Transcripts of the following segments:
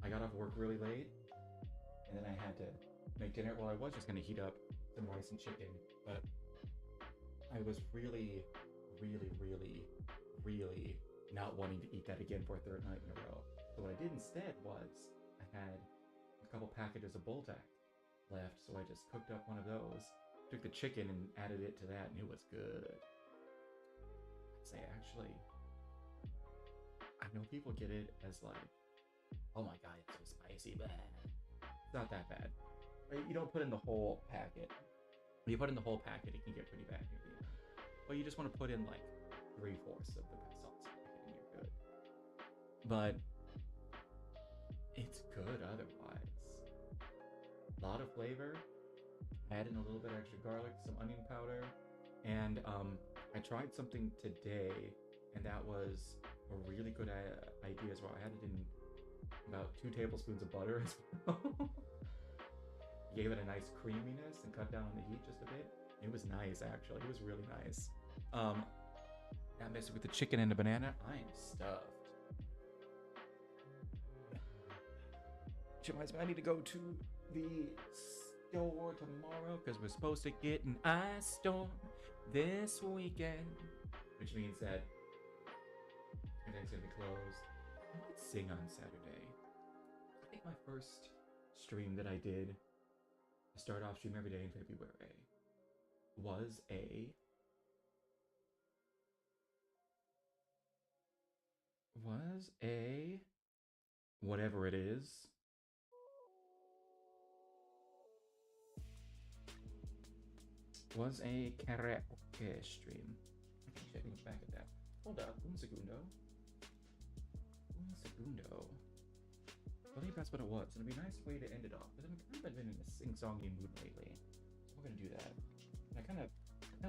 I got off work really late, and then I had to make dinner. Well, I was just gonna heat up some rice and chicken, but I was really, really not wanting to eat that again for a third night in a row. So what I did instead was I had a couple packages of Bulldog left, so I just cooked up one of those, took the chicken and added it to that, and it was good. I'd say actually, I know people get it as like, oh my god, it's so spicy, bad. It's not that bad. You don't put in the whole packet. When you put in the whole packet, it can get pretty bad near the end. But you just want to put in like 3/4 of the sauce packet and you're good. But it's good otherwise. A lot of flavor. Add in a little bit extra garlic, some onion powder, and I tried something today, and that was a really good idea as well. I had it in about 2 tablespoons of butter as well. Gave it a nice creaminess and cut down on the heat just a bit. It was nice, actually. It was really nice. Now mixed with the chicken and the banana, I am stuffed. Which reminds me, I need to go to the store tomorrow because we're supposed to get an ice storm this weekend, which means that everything's gonna be closed. I could sing on Saturday. I think my first stream that I did, I start off stream every day in February, was a whatever it is. Was a karaoke stream. I can check look back at that. Hold up, un segundo. Un segundo. I believe that's what it was. It'd be a nice way to end it off. Because I've kind of been in a sing-songy mood lately. So we're gonna do that. And I kind of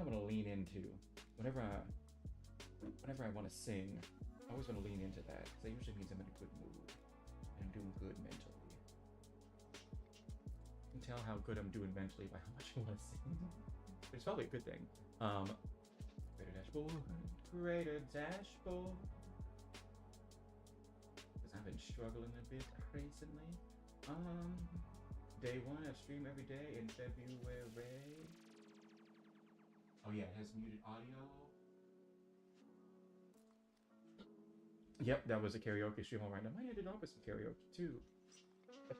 want to lean into whenever I want to sing. I always want to lean into that. Because that usually means I'm in a good mood and I'm doing good mentally. You can tell how good I'm doing mentally by how much I want to sing. Which is probably a good thing. Greater dashboard. Because I've been struggling a bit recently. Day 1, I stream every day in February. Oh yeah, it has muted audio. Yep, that was a karaoke stream all right. I might end it off with some karaoke too.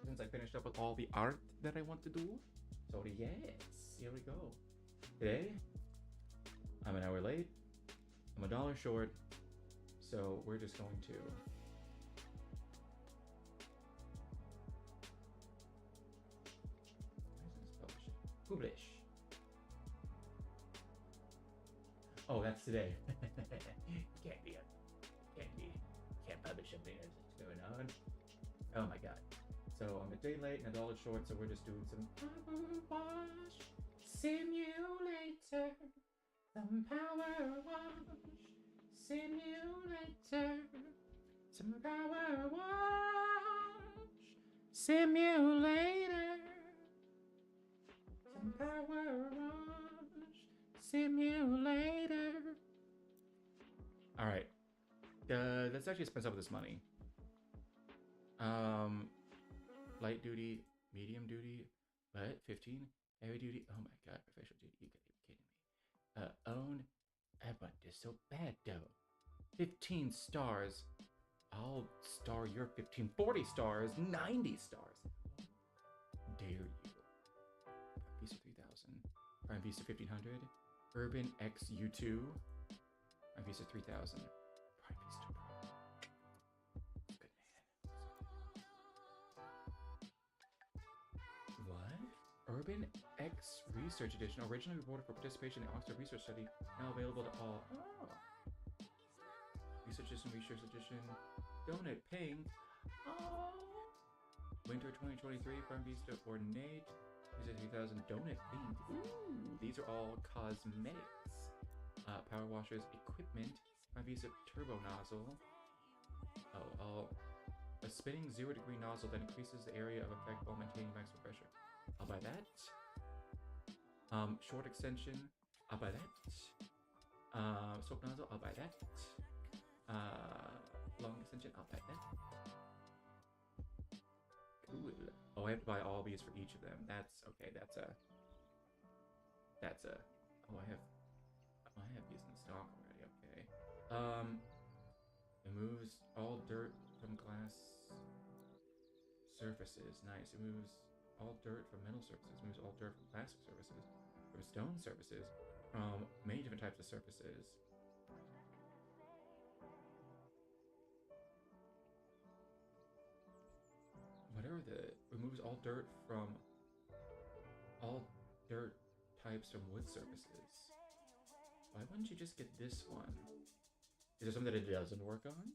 Since I finished up with all the art that I want to do. So yes, here we go. Today, I'm an hour late. I'm $1 short. So we're just going to publish. Oh, that's today. Can't publish something that's going on. Oh my god. So I'm a day late and $1 short, so we're just doing some Powerwash Simulator. Some Powerwash Simulator. Some Powerwash Simulator. Some Powerwash Simulator. Alright. Let's actually spend some of this money. Light duty, medium duty, but 15, heavy duty. Oh my god, professional duty. You gotta be kidding me. Own. I want this so bad though. 15 stars. I'll star your 15. 40 stars. 90 stars. Dare you. Prime Visa 3000. Prime Visa 1500. Urban X U2. Prime Visa 3000. Prime Visa 2. Urban X Research Edition, originally rewarded for participation in Oxford Research Study, now available to all. Oh. Research Edition, donate ping. Oh. Winter 2023, Prime Vista Ornate, Visa 3000, donate ping. Ooh, these are all cosmetics. Power washers, equipment, Prime Vista Turbo Nozzle. Oh, a spinning 0-degree nozzle that increases the area of effect while maintaining maximum pressure. I'll buy that. Short extension, I'll buy that. Soap nozzle, I'll buy that. Long extension, I'll buy that. Oh, I have to buy all these for each of them. That's okay. Oh, I have these in stock already. Okay. It moves all dirt from glass surfaces. Nice. It moves all dirt from metal surfaces. It moves all dirt from plastic surfaces, from stone surfaces, from many different types of surfaces. Whatever removes all dirt from all dirt types from wood surfaces. Why wouldn't you just get this one? Is there something that it doesn't work on?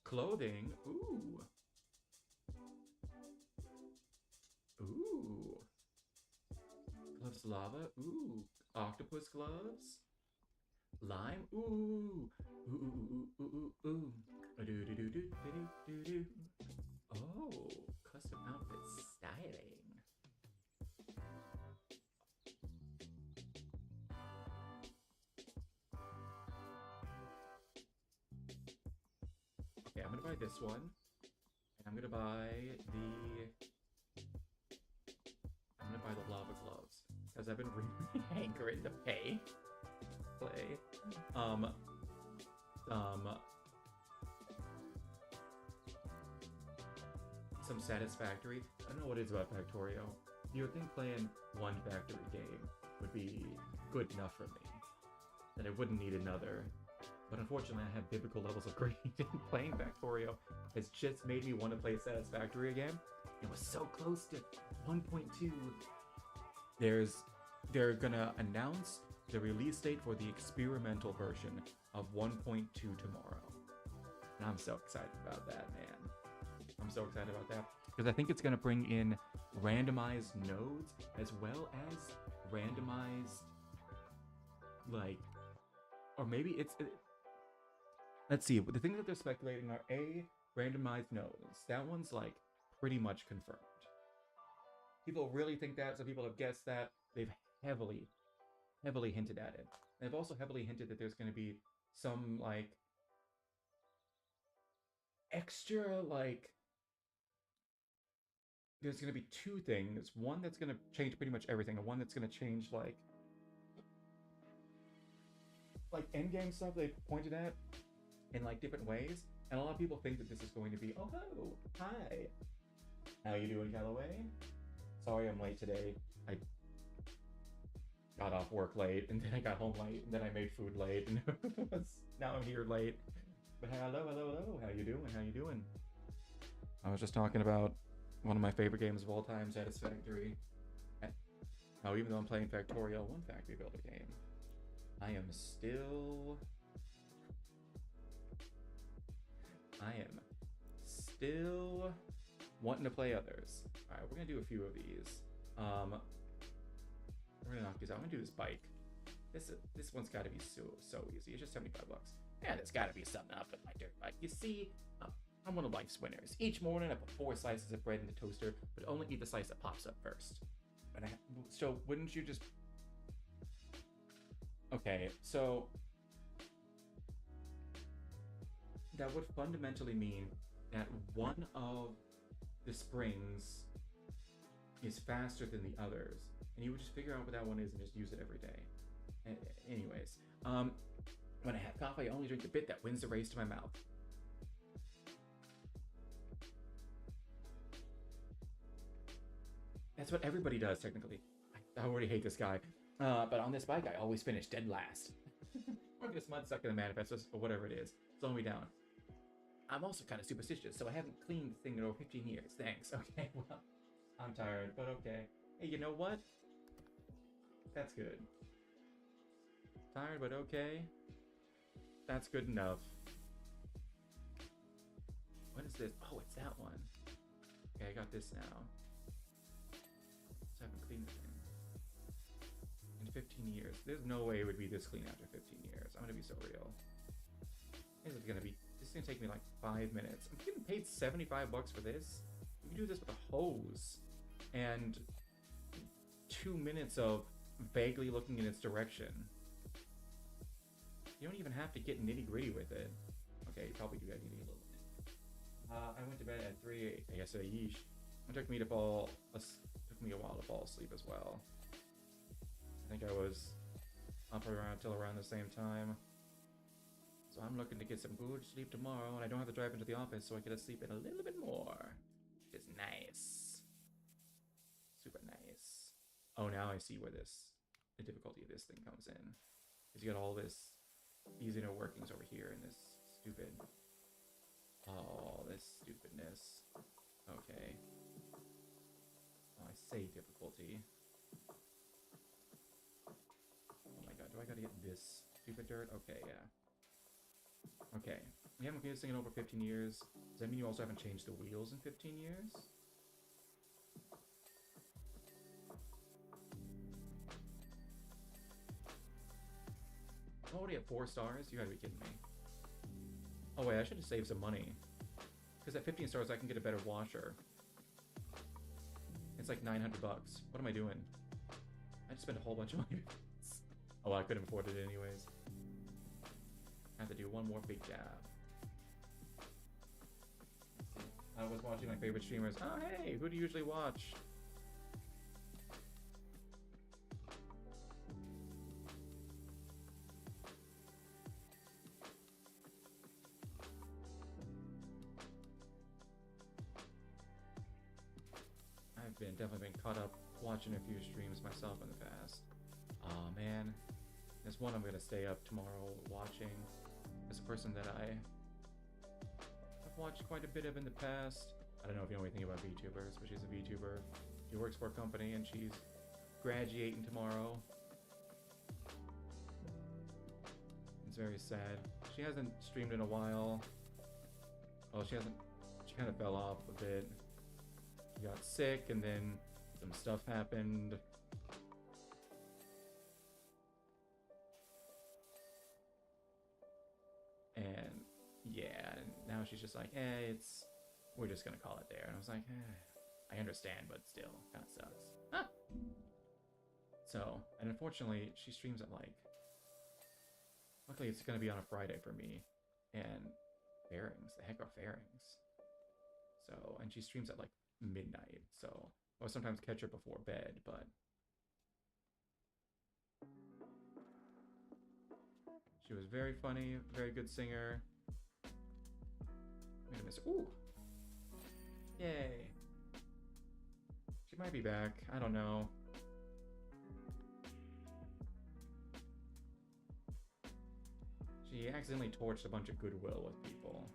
Clothing? Ooh. Ooh. Gloves lava? Ooh. Octopus gloves? Lime? Ooh. Ooh, ooh, ooh, ooh, ooh, ooh. Do-do-do-do-do-do-do. Oh, custom outfit styling. Okay, I'm gonna buy this one. And I'm gonna buy the lava gloves. Because I've been really hankering to play some Satisfactory. I don't know what it is about Factorio. You would think playing one Factory game would be good enough for me, that I wouldn't need another. But unfortunately, I have biblical levels of greed, and playing Factorio has just made me want to play Satisfactory again. It was so close to 1.2. They're gonna announce the release date for the experimental version of 1.2 tomorrow. And I'm so excited about that, man. I'm so excited about that. Because I think it's gonna bring in randomized nodes as well as randomized, like, or maybe let's see, the things that they're speculating are randomized nodes. That one's like pretty much confirmed. People really think that, so people have guessed that. They've heavily hinted at it. They've also heavily hinted that there's going to be some like extra, like, there's going to be two things. One that's going to change pretty much everything, and one that's going to change like endgame stuff they pointed at in like different ways. And a lot of people think that this is going to be, oh, hi. How you doing, Callaway? Sorry I'm late today. I got off work late, and then I got home late, and then I made food late, and now I'm here late. But hello. How you doing? I was just talking about one of my favorite games of all time, Satisfactory. Now, even though I'm playing Factorio, one factory builder game, I am still wanting to play others. All right, we're gonna do a few of these. We're gonna knock these out. I'm gonna do this bike. This one's got to be so easy. It's just $75. Yeah, there's got to be something up with my dirt bike. You see, I'm one of life's winners. Each morning, I put 4 slices of bread in the toaster, but only eat the slice that pops up first. So wouldn't you just? Okay, so that would fundamentally mean that one of the springs is faster than the others, and you would just figure out what that one is and just use it every day. Anyways, when I have coffee, I only drink the bit that wins the race to my mouth. That's what everybody does, technically. I already hate this guy. But on this bike, I always finish dead last. Or this mud stuck in the manifesto, or whatever it is. Slow me down. I'm also kind of superstitious, so I haven't cleaned the thing in over 15 years. Thanks. Okay, well, I'm tired, but okay. Hey, you know what? That's good. Tired, but okay. That's good enough. What is this? Oh, it's that one. Okay, I got this now. So I haven't cleaned the thing in 15 years. There's no way it would be this clean after 15 years. I'm gonna be so real. This is gonna take me like 5 minutes. I'm getting paid $75 for this. You can do this with a hose and 2 minutes of vaguely looking in its direction. You don't even have to get nitty gritty with it. Okay, you probably do gotta need a little bit. I went to bed at 3 I guess yeesh. It took me a while to fall asleep as well. I think I was up around till around the same time. So I'm looking to get some good sleep tomorrow, and I don't have to drive into the office, so I get to sleep in a little bit more. Which is nice. Super nice. Oh, now I see where the difficulty of this thing comes in. Because you got all these inner workings over here, and this stupidness. Okay. Oh, I say difficulty. Oh my god, do I gotta get this stupid dirt? Okay, yeah. Okay, we haven't been singing over 15 years. Does that mean you also haven't changed the wheels in 15 years? I'm already at 4 stars? You gotta be kidding me. Oh wait, I should have saved some money. Because at 15 stars I can get a better washer. It's like 900 bucks. What am I doing? I just spent a whole bunch of money. Oh, I couldn't afford it anyways. I have to do one more big job. I was watching my favorite streamers. Oh, hey, who do you usually watch? I've definitely been caught up watching a few streams myself in the past. Oh man, there's one I'm gonna stay up tomorrow watching. There's a person that I've watched quite a bit of in the past. I don't know if you know anything about VTubers, but she's a VTuber. She works for a company and she's graduating tomorrow. It's very sad. She hasn't streamed in a while. Well, she kind of fell off a bit. She got sick and then some stuff happened. And yeah, and now she's just like, we're just gonna call it there. And I was like, I understand, but still, kind of sucks. Huh. So, and unfortunately, she streams at like, luckily it's gonna be on a Friday for me, and fairings, the heck are fairings. So, and she streams at like midnight, so I'll sometimes catch her before bed, but she was very funny, very good singer. I'm gonna miss her. Ooh! Yay! She might be back, I don't know. She accidentally torched a bunch of goodwill with people.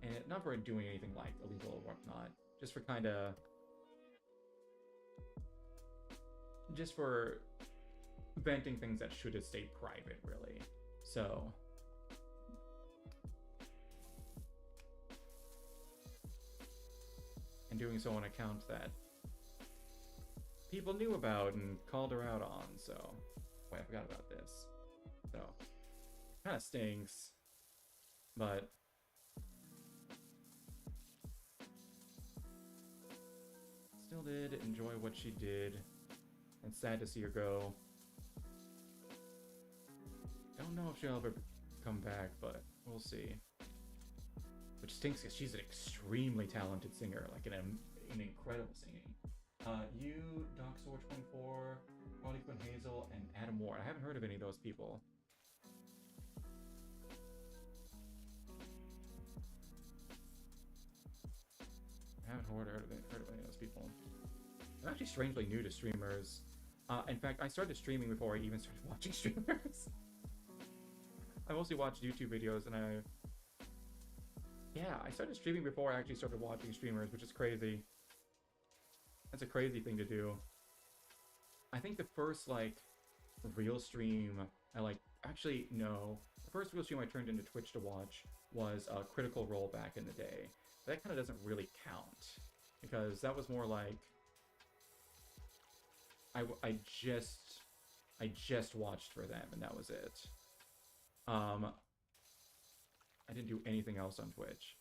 And not for doing anything like illegal or whatnot, just for kinda... just for venting things that should have stayed private, really. So... and doing so on accounts that people knew about and called her out on, so... wait, I forgot about this. So, kinda stinks, but... still did enjoy what she did. And sad to see her go. Don't know if she'll ever come back, but we'll see. Which stinks because she's an extremely talented singer, like an incredible singing. You, DocSword24, Harley Quinn Hazel, and Adam Ward. I haven't heard of any of those people. I haven't heard of any of those people. I'm actually strangely new to streamers. In fact, I started streaming before I even started watching streamers. I mostly watched YouTube videos, and I started streaming before I actually started watching streamers, which is crazy. That's a crazy thing to do. I think the first, like, real stream actually, no. The first real stream I turned into Twitch to watch was Critical Role back in the day. That kind of doesn't really count, because that was more like... I just watched for them, and that was it. I didn't do anything else on Twitch.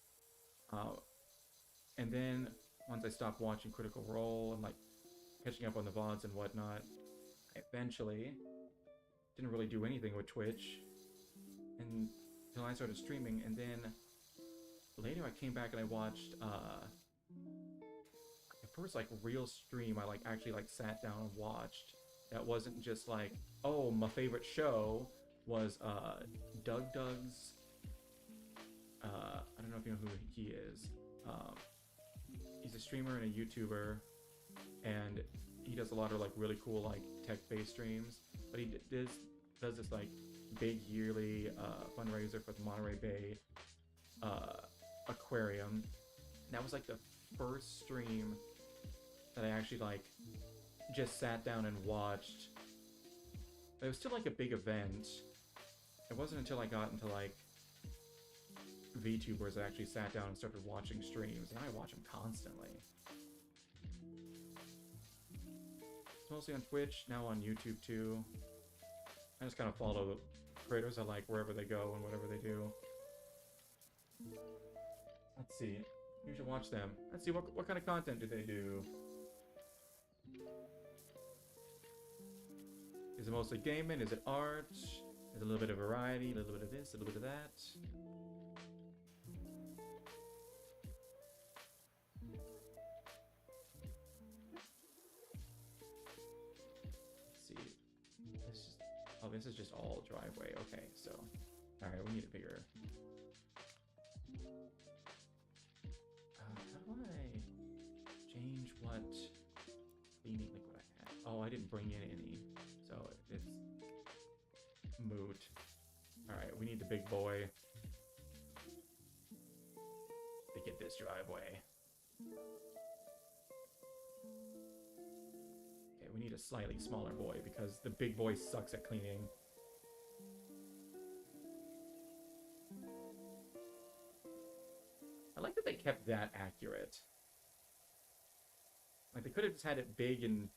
And then, once I stopped watching Critical Role and, like, catching up on the VODs and whatnot, I eventually didn't really do anything with Twitch. And until I started streaming, and then later I came back and I watched the first like real stream I like actually like sat down and watched. That wasn't just like, oh, my favorite show was Doug's. I don't know if you know who he is. He's a streamer and a YouTuber, and he does a lot of like really cool like tech-based streams. But he does this like big yearly fundraiser for the Monterey Bay aquarium. That was like the first stream that I actually like just sat down and watched. It was still like a big event. It wasn't until I got into like VTubers that I actually sat down and started watching streams, and I watch them constantly. It's mostly on Twitch, now on YouTube too. I just kind of follow the creators I like wherever they go and whatever they do. Let's see. You should watch them. Let's see, what kind of content do they do? Is it mostly gaming? Is it art? Is it a little bit of variety? A little bit of this, a little bit of that? Let's see. This is just all driveway. Okay, so... Alright, we need a bigger... how do I change what cleaning liquid I had? Oh, I didn't bring in any, so it's moot. Alright, we need the big boy to get this driveway. Okay, we need a slightly smaller boy because the big boy sucks at cleaning. I like that they kept that accurate. Like, they could have just had it big and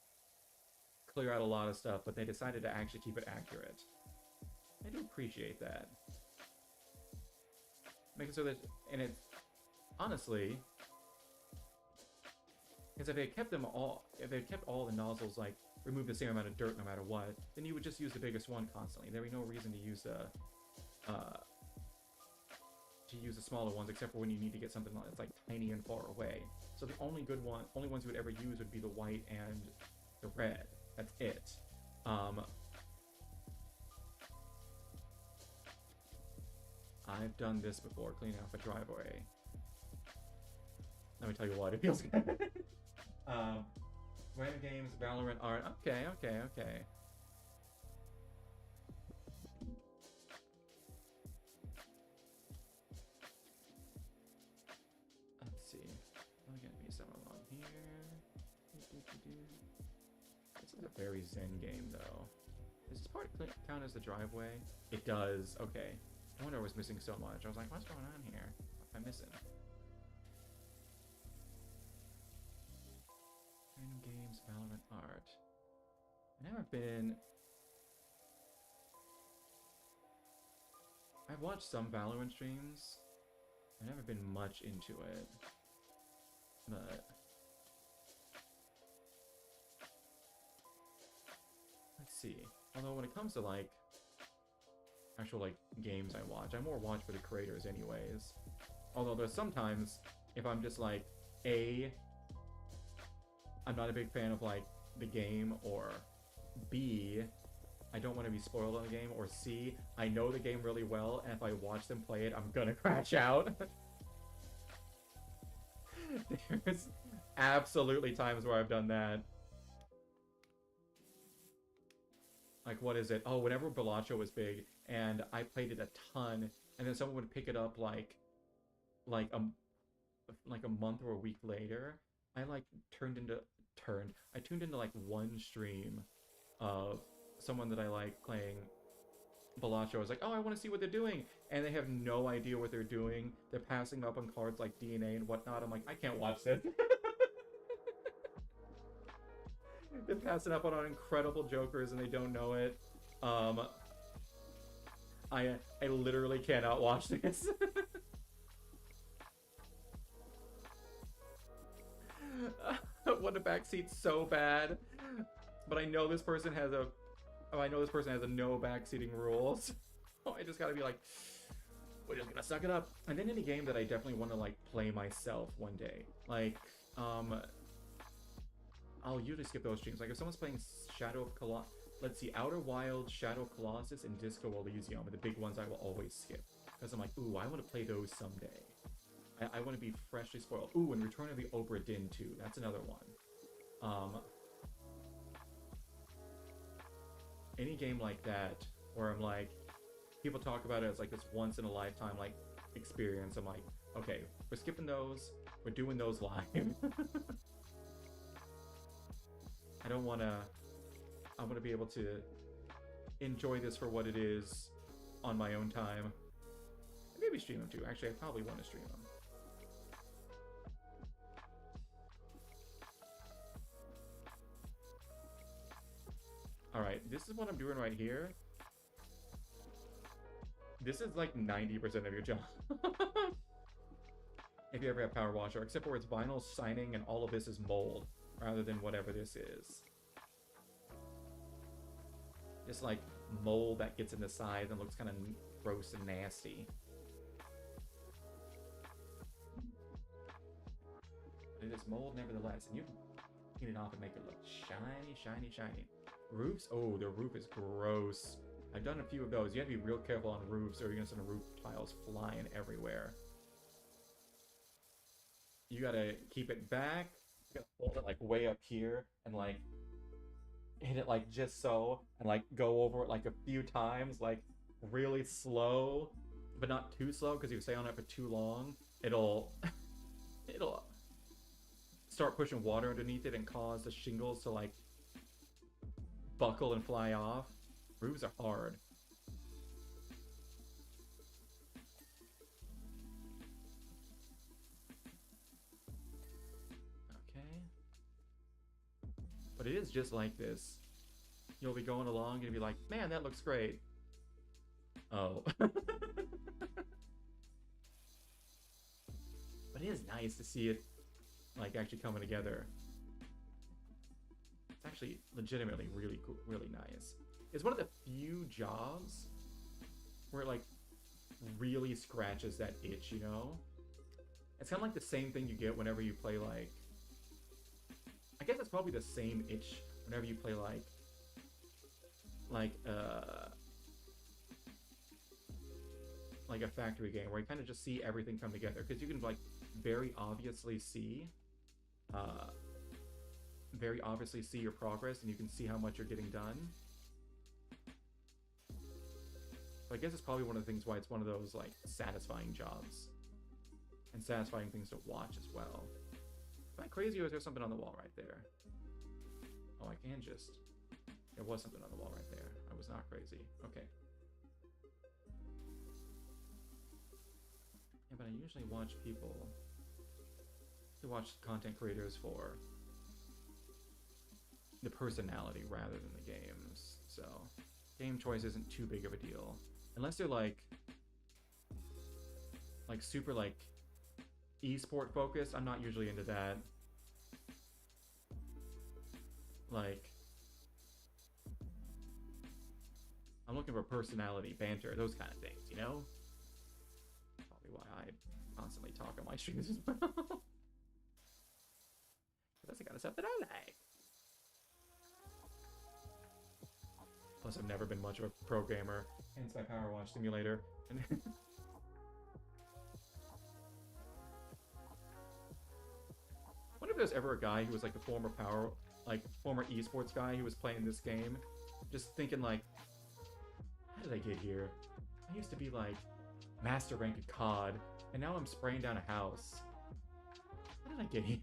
clear out a lot of stuff, but they decided to actually keep it accurate. I do appreciate that. Making so that, and it, honestly, because if they kept them all, if they kept all the nozzles, like, remove the same amount of dirt no matter what, then you would just use the biggest one constantly. There would be no reason to use the smaller ones, except for when you need to get something that's like tiny and far away. So the only ones you would ever use would be the white and the red. That's it. I've done this before, cleaning off a driveway. Let me tell you what, it feels good. Random games, Valorant, art. Okay. Let's see. There's gonna be some along here. This is a very zen game, though. Does this part count as the driveway? It does. Okay. I wonder I was missing so much. I was like, what's going on here? What am I missing? Random games, Valorant, art. I've watched some Valorant streams. I've never been much into it. But let's see. Although when it comes to like actual like games I watch more watch for the creators anyways. Although there's sometimes if I'm just like I'm not a big fan of like the game, or B, I don't want to be spoiled on the game, or C, I know the game really well and if I watch them play it I'm gonna crash out. There's absolutely times where I've done that. Like, what is it? Oh, whenever Balacho was big, and I played it a ton, and then someone would pick it up like a month or a week later. I tuned into like one stream of someone that I like playing Balacho. I was like, oh, I want to see what they're doing, and they have no idea what they're doing. They're passing up on cards like DNA and whatnot. I'm like, I can't watch this. They're passing up on incredible jokers and they don't know it. I literally cannot watch this. I want a backseat so bad, but I know this person has a no backseating rules. Oh, I just gotta be like, we're just gonna suck it up. And then in a game that I definitely want to like play myself one day, like I'll usually skip those streams. Like if someone's playing Shadow of Colossus, let's see, Outer Wilds, Shadow of Colossus, and Disco Elysium are the big ones I will always skip. Because I'm like, ooh, I want to play those someday. I want to be freshly spoiled. Ooh, and Return of the Obra Dinn 2. That's another one. Any game like that, where I'm like, people talk about it as like this once in a lifetime like experience. I'm like, okay, we're skipping those. We're doing those live. I want to be able to enjoy this for what it is on my own time. Maybe stream them too. Actually, I probably want to stream them. Alright, this is what I'm doing right here. This is like 90% of your job. If you ever have Powerwash, or except for it's vinyl signing and all of this is mold, rather than whatever this is. Just like mold that gets in the sides and looks kind of gross and nasty. It is mold nevertheless, and you can clean it off and make it look shiny, shiny, shiny. Roofs? Oh, the roof is gross. I've done a few of those. You have to be real careful on roofs or you're gonna send roof tiles flying everywhere. You gotta keep it back. You gotta hold it like way up here and like hit it like just so and like go over it like a few times, like really slow, but not too slow, because if you stay on it for too long, it'll start pushing water underneath it and cause the shingles to like buckle and fly off. Roofs are hard. Okay. But it is just like this. You'll be going along and be like, man, that looks great. Oh. But it is nice to see it like actually coming together. It's actually legitimately really cool, really nice. It's one of the few jobs where it like really scratches that itch, you know? It's kind of like the same thing you get whenever you play like, I guess it's probably the same itch whenever you play like a factory game where you kind of just see everything come together, because you can like very obviously see your progress, and you can see how much you're getting done. So I guess it's probably one of the things why it's one of those like satisfying jobs and satisfying things to watch as well. Am I crazy, or is there something on the wall right there? Oh, I can just... There was something on the wall right there. I was not crazy. Okay. Yeah, but I usually watch people... I watch content creators for the personality rather than the games. So, game choice isn't too big of a deal. Unless they're like super like esport focused, I'm not usually into that. Like, I'm looking for personality, banter, those kind of things, you know? Probably why I constantly talk on my streams as well. That's the kind of stuff that I like. Plus, I've never been much of a pro gamer, hence my Powerwash simulator. And wonder if there's ever a guy who was like a former former esports guy who was playing this game, just thinking like, how did I get here? I used to be like master rank at COD, and now I'm spraying down a house. How did I get here?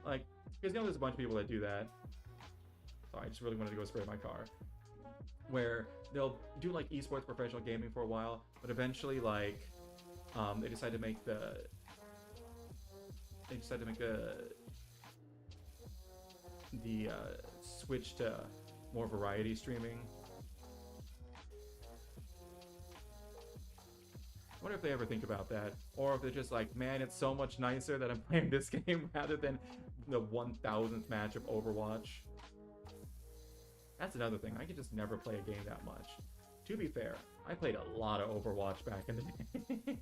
Like, because you know there's a bunch of people that do that. Sorry, I just really wanted to go spray my car. Where they'll do like esports professional gaming for a while, but eventually like they decide to make the switch to more variety streaming. I wonder if they ever think about that, or if they're just like, man, it's so much nicer that I'm playing this game rather than the 1000th match of Overwatch. That's another thing. I could just never play a game that much. To be fair, I played a lot of Overwatch back in the day.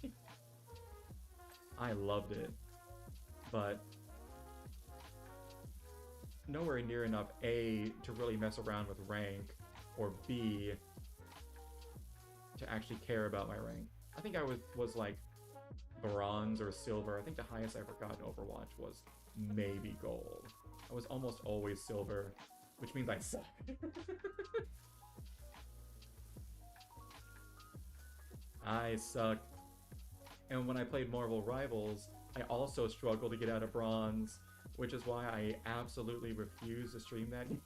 I loved it. But nowhere near enough, A, to really mess around with rank, or B, to actually care about my rank. I think I was like bronze or silver. I think the highest I ever got in Overwatch was maybe gold. I was almost always silver, which means I suck. I suck. And when I played Marvel Rivals, I also struggled to get out of bronze, which is why I absolutely refuse to stream that game.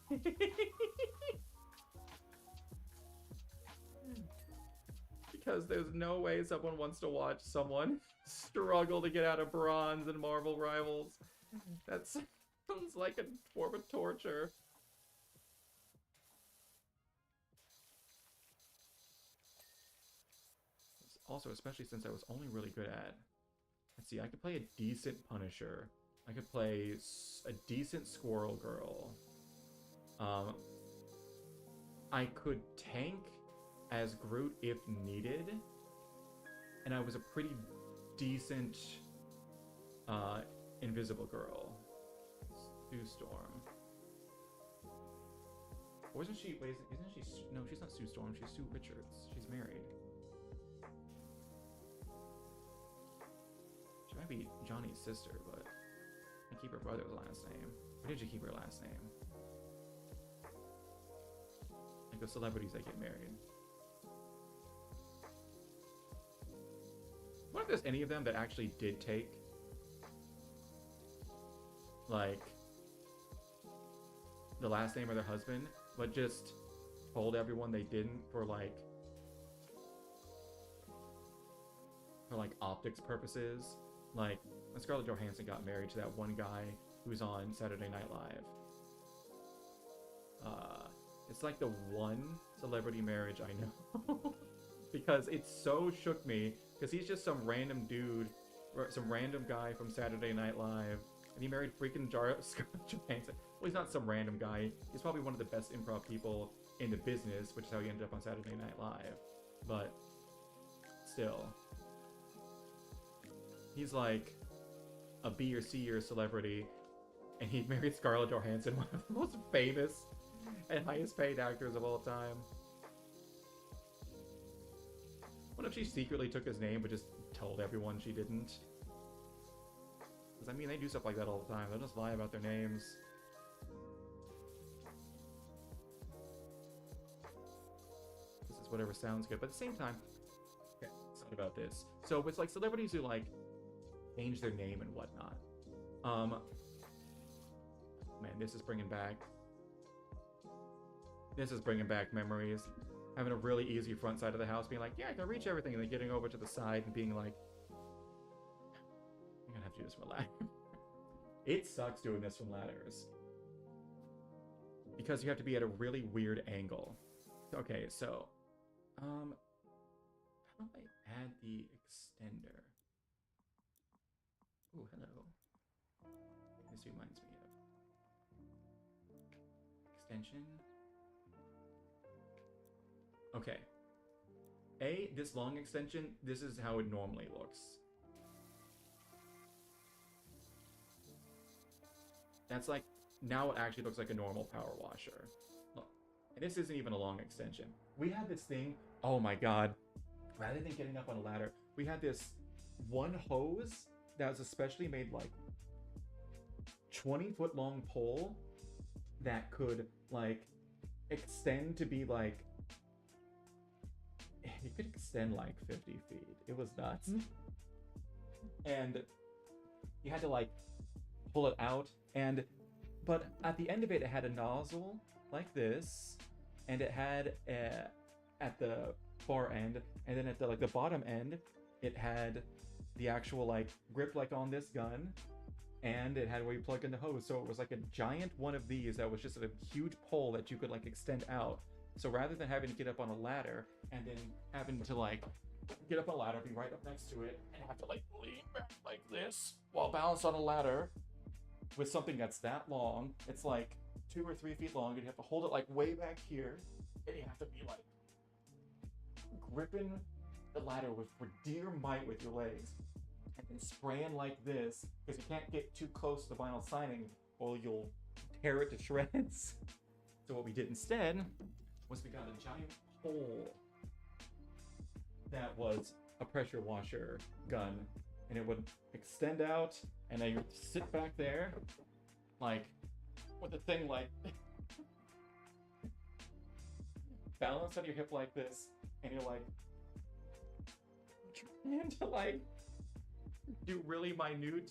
Because there's no way someone wants to watch someone struggle to get out of bronze in Marvel Rivals. That sounds like a form of torture. Also, especially since I was only really good at... Let's see, I could play a decent Punisher. I could play a decent Squirrel Girl. I could tank as Groot if needed. And I was a pretty decent Invisible Girl. Sue Storm. Wasn't she... Wait, isn't she... No, she's not Sue Storm. She's Sue Richards. She's married. She might be Johnny's sister, but I keep her brother's last name. Or did you keep her last name? Like the celebrities that get married. I wonder if there's any of them that actually did take, like, the last name of their husband, but just told everyone they didn't for optics purposes. Like, when Scarlett Johansson got married to that one guy who's on Saturday Night Live. It's like the one celebrity marriage I know. Because it so shook me, because he's just some random dude, or some random guy from Saturday Night Live, and he married freaking Scarlett Johansson. Well, he's not some random guy. He's probably one of the best improv people in the business, which is how he ended up on Saturday Night Live. But still, he's like a B or C or celebrity, and he married Scarlett Johansson, one of the most famous and highest paid actors of all time. What if she secretly took his name but just told everyone she didn't? Because, I mean, they do stuff like that all the time. They'll just lie about their names. This is whatever sounds good. But at the same time, okay, something about this. So it's like celebrities who, like, change their name and whatnot. Man, this is bringing back memories. Having a really easy front side of the house, being like, yeah, I can reach everything, and then getting over to the side and being like, I'm gonna have to do this from a ladder. It sucks doing this from ladders. Because you have to be at a really weird angle. Okay, so, how do I add the extender? Ooh, hello. This reminds me of extension. Okay. This long extension, this is how it normally looks. That's like, now it actually looks like a normal power washer. Look, and this isn't even a long extension. We had this thing, oh my god. Rather than getting up on a ladder, we had this one hose that was especially made like 20-foot long pole that could like extend to be like, you could extend like 50 feet. It was nuts. And you had to like pull it out, but at the end of it, it had a nozzle like this, and it had at the far end, and then at the the bottom end, it had the actual like grip like on this gun, and it had where you plug in the hose. So it was like a giant one of these that was just a huge pole that you could like extend out. So rather than having to get up on a ladder and then having to like get up on a ladder, be right up next to it, and have to like lean back like this while balanced on a ladder with something that's that long, it's like 2 or 3 feet long, and you have to hold it like way back here, and you have to be like gripping the ladder for dear might with your legs, and then spraying like this, because you can't get too close to the vinyl siding or you'll tear it to shreds. So what we did instead was we got a giant hole that was a pressure washer gun, and it would extend out, and then you'd sit back there, like, with the thing like balance on your hip like this, and you're like trying to like do really minute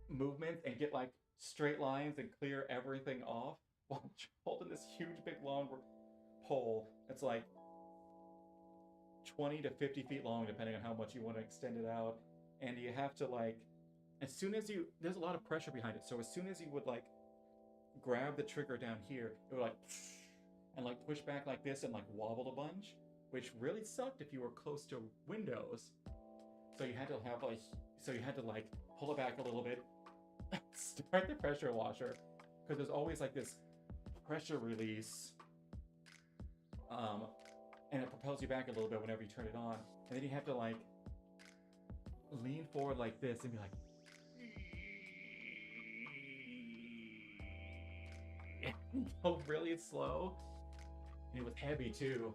movements and get like straight lines and clear everything off while holding this huge big long pole. It's like 20 to 50 feet long depending on how much you want to extend it out, and you have to like, as soon as you, there's a lot of pressure behind it, so as soon as you would like grab the trigger down here, it would like and like push back like this and like wobble a bunch, which really sucked if you were close to windows. So you had to have like, so you had to like pull it back a little bit, start the pressure washer, because there's always like this pressure release, and it propels you back a little bit whenever you turn it on, and then you have to like lean forward like this and be like go really slow, and it was heavy too.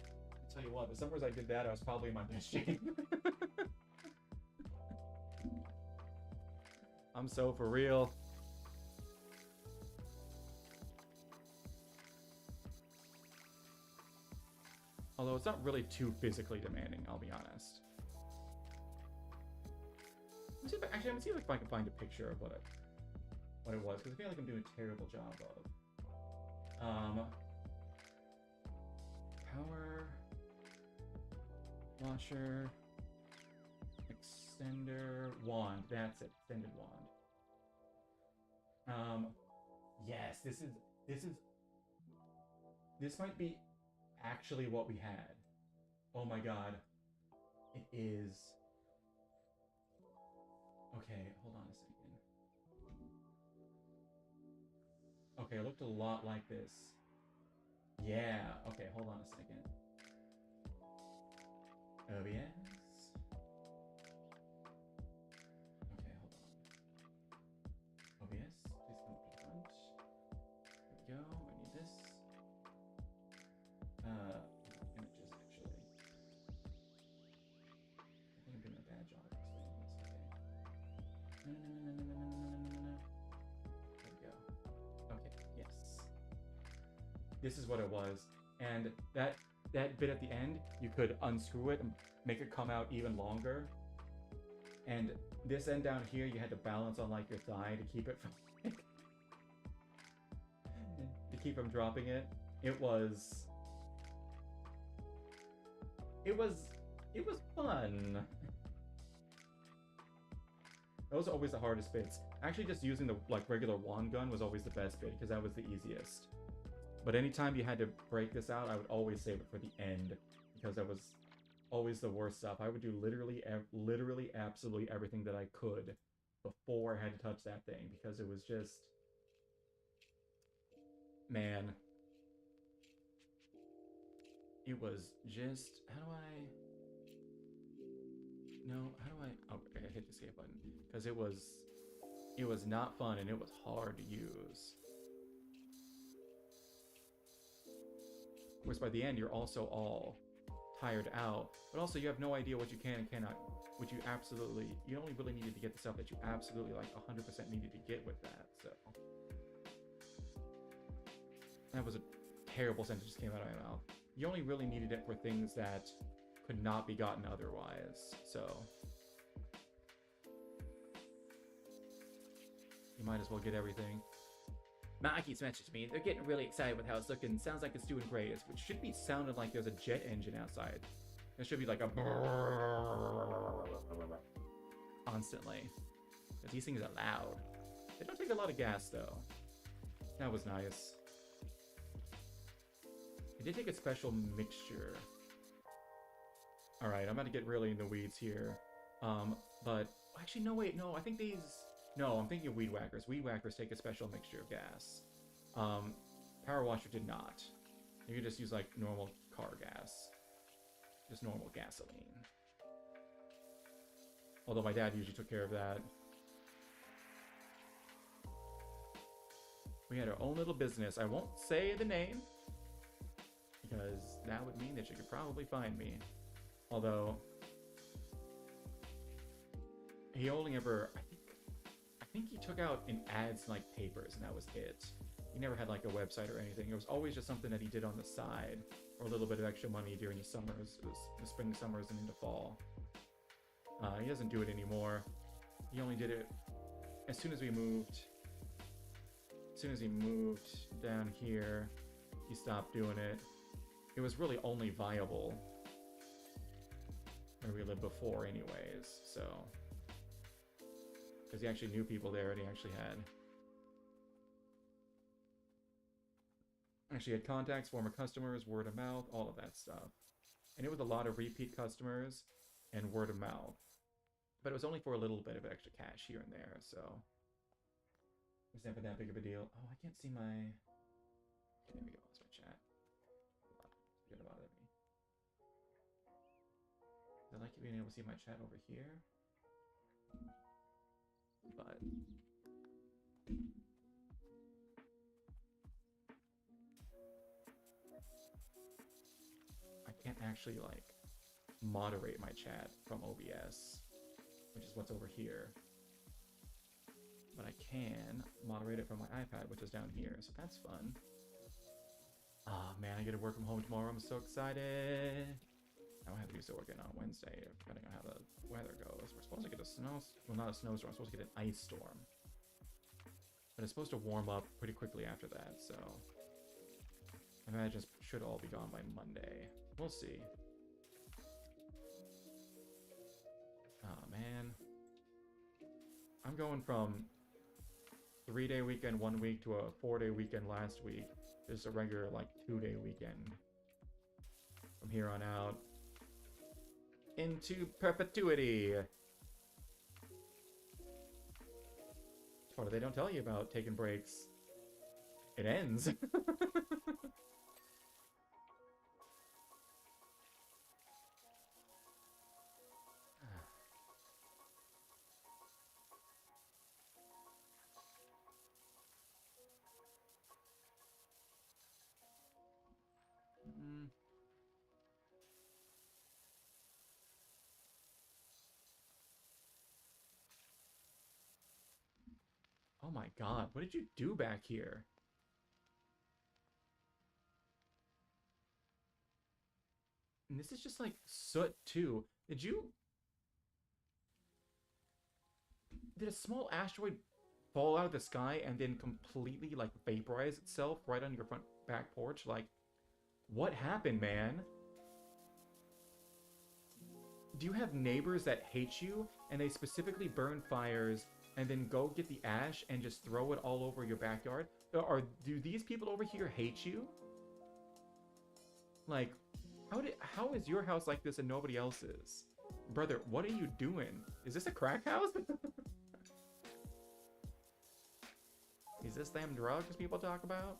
I'll tell you what, the summers I did that, I was probably in my best shape. I'm so for real. Although it's not really too physically demanding, I'll be honest. Actually, I'm gonna see if I can find a picture of what it was, because I feel like I'm doing a terrible job of. Power washer extender wand. That's it. Extended wand. Yes, this might be actually what we had. Oh my god. It is. Okay, hold on a second. Okay, it looked a lot like this. Yeah, okay, hold on a second. OBS. Okay, hold on. OBS, please come up to the front. There we go, I need this. Images, actually. I think I'm doing a bad job of explaining this, okay. No. There we go. Okay, yes. This is what it was, and that bit at the end, you could unscrew it and make it come out even longer, and this end down here you had to balance on like your thigh to keep it from dropping it. It was fun. That was always the hardest bits. Actually, just using the like regular wand gun was always the best bit, because that was the easiest. But anytime you had to break this out, I would always save it for the end, because that was always the worst stuff. I would do literally absolutely everything that I could before I had to touch that thing, because it was just, man. It was just, oh, okay, I hit the escape button, because it was not fun, and it was hard to use. Of course, by the end, you're also all tired out, but also you have no idea what you can and cannot, you only really needed to get the stuff that you absolutely like 100% needed to get with that, so. That was a terrible sentence just came out of my mouth. You only really needed it for things that could not be gotten otherwise, so. You might as well get everything. Maki's messaged me. They're getting really excited with how it's looking. Sounds like it's doing great. Which should be sounding like there's a jet engine outside. There should be like a constantly. But these things are loud. They don't take a lot of gas though. That was nice. It did take a special mixture. Alright, I'm about to get really in the weeds here. But actually no, wait, no, I think these. No, I'm thinking of weed whackers. Weed whackers take a special mixture of gas. Power washer did not. You could just use like normal car gas. just normal gasoline. Although my dad usually took care of that. We had our own little business. I won't say the name, because that would mean that you could probably find me. Although, he only ever, I think he took out in ads like papers, and that was it. He never had like a website or anything. It was always just something that he did on the side, or a little bit of extra money during the summers. It was the spring, summers, and into fall. He doesn't do it anymore. He only did it as soon as we moved. As soon as he moved down here, he stopped doing it. It was really only viable where we lived before anyways, so. Because he actually knew people there, and he actually had contacts, former customers, word of mouth, all of that stuff. And it was a lot of repeat customers and word of mouth. But it was only for a little bit of extra cash here and there, so it was never that big of a deal. Oh, I can't see my... Okay, there we go, that's my chat. Forget about it. I like being able to see my chat over here. But... I can't actually, like, moderate my chat from OBS, which is what's over here. But I can moderate it from my iPad, which is down here, so that's fun. Ah, man, I get to work from home tomorrow. I'm so excited. I don't have to do so again on Wednesday, depending on how the weather goes. We're supposed to get a well, not a snowstorm, we're supposed to get an ice storm. But it's supposed to warm up pretty quickly after that, so I imagine it should all be gone by Monday. We'll see. Oh, man. I'm going from 3-day weekend 1 week to a 4-day weekend last week. Just a regular, like, 2-day weekend. From here on out. Into perpetuity! What they don't tell you about taking breaks. It ends. Oh my god, what did you do back here? And this is just like soot too. Did a small asteroid fall out of the sky and then completely like vaporize itself right on your front back porch? Like, what happened, man? Do you have neighbors that hate you and they specifically burn fires and then go get the ash and just throw it all over your backyard? Or do these people over here hate you? Like, how is your house like this and nobody else's? Brother, what are you doing? Is this a crack house? Is this them drugs people talk about?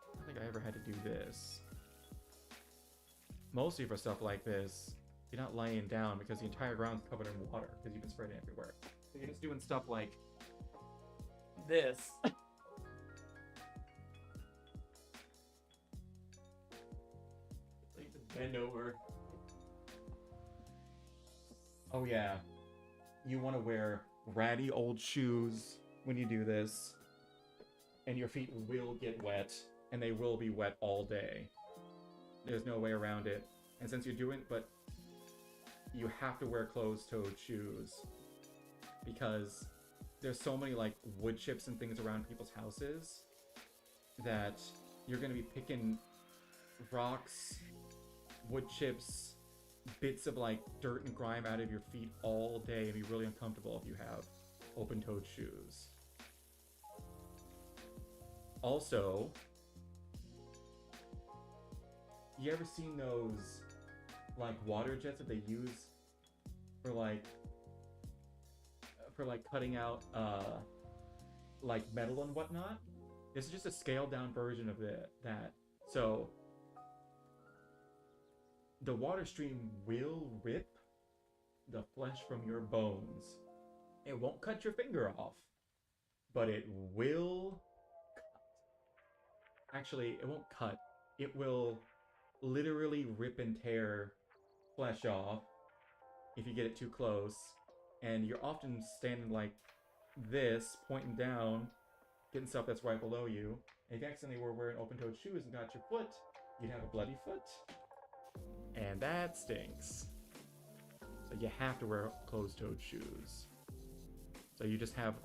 I don't think I ever had to do this. Mostly for stuff like this, you're not laying down because the entire ground's covered in water because you've been spraying it everywhere. So you're just doing stuff like this. Bend over. Oh yeah. You want to wear ratty old shoes when you do this. And your feet will get wet. And they will be wet all day. There's no way around it. And since you're doing, but you have to wear closed-toed shoes. Because there's so many like wood chips and things around people's houses that you're going to be picking rocks, wood chips, bits of like dirt and grime out of your feet all day and be really uncomfortable if you have open-toed shoes. Also, you ever seen those like water jets that they use for like cutting out like metal and whatnot? This is just a scaled down version of that. So the water stream will rip the flesh from your bones. It won't cut your finger off, but it will actually, it won't cut. It will literally rip and tear flesh off if you get it too close. And you're often standing like this, pointing down, getting stuff that's right below you. And if you accidentally were wearing open-toed shoes and got your foot, you'd have a bloody foot. And that stinks. So you have to wear closed-toed shoes. So you just have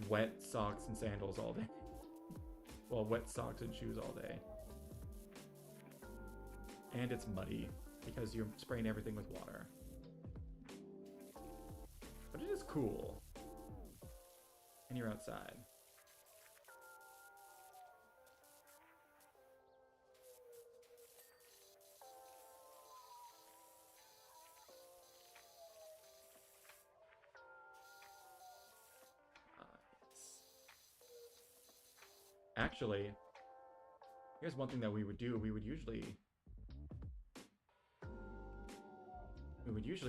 wet socks and sandals all day. Well, wet socks and shoes all day. And it's muddy because you're spraying everything with water. But it is cool. And you're outside. Actually, here's one thing that we would do. We would usually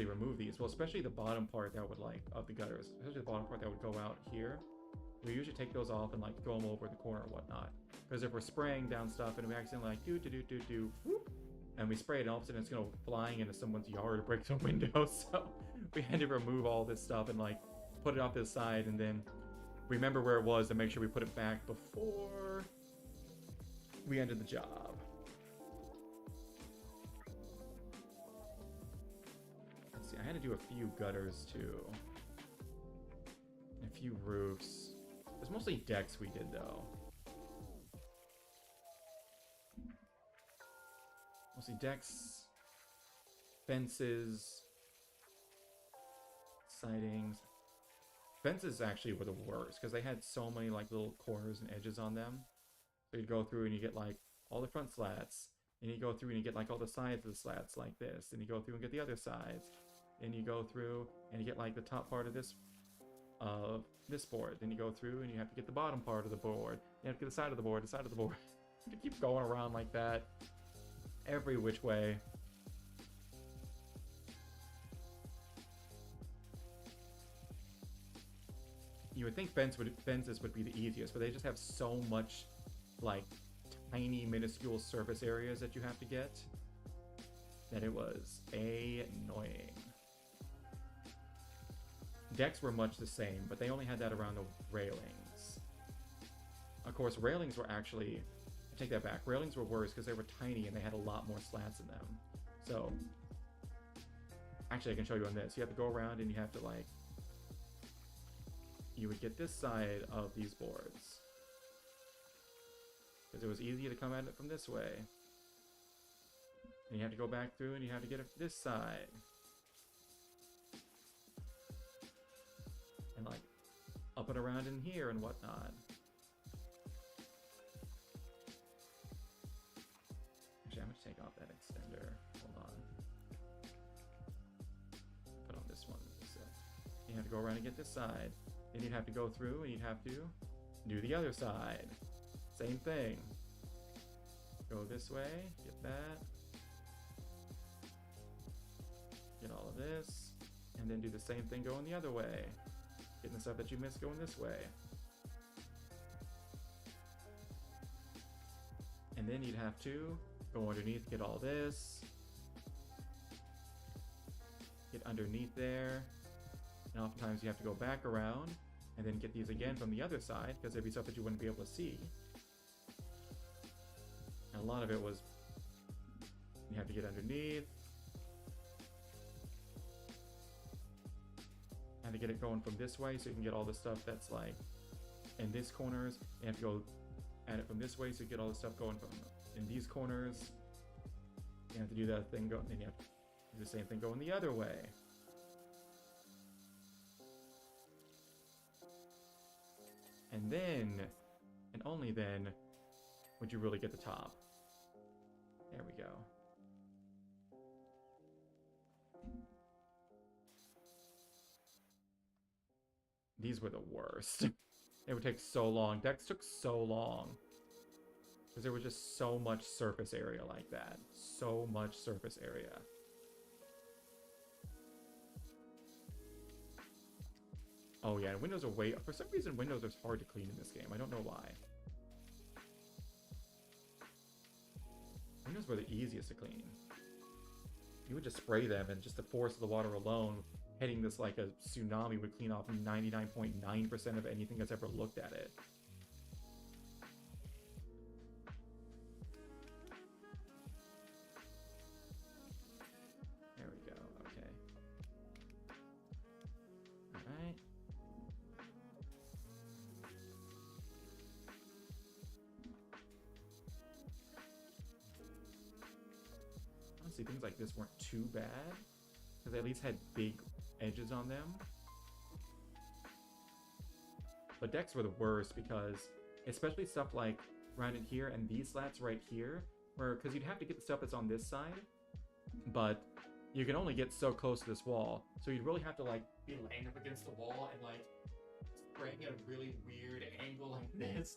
remove these. Well, especially the bottom part that would of the gutters, especially the bottom part that would go out here. We usually take those off and throw them over the corner or whatnot. Because if we're spraying down stuff and we accidentally whoop, and we spray it, and all of a sudden it's flying into someone's yard or break some window. So we had to remove all this stuff and put it off to the side and then remember where it was and make sure we put it back before we ended the job. Let's see, I had to do a few gutters too. And a few roofs. It's mostly decks we did though. Mostly decks, fences, sidings. Fences actually were the worst because they had so many little corners and edges on them. So you'd go through and you get all the front slats, and you go through and you get all the sides of the slats like this, and you go through and get the other sides, and you go through and you get the top part of this board. Then you go through and you have to get the bottom part of the board. You have to get the side of the board, the side of the board. It keeps going around like that, every which way. You would think fences would be the easiest, but they just have so much tiny minuscule surface areas that you have to get that it was annoying. Decks were much the same, but they only had that around the railings. Of course, railings were actually, I take that back, railings were worse because they were tiny and they had a lot more slats in them. So, actually I can show you on this. You have to go around and you have to you would get this side of these boards because it was easier to come at it from this way. And you have to go back through and you have to get it this side. And up and around in here and whatnot. Actually, I'm going to take off that extender. Hold on. Put on this one. So you have to go around and get this side. Then you'd have to go through and you'd have to do the other side. Same thing. Go this way, get that. Get all of this. And then do the same thing going the other way. Getting the stuff that you missed going this way. And then you'd have to go underneath, get all this. Get underneath there. And oftentimes you have to go back around and then get these again from the other side because there'd be stuff that you wouldn't be able to see. And a lot of it was you have to get underneath and to get it going from this way so you can get all the stuff that's in these corners. You have to go at it from this way so you get all the stuff going from in these corners. You have to do that thing go, then you have to do the same thing going the other way. And then, and only then, would you really get the top. There we go. These were the worst. It would take so long. Decks took so long Because there was just so much surface area like that. So much surface area. Oh yeah, and windows are way... For some reason, windows are hard to clean in this game. I don't know why. Windows were the easiest to clean. You would just spray them, and just the force of the water alone, hitting this like a tsunami, would clean off 99.9% of anything that's ever looked at it. There we go. Okay. Alright. Honestly, things like this weren't too bad, because they at least had big edges on them. But decks were the worst, because especially stuff like around in here and these slats right here, where, because you'd have to get the stuff that's on this side, but you can only get so close to this wall, so you'd really have to like be laying up against the wall and like spraying at a really weird angle like this,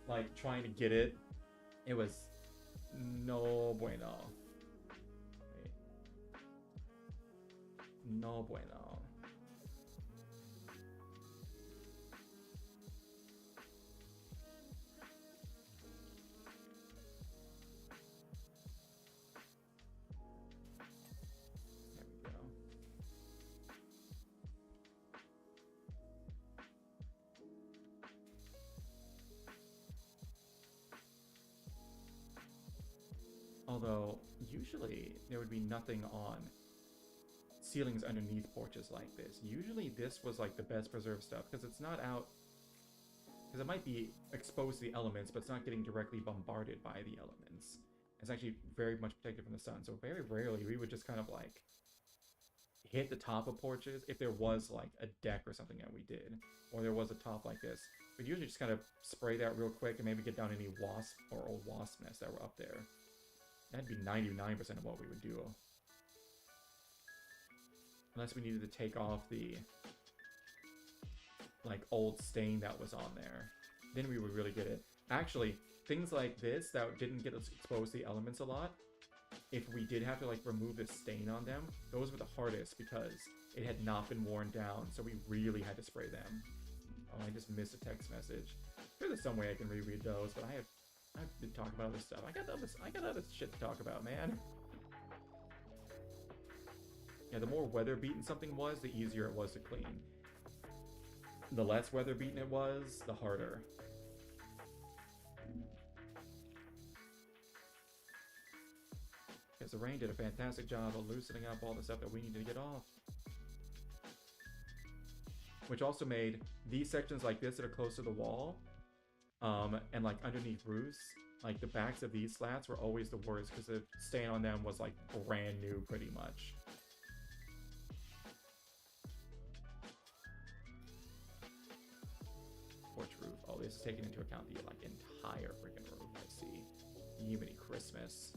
like trying to get it. It was no bueno. Wait. No bueno. There we go. Although, usually there would be nothing on ceilings underneath porches like this. Usually this was like the best preserved stuff, because it's not out... Because it might be exposed to the elements, but it's not getting directly bombarded by the elements. It's actually very much protected from the sun, so very rarely we would just kind of like hit the top of porches if there was like a deck or something that we did, or there was a top like this. We'd usually just kind of spray that real quick and maybe get down any wasp or old wasp nests that were up there. That'd be 99% of what we would do. Unless we needed to take off the like old stain that was on there. Then we would really get it. Actually, things like this that didn't get us exposed to the elements a lot, if we did have to like remove the stain on them, those were the hardest because it had not been worn down, so we really had to spray them. Oh, I just missed a text message. There's some way I can reread those, but I've been talking about other stuff. I got other shit to talk about, man. Yeah, the more weather beaten something was, the easier it was to clean. The less weather beaten it was, the harder. Because the rain did a fantastic job of loosening up all the stuff that we needed to get off. Which also made these sections like this that are close to the wall, and like underneath roofs, like the backs of these slats were always the worst because the stain on them was like brand new pretty much. Porch roof. Oh, this is taking into account the like entire freaking roof. I see. Even Christmas.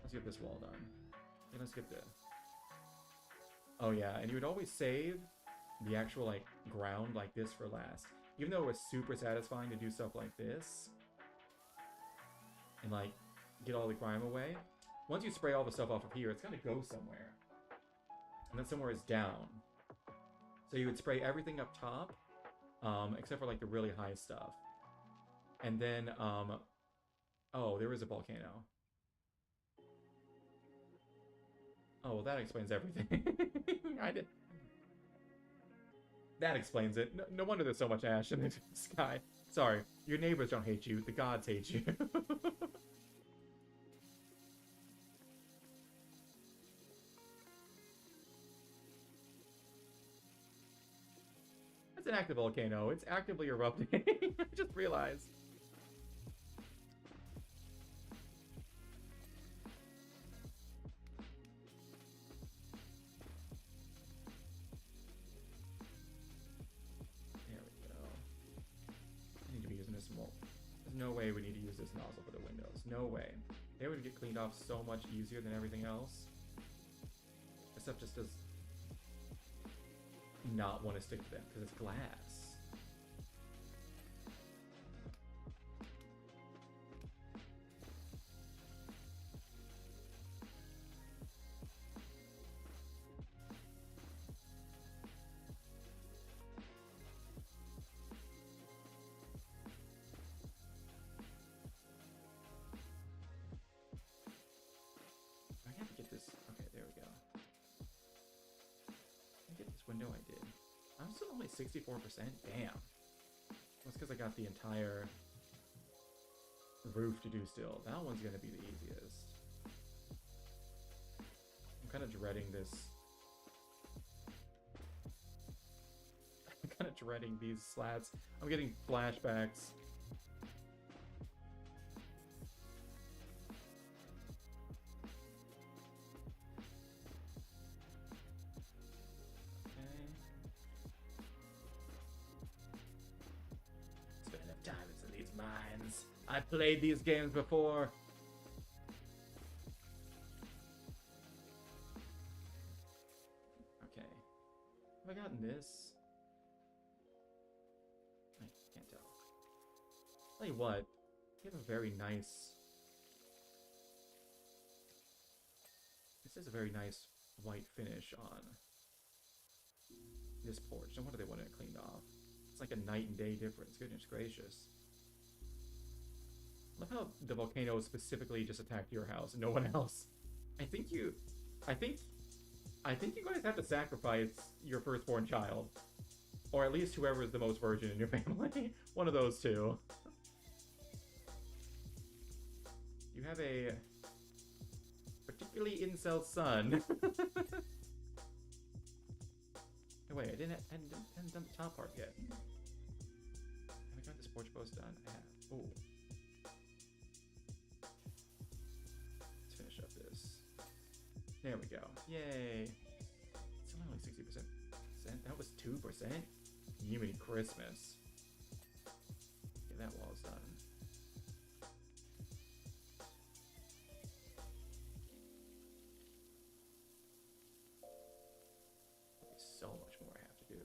Let's get this wall done. Okay, let's get the... Oh yeah, and you would always save the actual like ground like this for last. Even though it was super satisfying to do stuff like this and like get all the grime away, once you spray all the stuff off of here, it's gonna go somewhere. And then somewhere is down. So you would spray everything up top, except for like the really high stuff. And then, oh, there is a volcano. Oh, well, that explains everything. That explains it. No wonder there's so much ash in the sky. Sorry, your neighbors don't hate you. The gods hate you. That's an active volcano. It's actively erupting. I just realized. There's no way we need to use this nozzle for the windows. No way. They would get cleaned off so much easier than everything else. This stuff just does not want to stick to them because it's glass. I have to get this. Okay, there we go. I get this window I did. I'm still only 64%. Damn. That's because I got the entire roof to do still. That one's going to be the easiest. I'm kind of dreading this. I'm kind of dreading these slats. I'm getting flashbacks. I've played these games before. Okay. Have I gotten this? I can't tell. Tell you what, you have a very nice... This is a very nice white finish on this porch. No wonder they wanted it cleaned off. It's like a night and day difference. Goodness gracious. Love how the volcano specifically just attacked your house and no one else. I think you guys have to sacrifice your firstborn child. Or at least whoever is the most virgin in your family. One of those two. You have a particularly incel son. Oh, wait, I hadn't done the top part yet. Have I got this porch post done? I have. Oh. There we go. Yay. It's only 60%. That was 2%? Yiminy Christmas. Get that wall's done. There's so much more I have to do.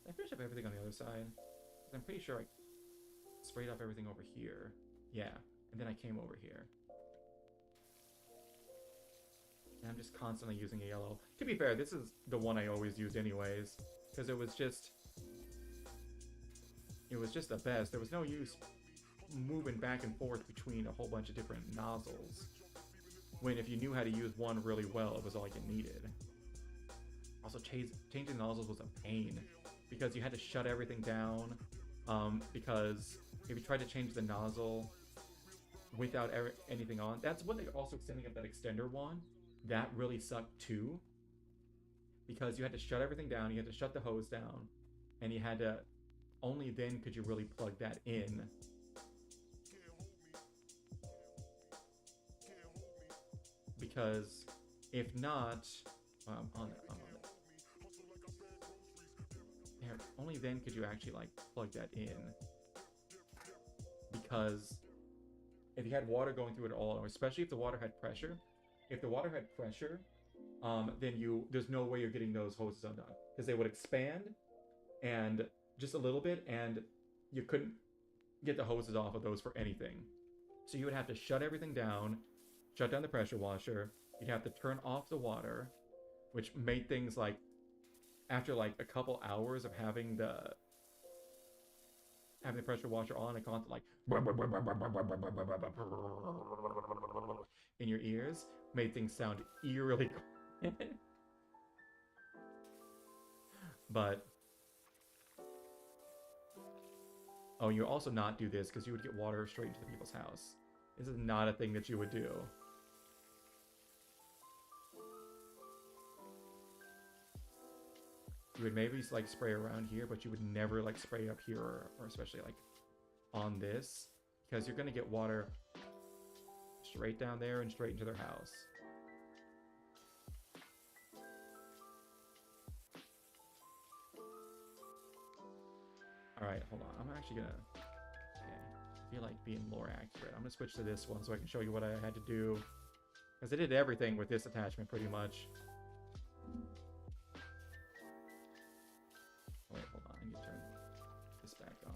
Did I finish up everything on the other side? I'm pretty sure I sprayed off everything over here. Yeah, and then I came over here. And I'm just constantly using a yellow. To be fair, this is the one I always used anyways, because it was just the best. There was no use moving back and forth between a whole bunch of different nozzles, when if you knew how to use one really well, it was all you needed. Also, changing nozzles was a pain, because you had to shut everything down, because if you tried to change the nozzle without anything on, that's when they're also extending up that extender one. That really sucked too, because you had to shut everything down, you had to shut the hose down, and you had to, only then could you really plug that in. Because if not, I'm on it. There, only then could you actually like plug that in. Because if you had water going through it all, or especially if the water had pressure, then there's no way you're getting those hoses undone, because they would expand and just a little bit, and you couldn't get the hoses off of those for anything. So you would have to shut everything down, shut down the pressure washer. You'd have to turn off the water, which made things like, after like a couple hours of having the pressure washer on, it constant like in your ears, made things sound eerily quiet. But oh, you also not do this because you would get water straight into the people's house. This is not a thing that you would do. You would maybe like spray around here, but you would never like spray up here, or especially like on this, because you're gonna get water straight down there and straight into their house. All right, hold on. I'm actually gonna. Okay. feel like being more accurate. I'm gonna switch to this one so I can show you what I had to do. Because I did everything with this attachment pretty much. Oh, wait, hold on. I need to turn this back on.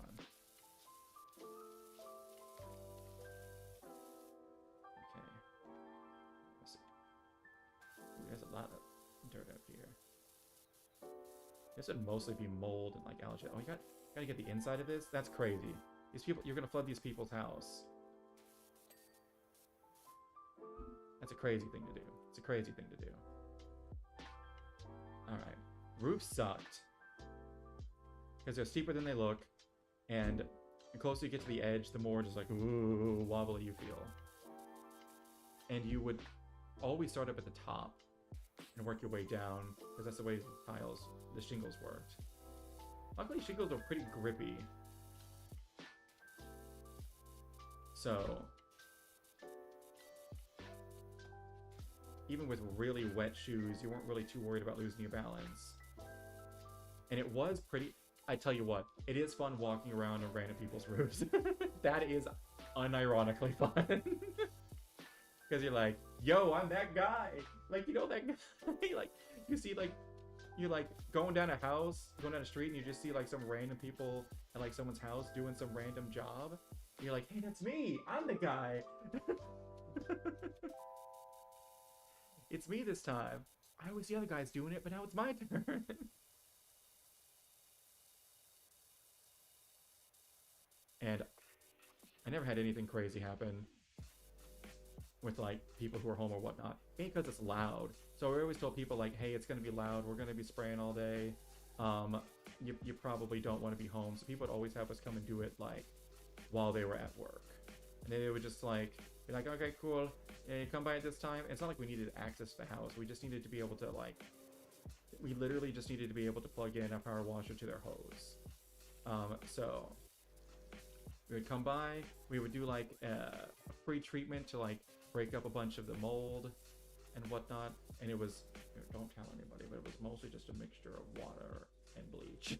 Okay. Let's see. Ooh, there's a lot of dirt up here. This would mostly be mold and like algae. Oh, you gotta get the inside of this? That's crazy. These people, you're gonna flood these people's house. That's a crazy thing to do. It's a crazy thing to do. Alright. Roofs sucked. Because they're steeper than they look. And the closer you get to the edge, the more just like, ooh, wobbly you feel. And you would always start up at the top and work your way down. Because that's the way the shingles worked. Luckily, shingles are pretty grippy. So, even with really wet shoes, you weren't really too worried about losing your balance. And it was pretty... I tell you what, it is fun walking around on random people's roofs. That is unironically fun. Because you're like, yo, I'm that guy. Like, you know that guy? Like, you see, like, you're like going down a house, going down a street, and you just see like some random people at like someone's house doing some random job. And you're like, hey, that's me. I'm the guy. It's me this time. I was the other guy's doing it, but now it's my turn. And I never had anything crazy happen with like people who are home or whatnot, because it's loud. So I always told people like, hey, it's gonna be loud, we're gonna be spraying all day, you probably don't want to be home. So people would always have us come and do it like while they were at work, and then they would just like be like, okay, cool, yeah, come by at this time. It's not like we needed access to the house, we just needed to be able to like, we literally just needed to be able to plug in a power washer to their hose. So we would come by, we would do like a pre-treatment to like break up a bunch of the mold and whatnot, and it was, don't tell anybody, but it was mostly just a mixture of water and bleach.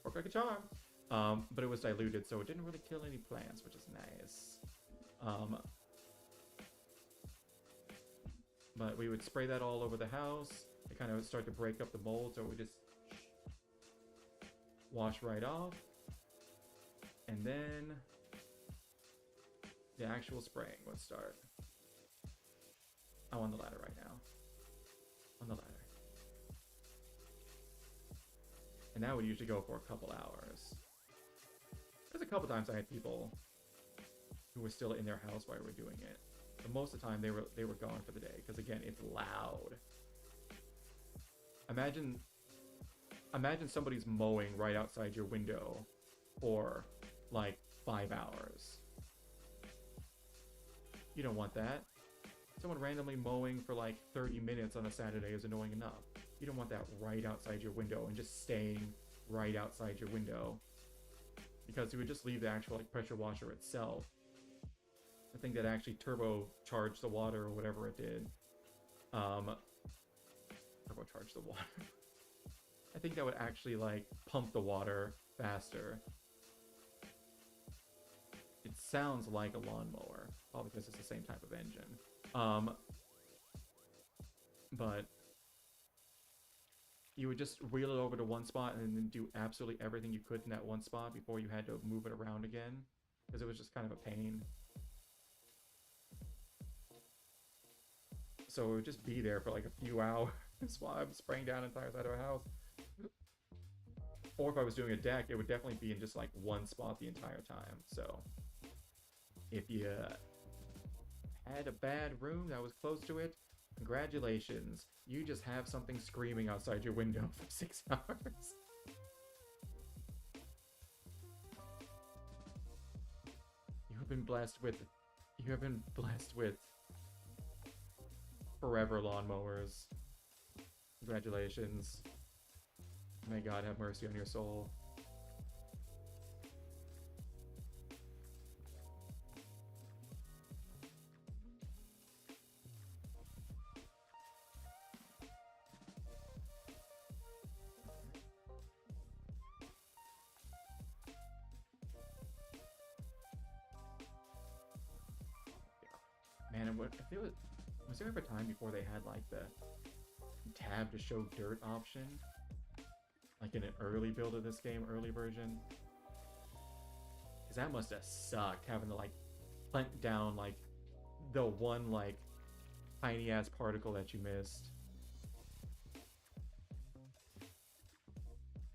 Worked like a charm. But it was diluted, so it didn't really kill any plants, which is nice. But we would spray that all over the house. It kind of would start to break up the mold, so we just wash right off. And then the actual spraying would start. I'm on the ladder right now. On the ladder. And that would usually go for a couple hours. There's a couple times I had people who were still in their house while we were doing it. But most of the time they were gone for the day, because again, it's loud. Imagine somebody's mowing right outside your window for like 5 hours. You don't want that. Someone randomly mowing for like 30 minutes on a Saturday is annoying enough. You don't want that right outside your window and just staying right outside your window, because you would just leave the actual like pressure washer itself, the thing that actually turbocharged the water or whatever it did. Turbocharge the water. I think that would actually like pump the water faster. It sounds like a lawnmower, probably because it's the same type of engine. But you would just wheel it over to one spot and then do absolutely everything you could in that one spot before you had to move it around again, because it was just kind of a pain. So it would just be there for like a few hours while I'm spraying down the entire side of a house. Or if I was doing a deck, it would definitely be in just like one spot the entire time. So if you had a bad room that was close to it, congratulations. You just have something screaming outside your window for 6 hours. You have been blessed with forever lawnmowers. Congratulations. May God have mercy on your soul. Man, if it was there ever a time before they had like the tab to show dirt option? Like in an early build of this game, early version? Because that must have sucked, having to like hunt down like the one like tiny ass particle that you missed.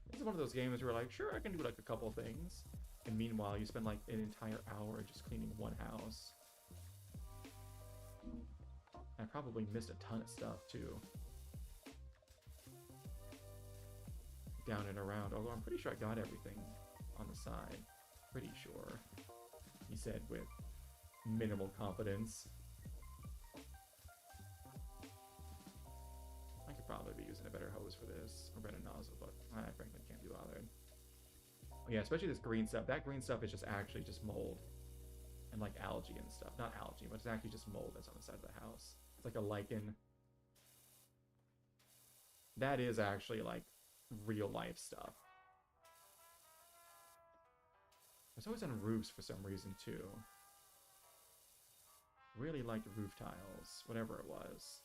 This is one of those games where like, sure, I can do like a couple things. And meanwhile, you spend like an entire hour just cleaning one house. I probably missed a ton of stuff too. Down and around, although I'm pretty sure I got everything on the side. Pretty sure. He said with minimal confidence. I could probably be using a better hose for this, or better nozzle, but I frankly can't be bothered. Oh yeah, especially this green stuff. That green stuff is just actually just mold. And like algae and stuff. Not algae, but it's actually just mold that's on the side of the house. It's like a lichen. That is actually like real life stuff. It's always on roofs for some reason too. Really liked roof tiles, whatever it was.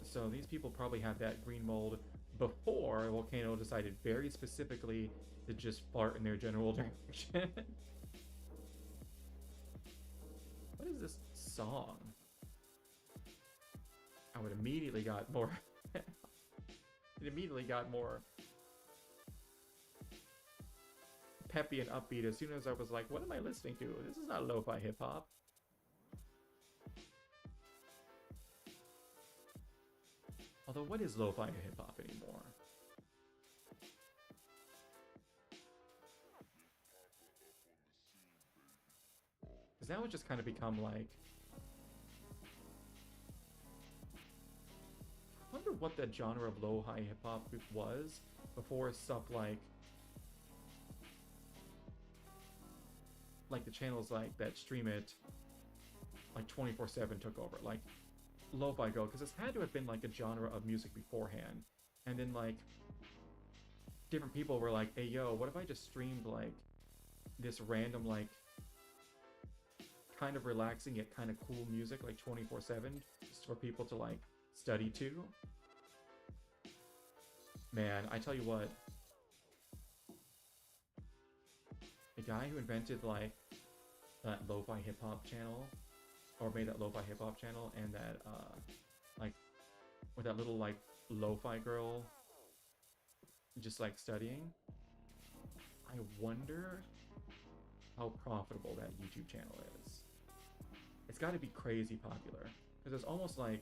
So these people probably had that green mold before Volcano decided very specifically to just fart in their general direction. What is this song? Oh, it immediately got more... It immediately got more peppy and upbeat as soon as I was like, what am I listening to? This is not lo-fi hip-hop. Although, what is lo-fi hip-hop anymore? Because now it's just kind of become like... I wonder what that genre of lo-fi hip-hop was before stuff like the channels like that stream it like 24/7 took over. Like Lo-Fi Go, because it's had to have been like a genre of music beforehand, and then like different people were like, hey yo, what if I just streamed like this random like kind of relaxing yet kind of cool music like 24/7 just for people to like study to? Man, I tell you what, the guy who invented like that lo-fi hip-hop channel, or made that lo-fi hip-hop channel, and that like with that little like lo-fi girl just like studying, I wonder how profitable that YouTube channel is. It's got to be crazy popular, because it's almost like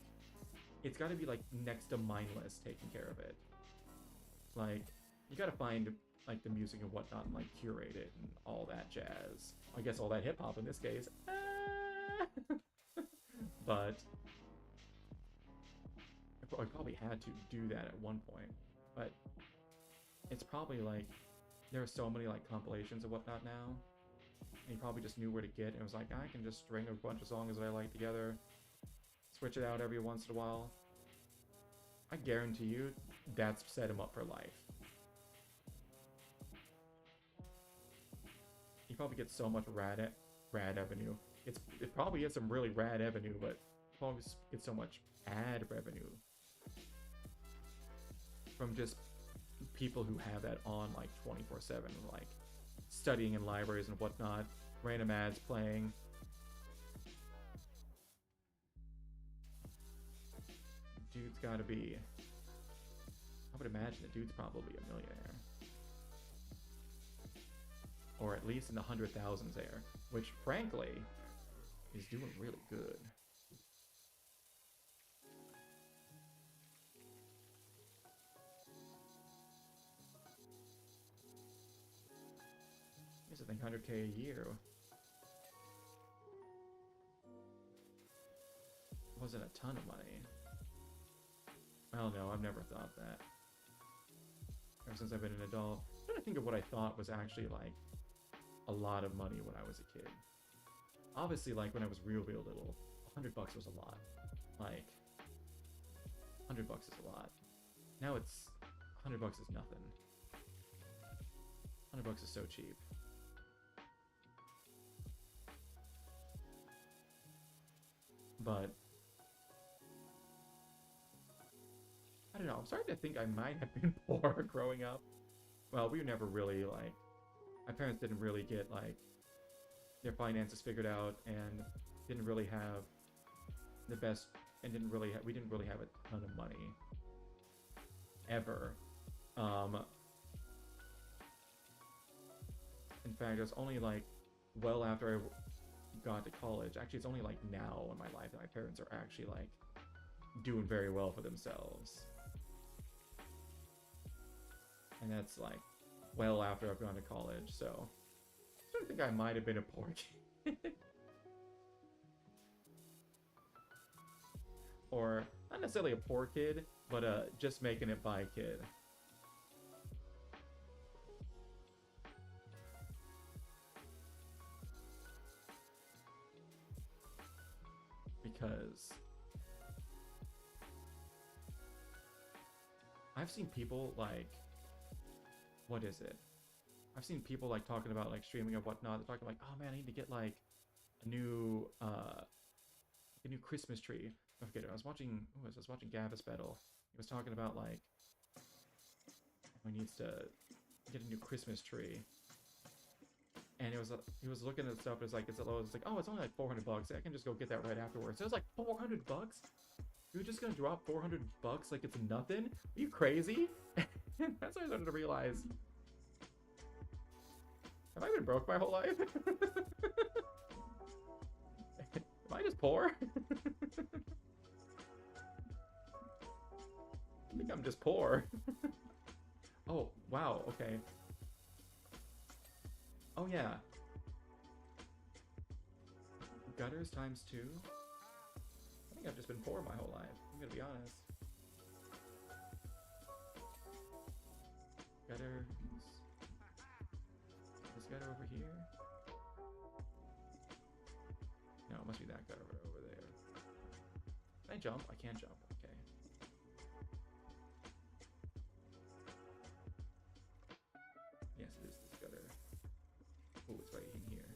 it's got to be like next to mindless taking care of it. Like you got to find like the music and whatnot and like curate it and all that jazz. I guess all that hip-hop in this case. But I probably had to do that at one point. But it's probably like there are so many like compilations and whatnot now, and he probably just knew where to get, and it was like, I can just string a bunch of songs that I like together, switch it out every once in a while. I guarantee you that's set him up for life. He probably gets so much rad revenue. It probably is some really rad revenue, but probably gets so much ad revenue from just people who have that on like 24/7, like studying in libraries and whatnot, random ads playing. Dude's gotta be, I would imagine the dude's probably a millionaire. Or at least in the 100,000s there, which frankly is doing really good. This is, I think, 100K a year. Wasn't a ton of money. Well, no, I've never thought that. Ever since I've been an adult. I'm trying to think of what I thought was actually like a lot of money when I was a kid. Obviously, like when I was real little, $100 was a lot. Like, $100 is a lot. Now it's, $100 is nothing. $100 is so cheap. But I don't know. I'm starting to think I might have been poor growing up. Well, we were never really like, my parents didn't really get like their finances figured out, and didn't really have the best, and we didn't really have a ton of money ever. In fact, it was only like well after I got to college. Actually, it's only like now in my life that my parents are actually like doing very well for themselves. And that's like well after I've gone to college, so I think I might have been a poor kid. Or not necessarily a poor kid, but just making it by kid. Because I've seen people like, what is it? I've seen people like talking about like streaming and whatnot. They're talking like, oh man, I need to get like a new Christmas tree. I forget it. I was watching Gavis Battle. He was talking about like he needs to get a new Christmas tree. And he was looking at stuff. It's like oh, it's only like $400. I can just go get that right afterwards. So it was like $400. You're just gonna drop $400 like it's nothing? Are you crazy? That's what I started to realize. Have I been broke my whole life? Am I just poor? I think I'm just poor. Oh, wow, okay. Oh, yeah. Gutters times 2? I think I've just been poor my whole life. I'm gonna be honest. Gutters. This gutter over here? No, it must be that gutter over there. Can I jump? I can't jump. Okay. Yes, it is this gutter. Oh, it's right in here.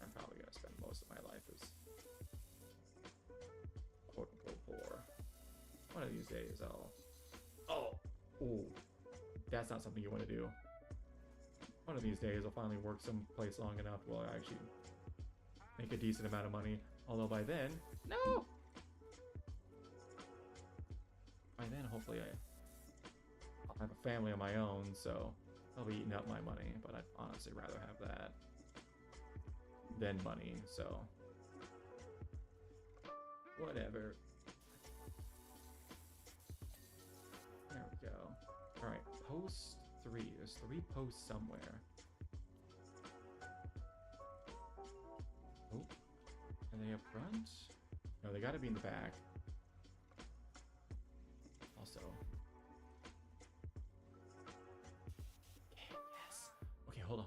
I'm probably gonna spend most of my life as quote-unquote poor. One of these days I'll... Oh! Ooh. That's not something you want to do. One of these days I'll finally work someplace long enough where I actually make a decent amount of money. Although by then... No! By then, hopefully I'll have a family of my own, so I'll be eating up my money. But I'd honestly rather have that than money, so... Whatever. There we go. Alright, post 3. There's 3 posts somewhere. Oh. Are they up front? No, they gotta be in the back. Also. Okay, yes. Okay, hold on.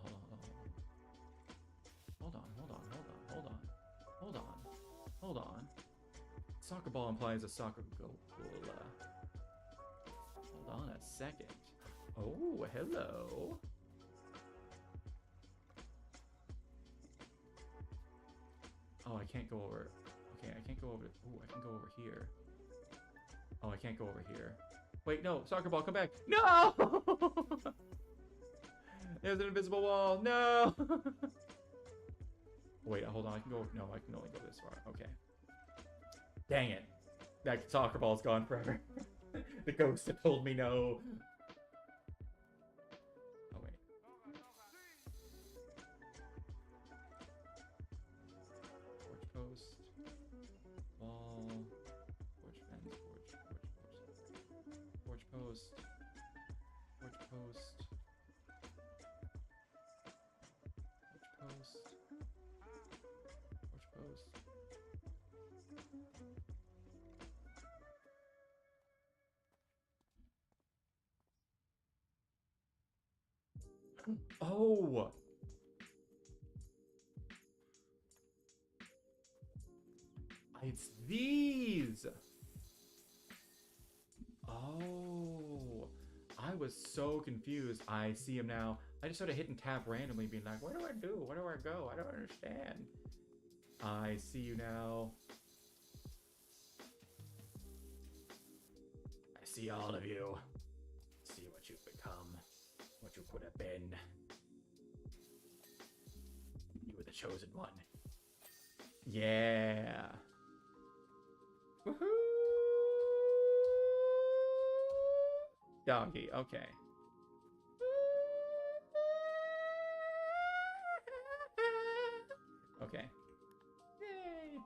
Hold on. Soccer ball implies a soccer goal. Hold on a second. Oh, hello. Oh, I can't go over. Okay, I can't go over. Oh, I can go over here. Oh, I can't go over here. Wait, no. Soccer ball, come back. No! There's an invisible wall. No! Wait, hold on. I can go. No, I can only go this far. Okay. Dang it. That soccer ball's gone forever. The ghost had told me no. Oh, wait. Porch post. Wall. Porch fence. Porch post. Porch post. Porch post. Porch post. Oh! It's these! Oh! I I was so confused. I see him now. I just started hitting tab randomly, being like, what do I do? Where do I go? I don't understand. I see you now. I see all of you. See what you've become. What you could have been. You were the chosen one. Yeah. Woohoo! Doggy, okay. Okay. Yay!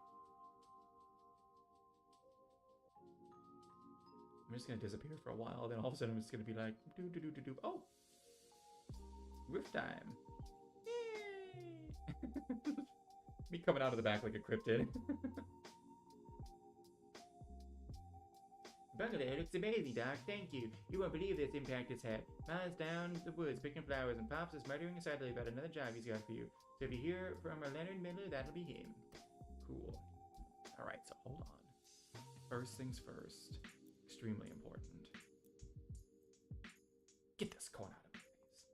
I'm just gonna disappear for a while, then all of a sudden I'm just gonna be like, do do do do do. Oh! Roof time! Yay! Me coming out of the back like a cryptid. Buckle, it looks amazing, Doc. Thank you. You won't believe this impact it's had. Miles down the woods picking flowers, and Pops is muttering sadly about another job he's got for you. So if you hear from a Leonard Miller, that'll be him. Cool. Alright, so hold on. First things first. Extremely important. Get this cone out of my face.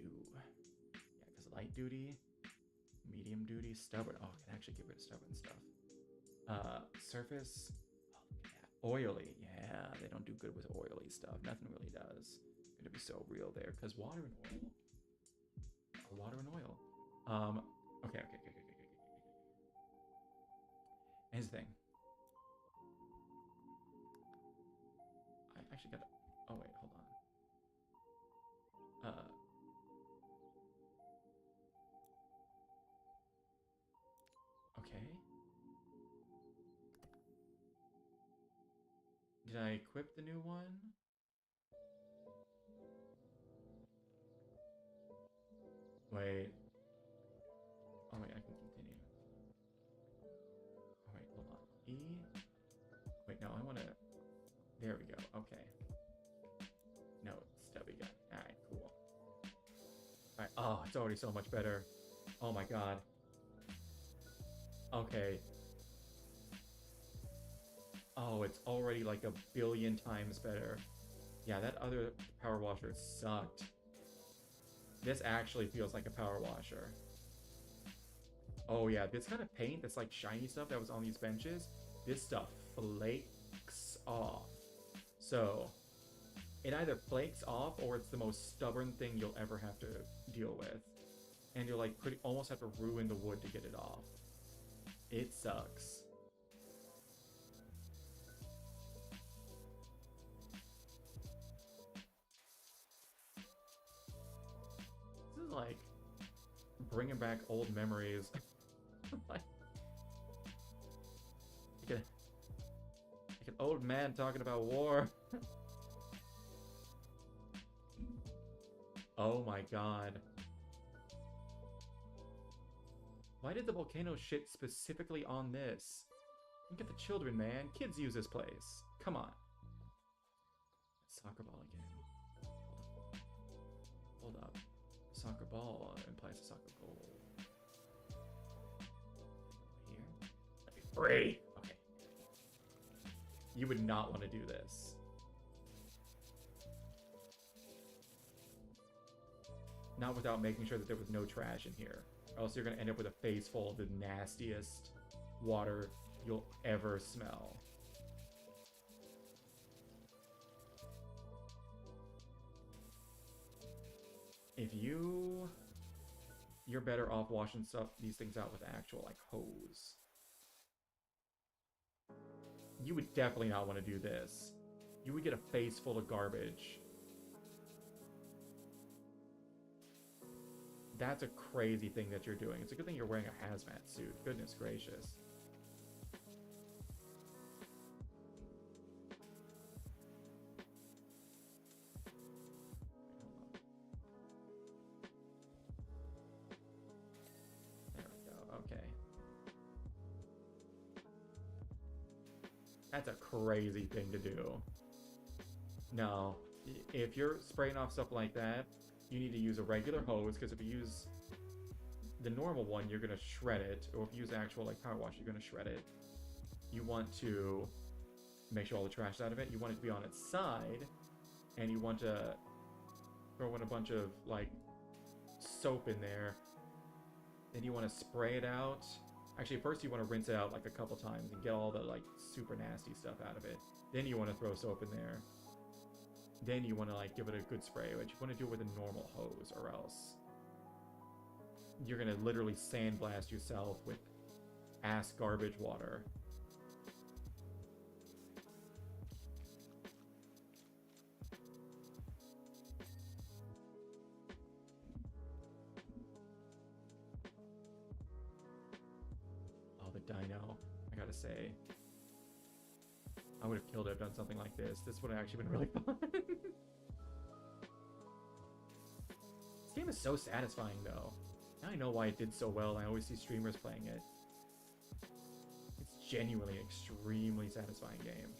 Need you. Yeah, because light duty, medium duty, stubborn. Oh, I can actually get rid of stubborn stuff. Surface. Oily, yeah, they don't do good with oily stuff. Nothing really does. Gonna be so real there, because water and oil. Water and oil. Okay. Here's the thing. I actually gotta. Oh wait, hold on. Okay. Did I equip the new one? Wait. Oh wait, I can continue. Oh wait, hold on. E? Wait, no, I wanna... There we go, okay. No, stubby gun. Alright, cool. Alright, oh, it's already so much better. Oh my god. Okay. Oh, it's already like a billion times better. Yeah, that other power washer sucked. This actually feels like a power washer. Oh yeah, this kind of paint, that's like shiny stuff that was on these benches, this stuff flakes off. So, it either flakes off or it's the most stubborn thing you'll ever have to deal with. And you'll like almost have to ruin the wood to get it off. It sucks. This is like bringing back old memories. like an old man talking about war. Oh my god. Why did the volcano shit specifically on this? Look at the children, man. Kids use this place. Come on. Soccer ball again. Hold up. Soccer ball implies a soccer goal. Here? That'd be free! Okay. You would not want to do this. Not without making sure that there was no trash in here. Or else you're going to end up with a face full of the nastiest water you'll ever smell. If you're better off washing these things out with actual like hose. You would definitely not want to do this. You would get a face full of garbage. That's a crazy thing that you're doing. It's a good thing you're wearing a hazmat suit. Goodness gracious. There we go. Okay. That's a crazy thing to do. No. If you're spraying off stuff like that, you need to use a regular hose, because if you use the normal one, you're going to shred it. Or if you use actual like power wash, you're going to shred it. You want to make sure all the trash is out of it. You want it to be on its side, and you want to throw in a bunch of, like, soap in there. Then you want to spray it out. Actually, first you want to rinse it out, like, a couple times and get all the, like, super nasty stuff out of it. Then you want to throw soap in there. Then you want to, like, give it a good spray, but you want to do it with a normal hose, or else you're going to literally sandblast yourself with ass garbage water. Oh, the dino. I gotta say, I would have killed it if I'd done something like this. This would have actually been really fun. This game is so satisfying, though. Now I know why it did so well. I always see streamers playing it. It's genuinely an extremely satisfying game.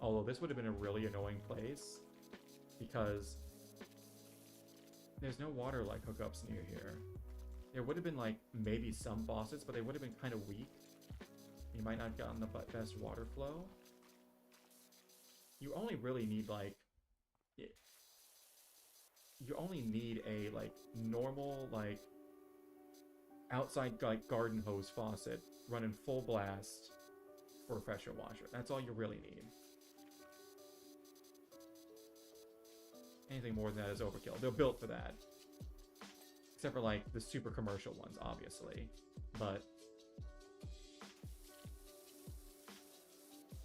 Although this would have been a really annoying place because there's no water like hookups near here. There would have been like maybe some faucets, but they would have been kind of weak. You might not have gotten the best water flow. You only really need like, you only need a like normal like outside like garden hose faucet running full blast for a pressure washer. That's all you really need. Anything more than that is overkill. They're built for that. Except for like the super commercial ones, obviously. But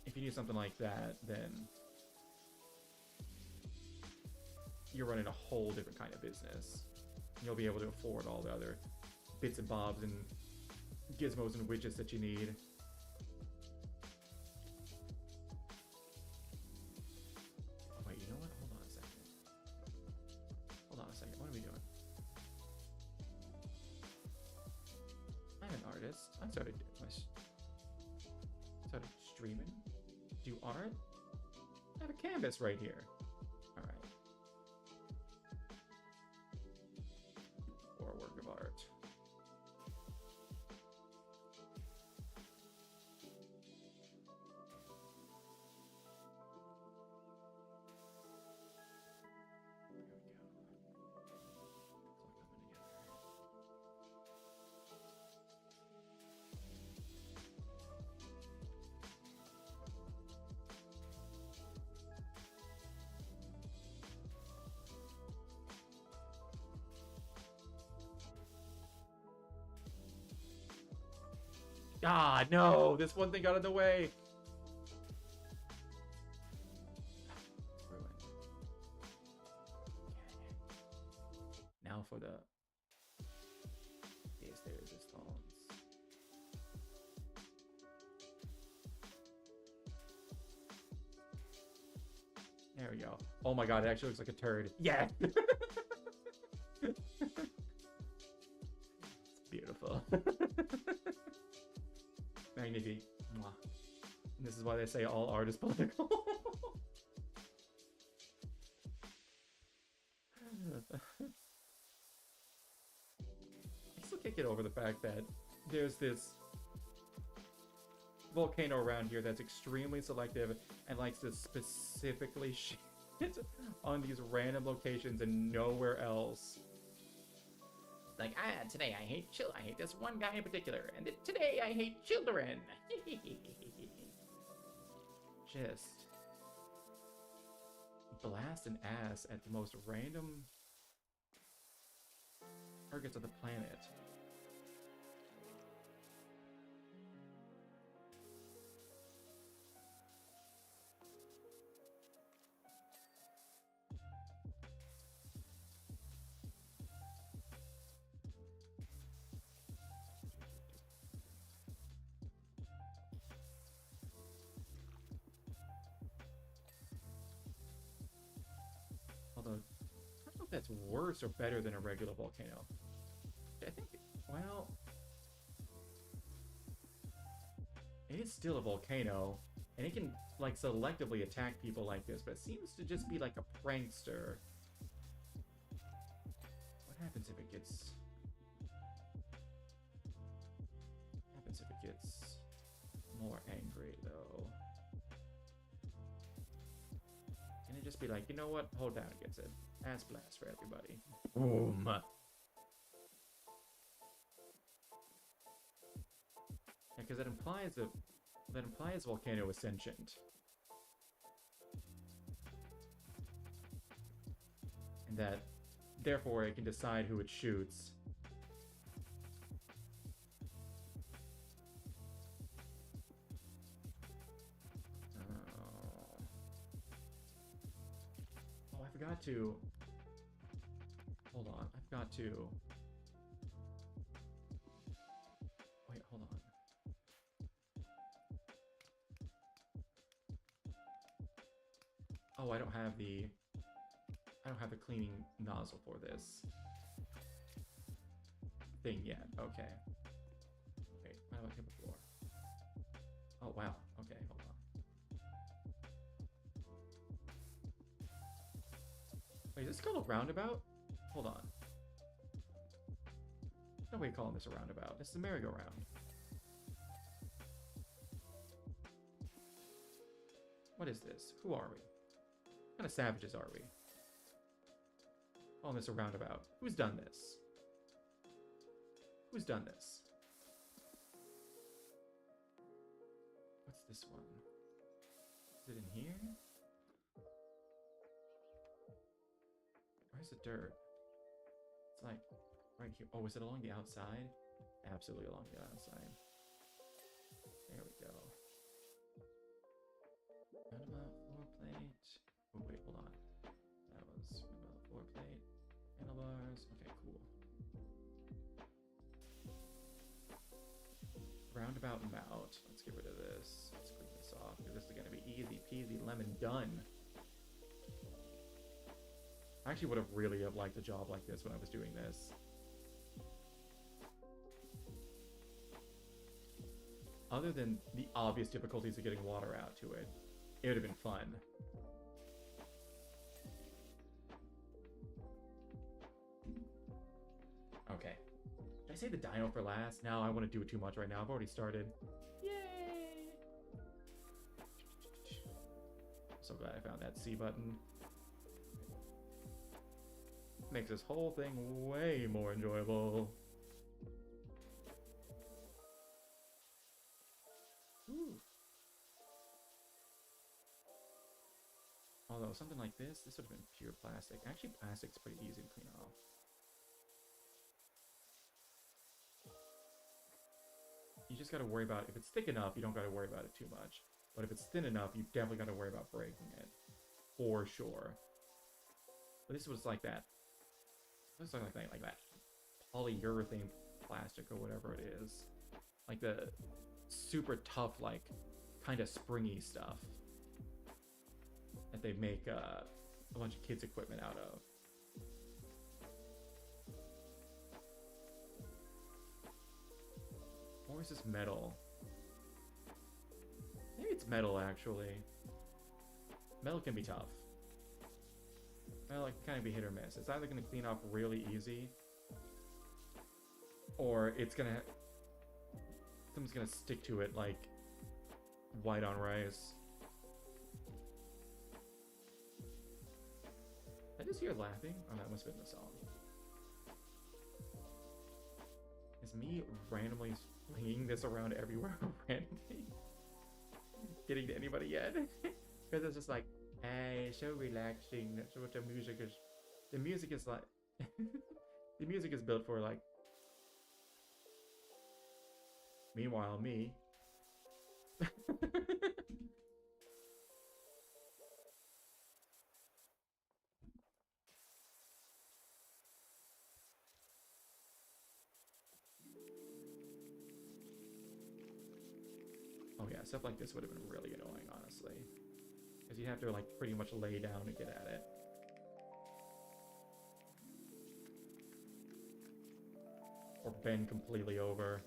if you need something like that, then you're running a whole different kind of business. You'll be able to afford all the other bits and bobs and gizmos and widgets that you need. Oh, wait, you know what? Hold on a second. Hold on a second. What are we doing? I'm an artist. I started streaming. Do art. I have a canvas right here. All right. Or a work of art. There we go. It's all coming together. Ah, no! This one thing got in the way! It's ruined. Now for the... Yes, there is response. There we go. Oh my god, it actually looks like a turd. Yeah! It's beautiful. Magnifique. Mwah. This is why they say all art is political. I still can't get over the fact that there's this volcano around here that's extremely selective and likes to specifically shit on these random locations and nowhere else. Like, today I hate I hate this one guy in particular, and today I hate children. Just blast an ass at the most random targets of the planet. Although, I don't know if that's worse or better than a regular volcano. I think, well, it is still a volcano, and it can, like, selectively attack people like this, but it seems to just be like a prankster. What happens if it gets... happens if it gets more angry, though? Can it just be like, you know what? Hold down against it. Ass blast for everybody. Boom! Yeah, because that implies Volcano is sentient. And that, therefore, it can decide who it shoots. Oh, I forgot to... Hold on, I forgot to... Wait, hold on. Oh, I don't have the cleaning nozzle for this thing yet. Okay. Wait, how do I hit the floor? Oh, wow. Okay, hold on. Wait, is this called a roundabout? Hold on. No way calling this a roundabout. This is a merry-go-round. What is this? Who are we? What kind of savages are we? Calling this a roundabout. Who's done this? Who's done this? What's this one? Is it in here? Where's the dirt? It's like right here. Oh, is it along the outside? Absolutely along the outside. There we go. Roundabout floor plate. Oh, wait, hold on. That was roundabout floor plate. Handlebars. Okay, cool. Roundabout mount. Let's get rid of this. Let's clean this off. This is gonna be easy peasy lemon done. I actually would have really liked a job like this when I was doing this. Other than the obvious difficulties of getting water out to it, it would have been fun. Okay. Did I say the dino for last? No, I want to do it too much right now. I've already started. Yay! So glad I found that C button. Makes this whole thing way more enjoyable. Ooh. Although something like this would have been pure plastic. Actually, plastic's pretty easy to clean off. You just gotta worry about, if it's thick enough, you don't gotta worry about it too much. But if it's thin enough, you definitely gotta worry about breaking it. For sure. But this was like that. This looks like that polyurethane plastic or whatever it is. Like the super tough, like, kind of springy stuff that they make a bunch of kids' equipment out of. Or is this metal? Maybe it's metal, actually. Metal can be tough. Metal can kind of be hit or miss. It's either going to clean off really easy, or it's going to... something's going to stick to it like white on rice. Did I just hear laughing? Oh, that must have been the song. Is me randomly flinging this around everywhere randomly getting to anybody yet? Because it's just like, hey, it's so relaxing. That's what the music is. The music is like... the music is built for, like... Meanwhile, me... Oh yeah, stuff like this would have been really annoying, honestly. Because you have to, like, pretty much lay down to get at it. Or bend completely over.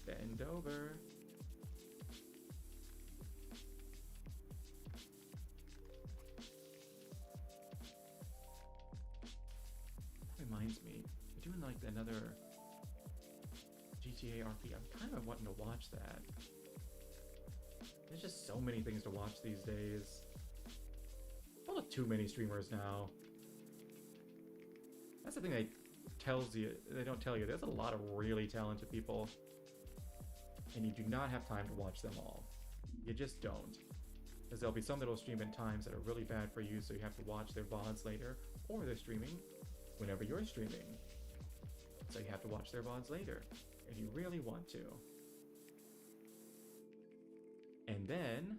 Bend over. GTA RP. I'm kind of wanting to watch that. There's just so many things to watch these days. Probably too many streamers now. That's the thing they don't tell you. There's a lot of really talented people, and you do not have time to watch them all. You just don't. Because there'll be some that'll stream in times that are really bad for you, so you have to watch their VODs later, or they're streaming whenever you're streaming. So you have to watch their VODs later, if you really want to. And then,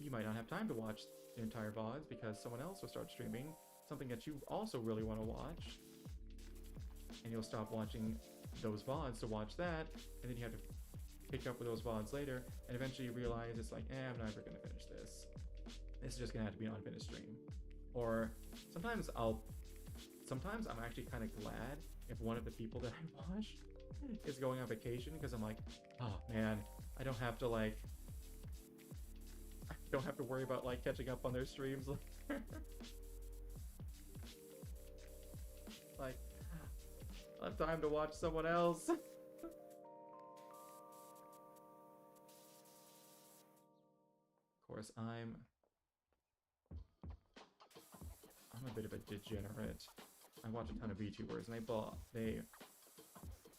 you might not have time to watch the entire VODs because someone else will start streaming something that you also really want to watch. And you'll stop watching those VODs to watch that, and then you have to pick up with those VODs later, and eventually you realize it's like, I'm never going to finish this. This is just going to have to be an unfinished stream. Or sometimes I'm actually kind of glad if one of the people that I watch is going on vacation, because I'm like, oh man, I don't have to worry about like catching up on their streams. Like, I have time to watch someone else. Of course, I'm a bit of a degenerate. I watch a ton of VTubers, and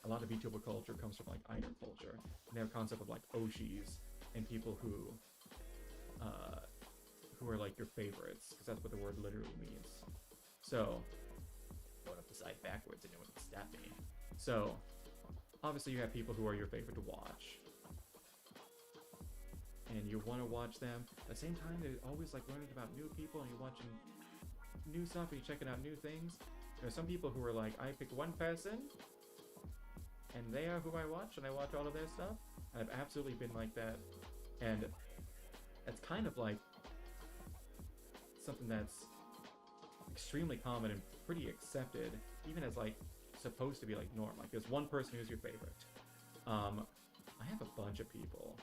a lot of VTuber culture comes from like idol culture. And they have a concept of like Oshis and people who are like your favorites, because that's what the word literally means. So, going up the side backwards and no one can stop me. So, obviously you have people who are your favorite to watch, and you want to watch them. At the same time, they're always like learning about new people, and you're watching new stuff, and you're checking out new things. There's some people who are like, I pick one person, and they are who I watch, and I watch all of their stuff. And I've absolutely been like that, and it's kind of like something that's extremely common and pretty accepted, even as like supposed to be like norm. Like there's one person who's your favorite. I have a bunch of people,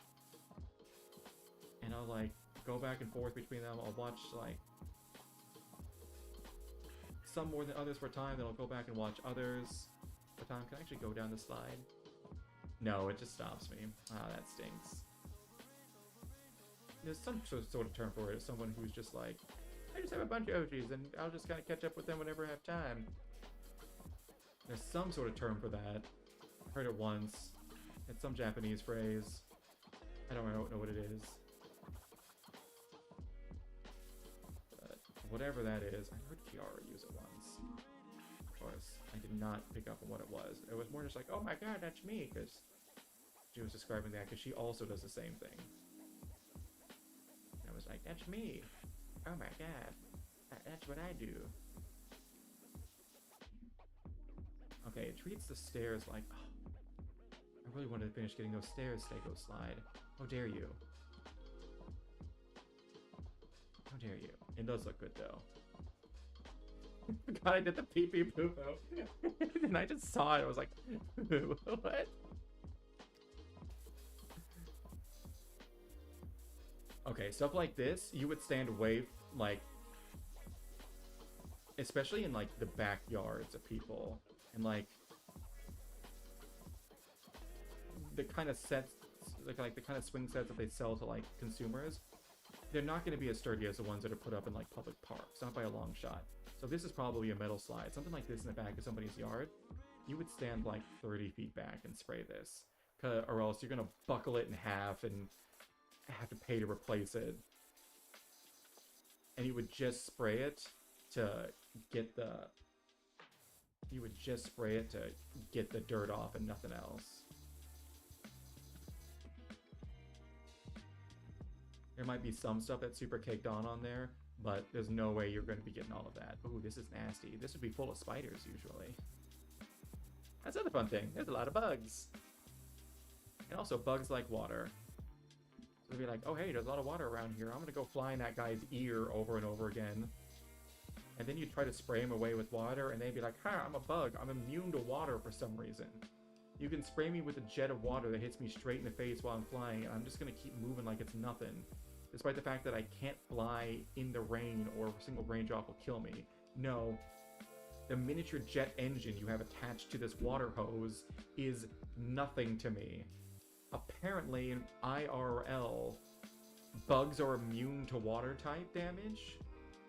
and I'll like go back and forth between them. I'll watch like some more than others for a time, then I'll go back and watch others for a time. Can I actually go down the slide? No, it just stops me. Ah, that stinks. There's some sort of term for it. Someone who's just like, I just have a bunch of Oshis, and I'll just kind of catch up with them whenever I have time. There's some sort of term for that. I heard it once. It's some Japanese phrase. I don't know what it is. But whatever that is, I heard Kiara use it once. Of course, I did not pick up on what it was. It was more just like, oh my god, that's me, because she was describing that, because she also does the same thing. And I was like, that's me. Oh my god, that's what I do. Okay, it treats the stairs like, oh, I really wanted to finish getting those stairs, Stego Slide. How dare you? How dare you? It does look good though. God, I did the pee pee poo poo. And I just saw it, I was like, what? Okay, stuff like this, you would stand away, like, especially in, like, the backyards of people, and, like, the kind of sets, like the kind of swing sets that they sell to, like, consumers, they're not going to be as sturdy as the ones that are put up in, like, public parks, not by a long shot. So this is probably a metal slide. Something like this in the back of somebody's yard, you would stand, like, 30 feet back and spray this, or else you're going to buckle it in half and have to pay to replace it. And you would just spray it to get the dirt off and nothing else. There might be some stuff that's super caked on there, but there's no way you're going to be getting all of that. Ooh, this is nasty. This would be full of spiders usually. That's another fun thing. There's a lot of bugs. And also bugs like water. So they'll be like, oh hey, there's a lot of water around here. I'm gonna go fly in that guy's ear over and over again. And then you try to spray him away with water, and they'd be like, ha, I'm a bug. I'm immune to water for some reason. You can spray me with a jet of water that hits me straight in the face while I'm flying, and I'm just gonna keep moving like it's nothing. Despite the fact that I can't fly in the rain, or a single raindrop will kill me. No, the miniature jet engine you have attached to this water hose is nothing to me. Apparently, in IRL, bugs are immune to water type damage?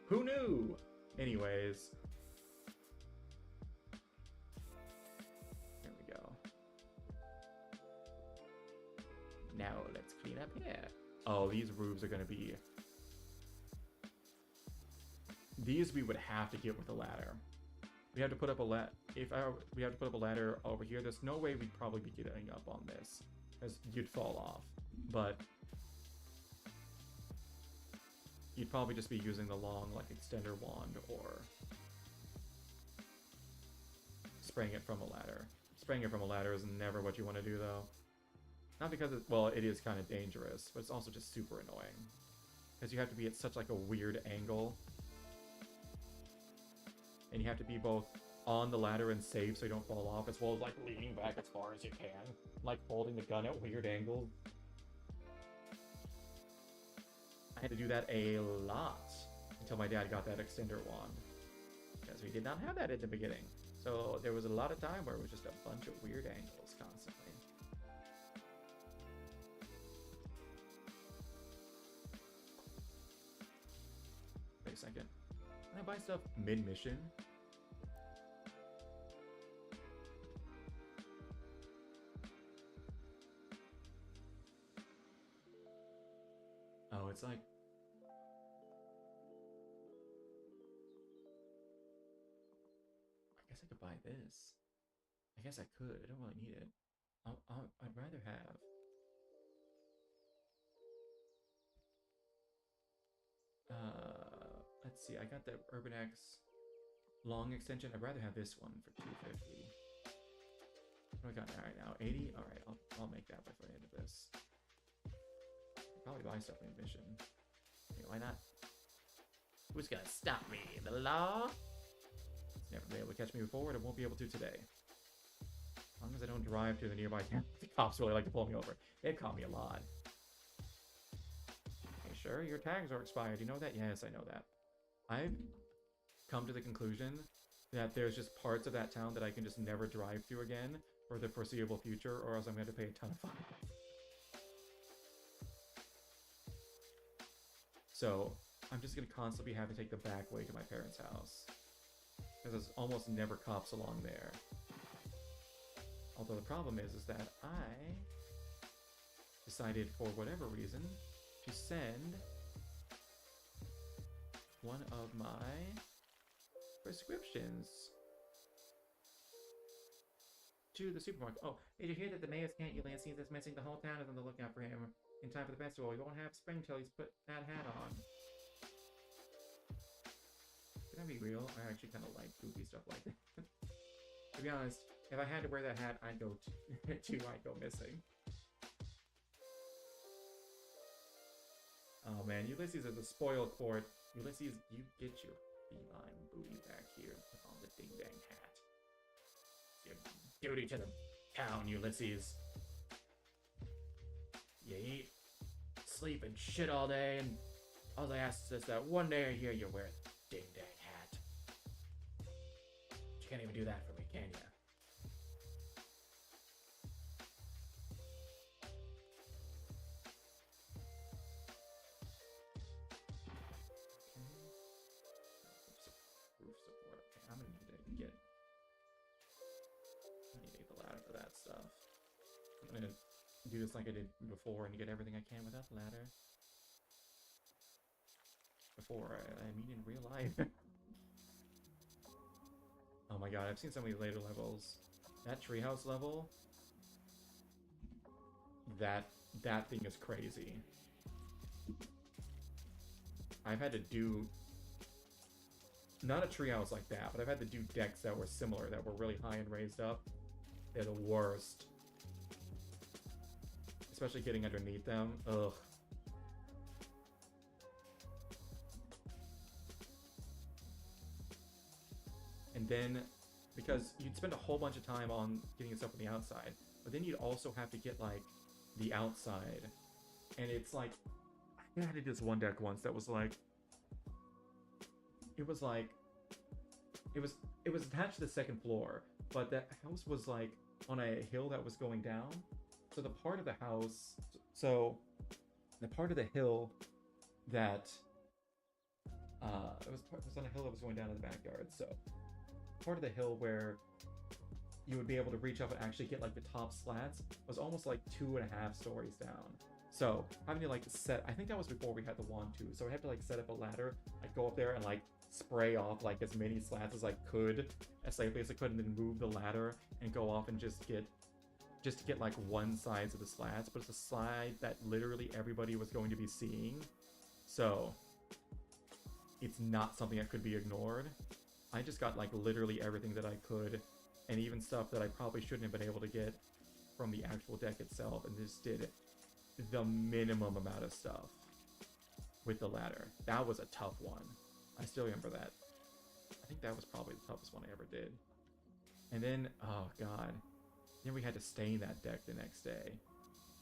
Who knew? Anyways. There we go. Now let's clean up here. Oh, these roofs are gonna be... These we would have to get with a ladder. We have to put up a we have to put up a ladder over here. There's no way we'd probably be getting up on this, because you'd fall off. But you'd probably just be using the long, like, extender wand, or spraying it from a ladder. Spraying it from a ladder is never what you want to do, though. Not because it is kind of dangerous, but it's also just super annoying. Because you have to be at such, like, a weird angle. And you have to be both on the ladder and safe so you don't fall off, as well as, like, leaning back as far as you can. Like, holding the gun at weird angles. I had to do that a lot until my dad got that extender wand. Because we did not have that at the beginning. So there was a lot of time where it was just a bunch of weird angles constantly. Wait a second. Can I buy stuff mid-mission? Oh, it's like... I guess I could buy this. I guess I could. I don't really need it. I'd rather have... Let's see. I got the Urban X long extension. I'd rather have this one for $250. What do I got right now? 80? Alright, I'll make that before the end of this. Probably buy stuff in mission. Okay, why not? Who's gonna stop me? The law? It's never been able to catch me before, and it won't be able to today. As long as I don't drive to the nearby town. The cops really like to pull me over. They've caught me a lot. Hey, sure, your tags are expired. You know that? Yes, I know that. I've come to the conclusion that there's just parts of that town that I can just never drive through again for the foreseeable future, or else I'm going to pay a ton of fines. So, I'm just going to constantly have to take the back way to my parents' house. Because there's almost never cops along there. Although the problem is that I decided, for whatever reason, to send one of my prescriptions to the supermarket. Oh, did you hear that the mayor's cat Ulysses that's missing? The whole town is on the lookout for him in time for the festival. We won't have spring till he's put that hat on. Can that be real? I actually kind of like goofy stuff like that. To be honest, if I had to wear that hat, I'd go I'd go missing. Oh man, Ulysses is a spoiled sport. Ulysses, you get your feline booty back here on the ding-dang hat. Your duty to the town, Ulysses. You eat, sleep, and shit all day, and all I ask is that one day a year you wear a ding-dang hat. You can't even do that for me, can ya? I'm gonna do this like I did before and get everything I can without the ladder. Before, I mean in real life. Oh my god, I've seen so many later levels. That treehouse level, that thing is crazy. I've had to do, not a treehouse like that, but I've had to do decks that were similar, that were really high and raised up. They're the worst. Especially getting underneath them. Ugh. And then, because you'd spend a whole bunch of time on getting stuff on the outside, but then you'd also have to get, like, the outside. And it's like, I had to do this one deck once that was like, it was like it was it was attached to the second floor, but that house was like on a hill that was going down. So the part of the house, so the part of the hill that it was on a hill that was going down in the backyard. So part of the hill where you would be able to reach up and actually get like the top slats was almost like 2.5 stories down. So having to like set, I think that was before we had the wand too. So I had to like set up a ladder, like go up there and like spray off like as many slats as I could, as safely as I could, and then move the ladder and go off and just to get like one side of the slats. But it's a slide that literally everybody was going to be seeing. So it's not something that could be ignored. I just got like literally everything that I could, and even stuff that I probably shouldn't have been able to get from the actual deck itself, and just did the minimum amount of stuff with the ladder. That was a tough one. I still remember that. I think that was probably the toughest one I ever did. And then, oh god, then we had to stain that deck the next day.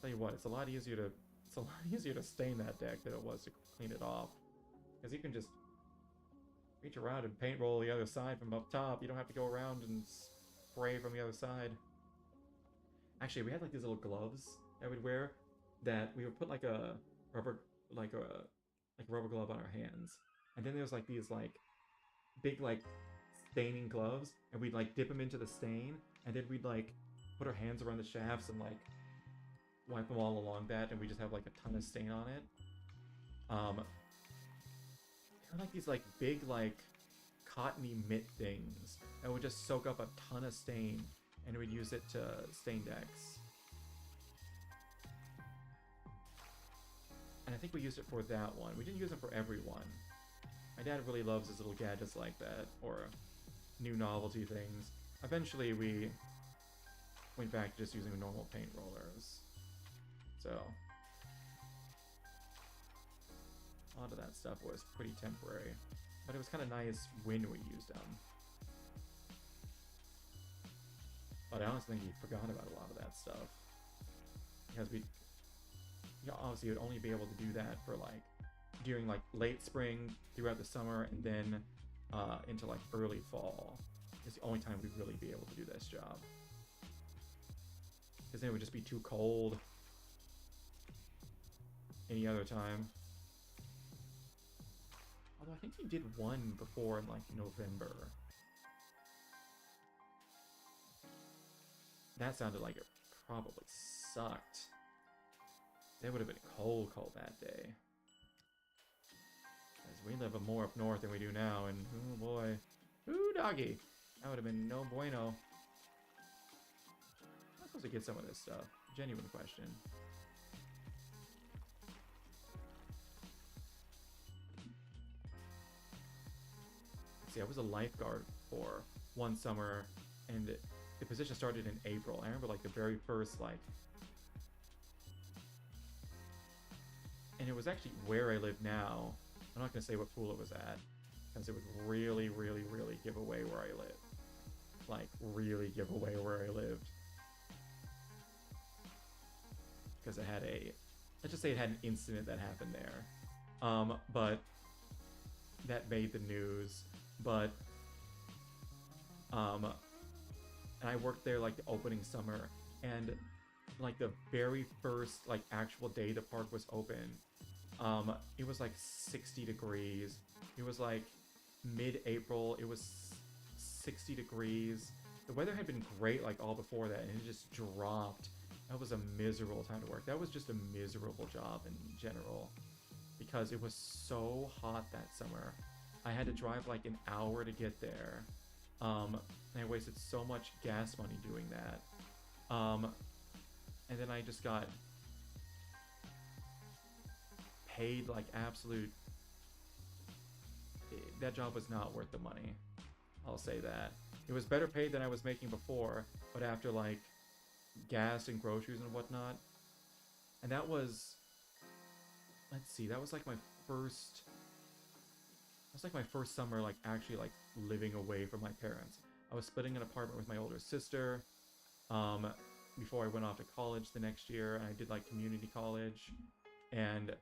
Tell you what, it's a lot easier to stain that deck than it was to clean it off, because you can just reach around and paint roll the other side from up top. You don't have to go around and spray from the other side. Actually, we had like these little gloves that we'd wear that we would put like a rubber rubber glove on our hands, and then there's like these like big like staining gloves, and we'd like dip them into the stain, and then we'd like put our hands around the shafts and like wipe them all along that, and we just have like a ton of stain on it. They're like these like big like cottony mitt things that would just soak up a ton of stain, and we'd use it to stain decks. And I think we used it for that one. We didn't use it for every one. My dad really loves his little gadgets like that, or new novelty things. Eventually we went back to just using normal paint rollers. So a lot of that stuff was pretty temporary, but it was kind of nice when we used them. But I honestly think he forgot about a lot of that stuff, because obviously would only be able to do that for like during like late spring, throughout the summer, and then into like early fall is the only time we'd really be able to do this job, because then it would just be too cold any other time. Although I think he did one before in like November. That sounded like it probably sucked. It would have been cold that day. As we live more up north than we do now, and oh boy. Ooh, doggy! That would have been no bueno. I'm supposed to get some of this stuff. Genuine question. See, I was a lifeguard for one summer, and the position started in April. I remember like the very first like, and it was actually where I live now. I'm not gonna say what pool it was at, because it would really, really, really give away where I live. Like, really give away where I lived. Because it had let's just say it had an incident that happened there. But that made the news. But and I worked there like the opening summer, and like the very first like actual day the park was open, it was like 60 degrees. It was like mid-April. It was 60 degrees. The weather had been great like all before that, and it just dropped. That was a miserable time to work. That was just a miserable job in general, because it was so hot that summer. I had to drive like an hour to get there. And I wasted so much gas money doing that. And then I just got paid like absolute... That job was not worth the money. I'll say that. It was better paid than I was making before, but after like gas and groceries and whatnot. And that was... Let's see, that was like my first... It was like my first summer like actually like living away from my parents. I was splitting an apartment with my older sister before I went off to college the next year, and I did like community college, and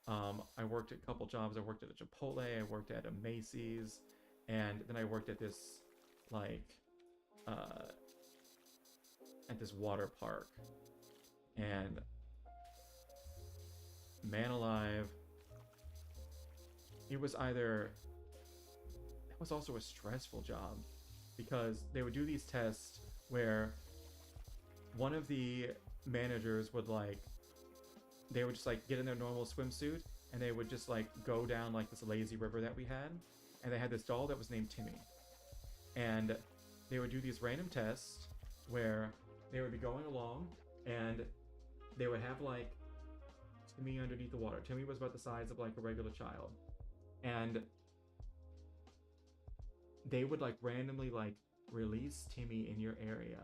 I worked at a couple jobs. I worked at a Chipotle, I worked at a Macy's, And then I worked at this, like, at this water park. And man alive, it was either, that was also a stressful job, because they would do these tests where one of the managers would, like, they would just, like, get in their normal swimsuit, and they would just, like, go down, like, this lazy river that we had, and they had this doll that was named Timmy. And they would do these random tests where they would be going along, and they would have, like, Timmy underneath the water. Timmy was about the size of, like, a regular child. And they would, like, randomly, like, release Timmy in your area.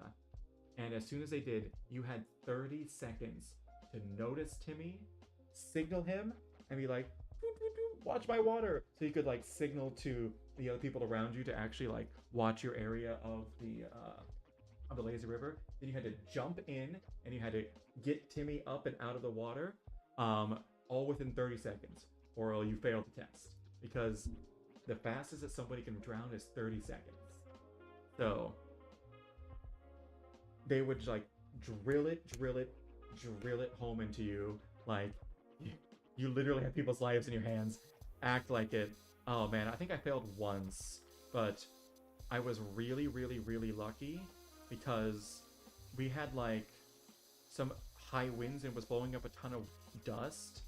And as soon as they did, you had 30 seconds to notice Timmy, signal him, and be like, watch my water. So you could, like, signal to the other people around you to actually, like, watch your area of the lazy river. Then you had to jump in, and you had to get Timmy up and out of the water, all within 30 seconds, or you failed the test. Because the fastest that somebody can drown is 30 seconds. So they would, like, drill it home into you. Like, you literally have people's lives in your hands. Act like it. Oh man, I think I failed once, but I was really lucky, because we had, like, some high winds and was blowing up a ton of dust,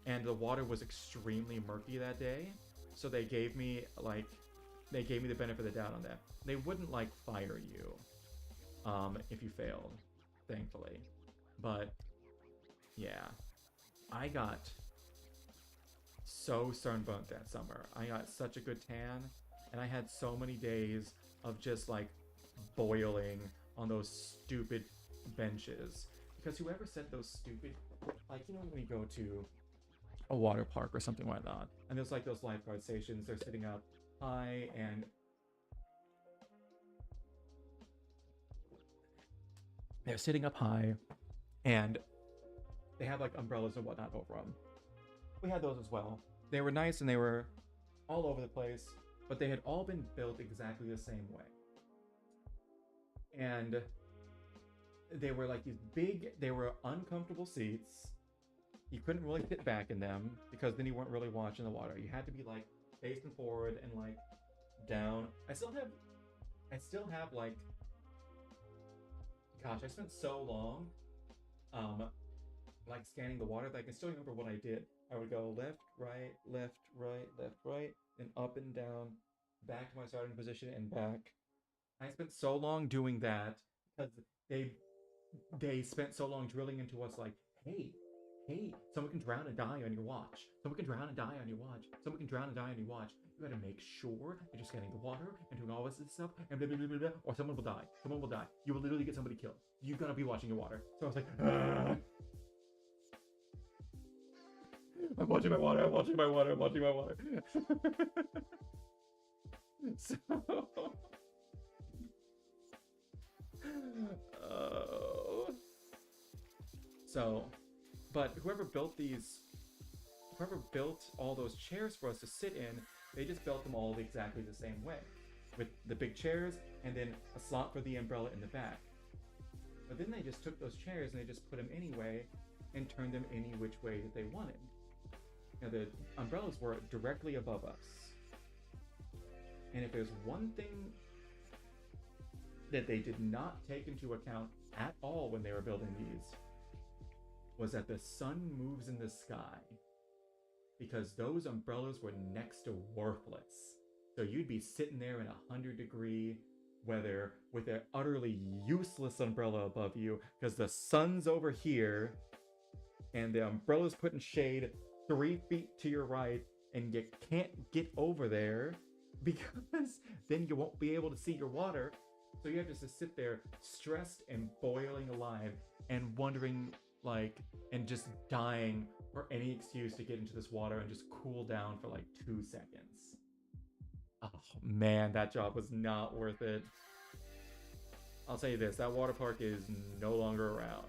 and the water was extremely murky that day. So they gave me the benefit of the doubt on that. They wouldn't, like, fire you if you failed, thankfully. But yeah, I got so sunburnt that summer. I got such a good tan, and I had so many days of just, like, boiling on those stupid benches. Because whoever set those stupid, like, you know, when you go to a water park or something like that, and there's, like, those lifeguard stations, they're sitting up high, and they're sitting up high, and they have, like, umbrellas and whatnot over them. We had those as well. They were nice, and they were all over the place, but they had all been built exactly the same way. And they were, like, these big, they were uncomfortable seats. You couldn't really sit back in them, because then you weren't really watching the water. You had to be, like, facing forward and, like, down. I still have, like, gosh, I spent so long, like, scanning the water that I can still remember what I did. I would go left, right, left, right, left, right, and up and down, back to my starting position and back. I spent so long doing that because they spent so long drilling into us, like, hey, someone can drown and die on your watch. Someone can drown and die on your watch. Someone can drown and die on your watch. You gotta make sure that you're scanning the water and doing all this stuff, and blah, blah, blah, blah, blah, or someone will die. Someone will die. You will literally get somebody killed. You gotta be watching your water. So I was like, I'm watching my water, I'm watching my water, I'm watching my water. But whoever built all those chairs for us to sit in, they just built them all exactly the same way, with the big chairs and then a slot for the umbrella in the back. But then they just took those chairs and they just put them anyway and turned them any which way that they wanted. Now the umbrellas were directly above us. And if there's one thing that they did not take into account at all when they were building these, was that the sun moves in the sky. Because those umbrellas were next to worthless. So you'd be sitting there in 100-degree weather with an utterly useless umbrella above you, because the sun's over here and the umbrella's putting shade 3 feet to your right, and you can't get over there because then you won't be able to see your water. So you have to just sit there stressed and boiling alive and wondering, like, and just dying for any excuse to get into this water and just cool down for like 2 seconds. Oh man, that job was not worth it. I'll tell you this, that water park is no longer around.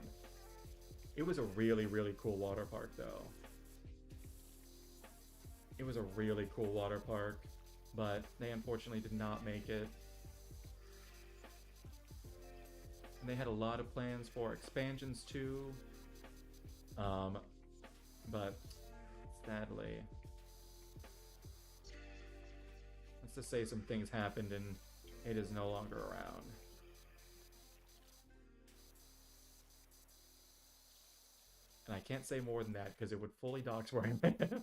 It was a really, really cool water park though. It was a really cool water park. but they unfortunately did not make it. And they had a lot of plans for expansions too, but sadly, let's just say some things happened and it is no longer around. And I can't say more than that because it would fully dox where I live.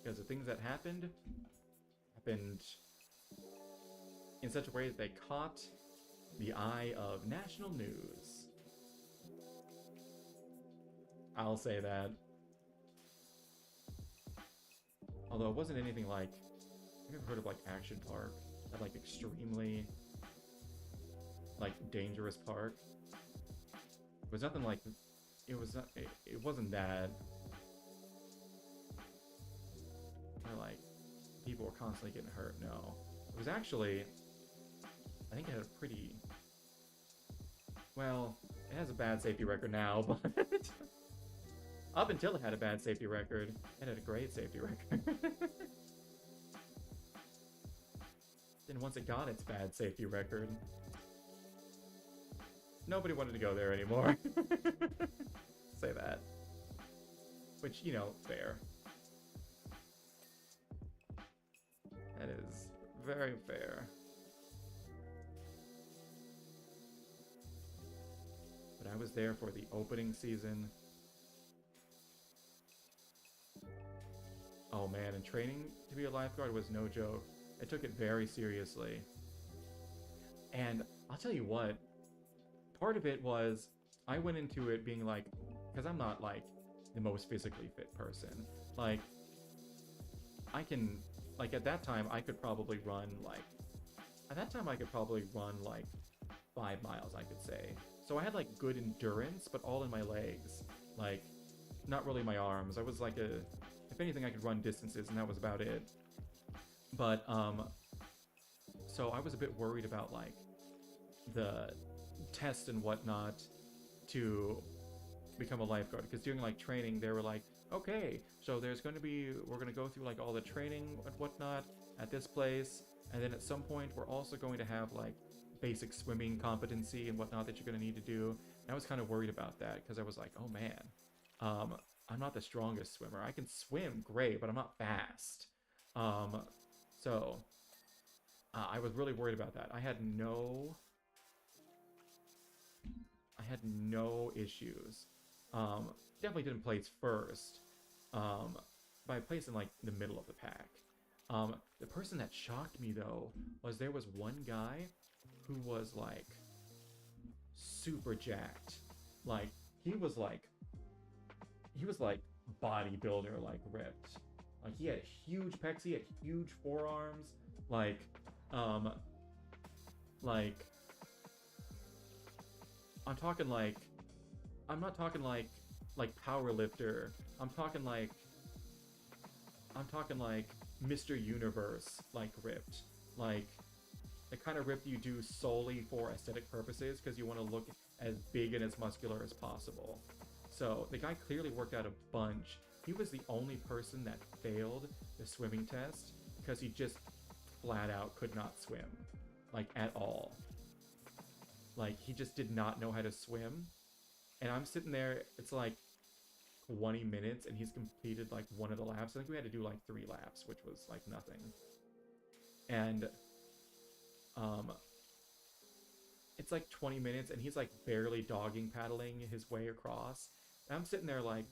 Because the things that happened in such a way that they caught the eye of national news. I'll say that. Although it wasn't anything like, have you ever heard of like Action Park? That like extremely like dangerous park. It was nothing like, it wasn't that. Or like people were constantly getting hurt. No, it was actually, I think it had a pretty, well, it has a bad safety record now, but up until it had a bad safety record, it had a great safety record. Then once it got its bad safety record, nobody wanted to go there anymore. Say that. Which, you know, fair. That is very fair. But I was there for the opening season. Oh man, and training to be a lifeguard was no joke. I took it very seriously. And I'll tell you what, part of it was I went into it being like, because I'm not like the most physically fit person. Like, I can, like at that time I could probably run like 5 miles, I could say. So I had like good endurance, but all in my legs. Like, not really my arms. I was like if anything, I could run distances, and that was about it. But, so I was a bit worried about, like, the test and whatnot to become a lifeguard. Because during, like, training, they were like, okay, so we're going to go through, like, all the training and whatnot at this place. And then at some point, we're also going to have, like, basic swimming competency and whatnot that you're going to need to do. And I was kind of worried about that, because I was like, oh, man, I'm not the strongest swimmer. I can swim great, but I'm not fast. So I was really worried about that. I had no issues. Definitely didn't place first, but I placed in like the middle of the pack. The person that shocked me though was there was one guy who was like super jacked. Like he was like bodybuilder, like ripped. Like he had huge pecs, he had huge forearms, like I'm talking like, I'm not talking like power lifter. I'm talking like Mr. Universe, like ripped. Like the kind of ripped you do solely for aesthetic purposes because you want to look as big and as muscular as possible. So the guy clearly worked out a bunch. He was the only person that failed the swimming test because he just flat out could not swim, like at all. Like he just did not know how to swim. And I'm sitting there, it's like 20 minutes and he's completed like one of the laps. I think we had to do like 3 laps, which was like nothing. And it's like 20 minutes and he's like barely dogging paddling his way across. And I'm sitting there like,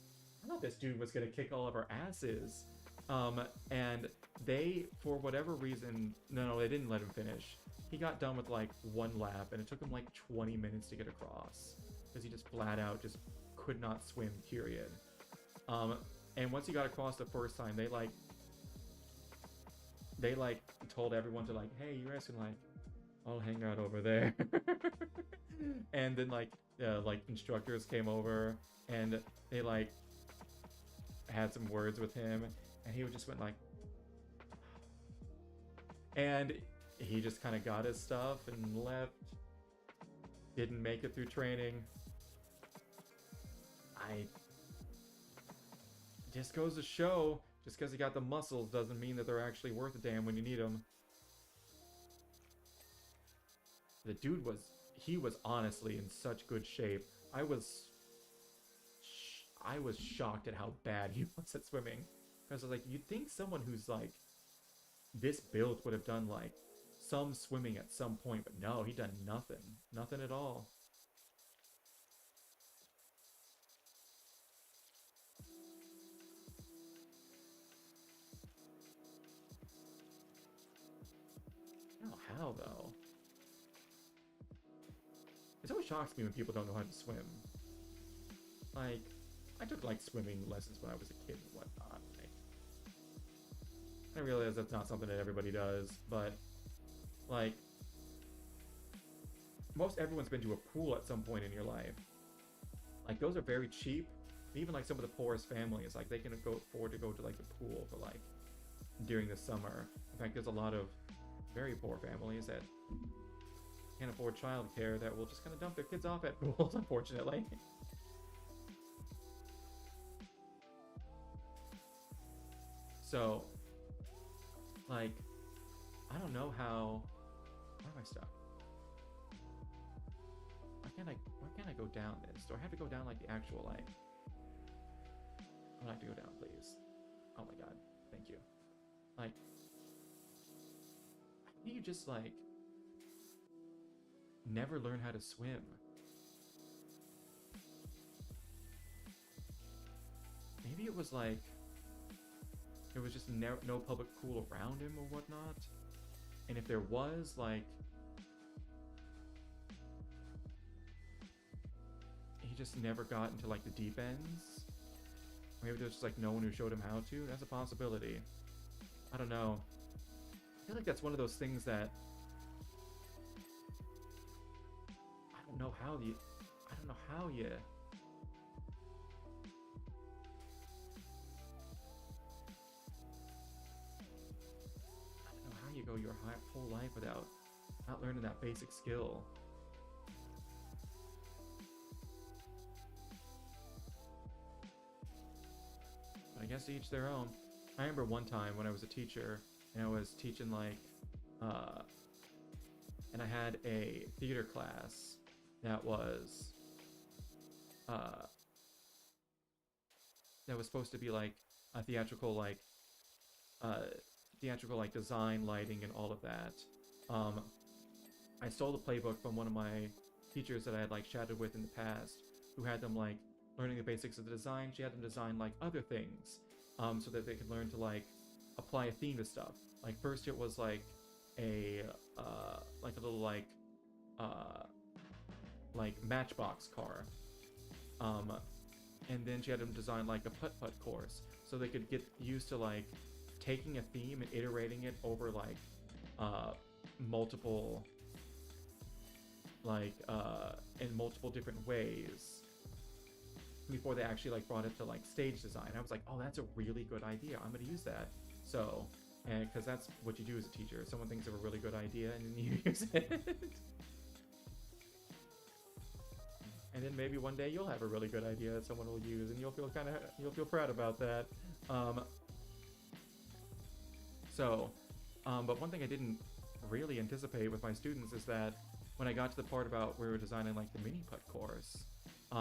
I thought this dude was gonna kick all of our asses. And they, for whatever reason, no, they didn't let him finish. He got done with like 1 lap and it took him like 20 minutes to get across because he just flat out just could not swim, period. And once he got across the first time, they told everyone to like, hey, you guys can like, I'll hang out over there. And then like instructors came over and they like had some words with him and he just went like, and he just kind of got his stuff and left. didn't make it through training. I just goes to show, just because you got the muscles doesn't mean that they're actually worth a damn when you need them. The dude he was honestly in such good shape. I was shocked at how bad he was at swimming. Because I was like, you'd think someone who's like this build would have done like some swimming at some point, but no, he done nothing. Nothing at all. I don't know how though. It always shocks me when people don't know how to swim. Like, I took like swimming lessons when I was a kid and whatnot. I realize that's not something that everybody does, but like most everyone's been to a pool at some point in your life. Like those are very cheap. Even like some of the poorest families, like they can afford to go to like the pool for like during the summer. In fact, there's a lot of very poor families that can't afford childcare that will just kind of dump their kids off at pools, unfortunately. So, like, I don't know how. Where am I stuck? Why can't I go down this? Do I have to go down like the actual like? I'd like to go down, please. Oh my god, thank you. Like, how do you just like never learn how to swim? Maybe it was like there was just no public pool around him or whatnot. And if there was, like, he just never got into like the deep ends. Maybe there's just like no one who showed him how to. That's a possibility. I don't know. I feel like that's one of those things that I don't know how you. I don't know how you. I don't know how you go your whole life without not learning that basic skill. But I guess to each their own. I remember one time when I was a teacher and I was teaching like, and I had a theater class that was supposed to be like a theatrical like design, lighting, and all of that. I stole the playbook from one of my teachers that I had like chatted with in the past, who had them like learning the basics of the design. She had them design like other things, so that they could learn to like apply a theme to stuff. Like first it was like a little like matchbox car, and then she had them design like a putt-putt course, so they could get used to like taking a theme and iterating it over like multiple in multiple different ways before they actually like brought it to like stage design. I was like, oh, that's a really good idea. I'm gonna use that. So, and because that's what you do as a teacher. Someone thinks of a really good idea and then you use it. And then maybe one day you'll have a really good idea that someone will use, and you'll feel proud about that. But one thing I didn't really anticipate with my students is that when I got to the part about where we were designing like the mini putt course, a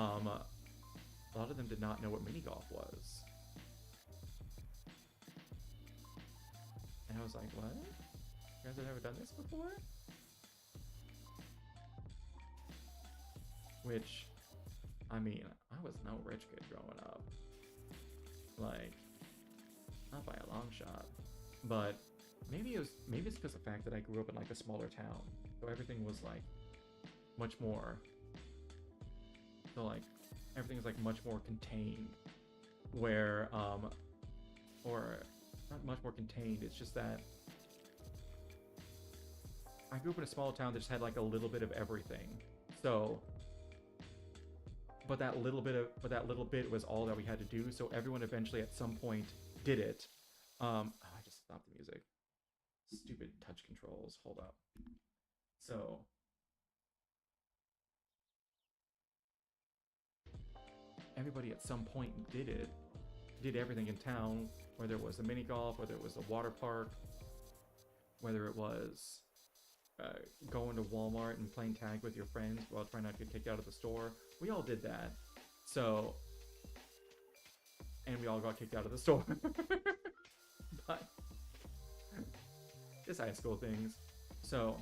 lot of them did not know what mini golf was. And I was like, what? You guys have never done this before? Which, I mean, I was no rich kid growing up. Like, not by a long shot. But maybe it's because of the fact that I grew up in like a smaller town. So everything was like much more. So like everything was like much more contained. Where or not much more contained, it's just that I grew up in a small town that just had like a little bit of everything. So but that little bit was all that we had to do, so everyone eventually at some point did it. I just stopped the music. Stupid touch controls. Hold up. So everybody at some point did everything in town, whether it was the mini golf, whether it was the water park, whether it was going to Walmart and playing tag with your friends while trying not to get kicked out of the store. We all did that. So, and we all got kicked out of the store. But just high school things. So,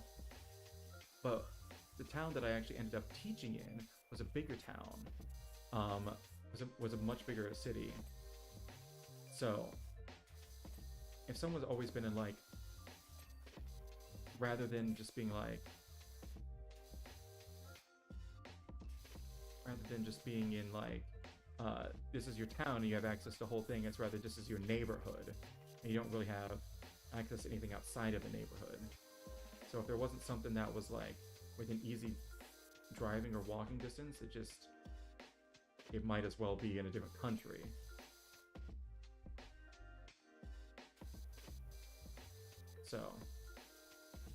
but the town that I actually ended up teaching in was a bigger town. Was a much bigger city. So, if someone's always been in like, rather than just being like, this is your town and you have access to the whole thing, it's rather this is your neighborhood and you don't really have access to anything outside of the neighborhood. So if there wasn't something that was like within easy driving or walking distance, it might as well be in a different country. So,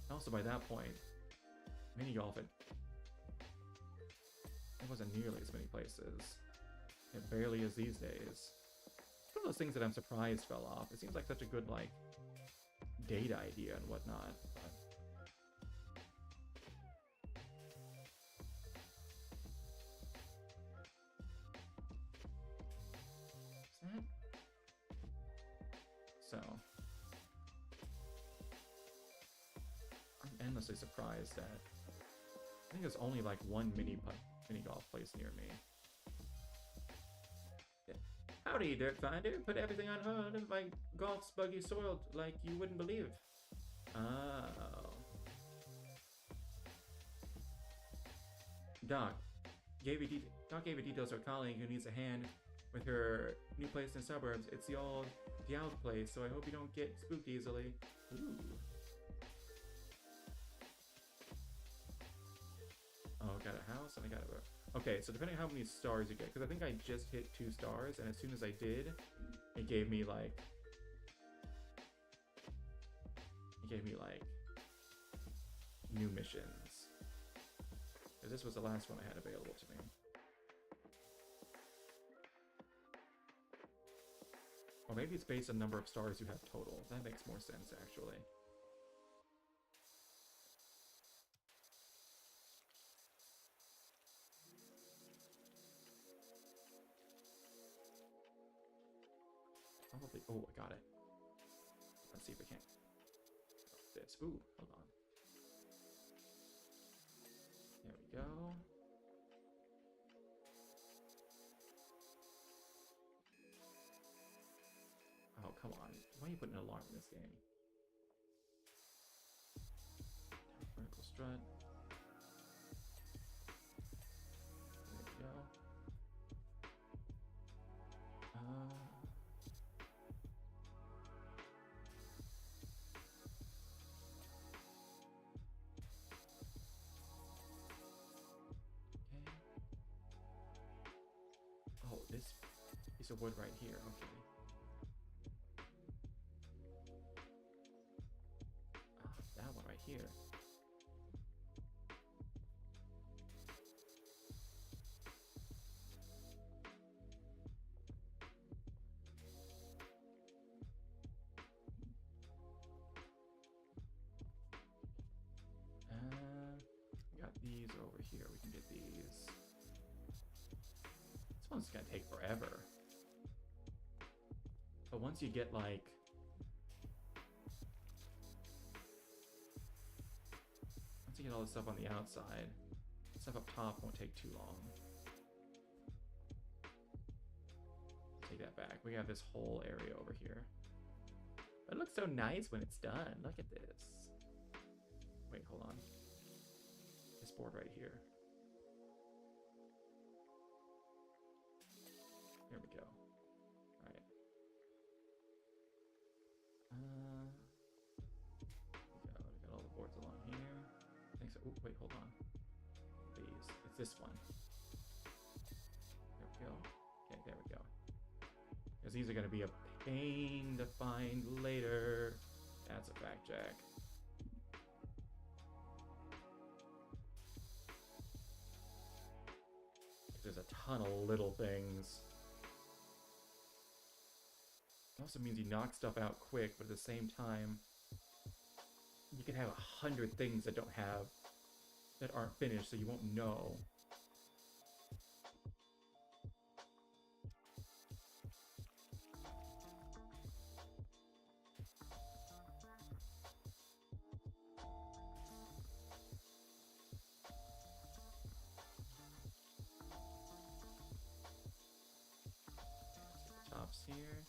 also by that point, mini golf, it wasn't nearly as many places. It barely is these days. It's one of those things that I'm surprised fell off. It seems like such a good, like, date idea and whatnot. But is that? So, I'm endlessly surprised that I think there's only like one mini golf place near me. Howdy, Dirt Finder. Put everything on hold. My golf's buggy soiled like you wouldn't believe. Oh. Doc gave you details of a colleague who needs a hand with her new place in the suburbs. It's the old place, so I hope you don't get spooked easily. Ooh. Oh, I got a house and I got a... Okay, so depending on how many stars you get, because I think I just hit 2 stars, and as soon as I did, it gave me like new missions. Because this was the last one I had available to me. Or maybe it's based on number of stars you have total. That makes more sense, actually. Probably. Oh, I got it. Let's see if we can. This. Ooh, hold on. There we go. Oh, come on. Why are you putting an alarm in this game? Vertical strut. There we go. Oh, this piece of wood right here. Okay. That one right here. We got these over here. We can get these. This one's gonna take forever. But once you get like... Once you get all this stuff on the outside, stuff up top won't take too long. Take that back. We have this whole area over here. It looks so nice when it's done. Look at this. Wait, hold on. This board right here. There we go. Alright. We got all the boards along here. I think so. Ooh, wait, hold on. These. It's this one. There we go. Okay, there we go. Because these are going to be a pain to find later. That's a fact, Jack. There's a ton of little things. It also means you knock stuff out quick, but at the same time, you could have 100 things that aren't finished, so you won't know. Tops here.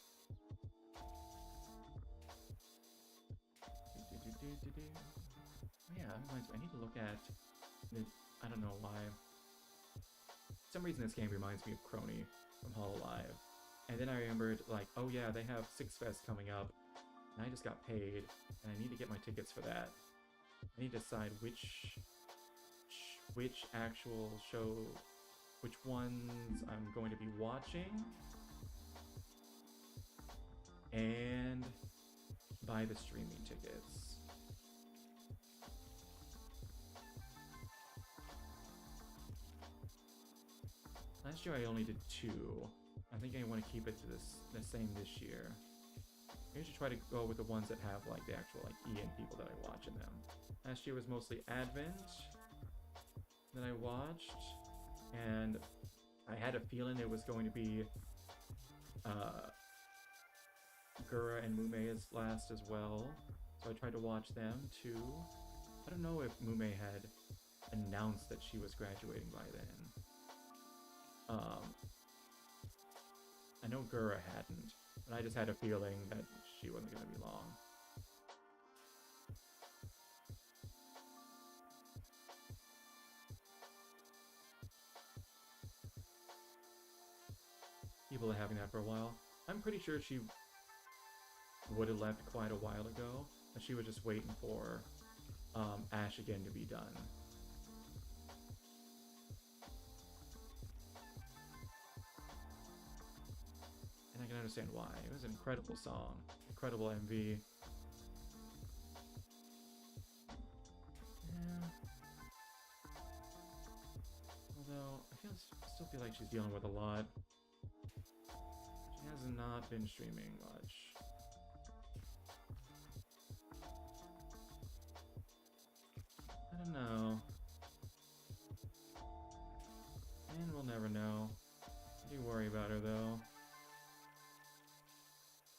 Yeah, I need to look at the, I don't know why. For some reason this game reminds me of Crony from Hololive. And then I remembered, like, oh yeah, they have Six Fest coming up, and I just got paid, and I need to get my tickets for that. I need to decide which actual show, which ones I'm going to be watching, and buy the streaming tickets. Last year I only did 2. I think I want to keep it to the same this year. I should try to go with the ones that have like the actual like EN people that I watch in them. Last year was mostly Advent that I watched, and I had a feeling it was going to be Gura and Mume's last as well, so I tried to watch them too. I don't know if Mume had announced that she was graduating by then. I know Gura hadn't, but I just had a feeling that she wasn't going to be long. People are having that for a while. I'm pretty sure she would have left quite a while ago, but she was just waiting for Ash again to be done. And I can understand why. It was an incredible song, incredible MV. Yeah. Although I still feel like she's dealing with a lot. She has not been streaming much. I don't know. And we'll never know. I do worry about her though.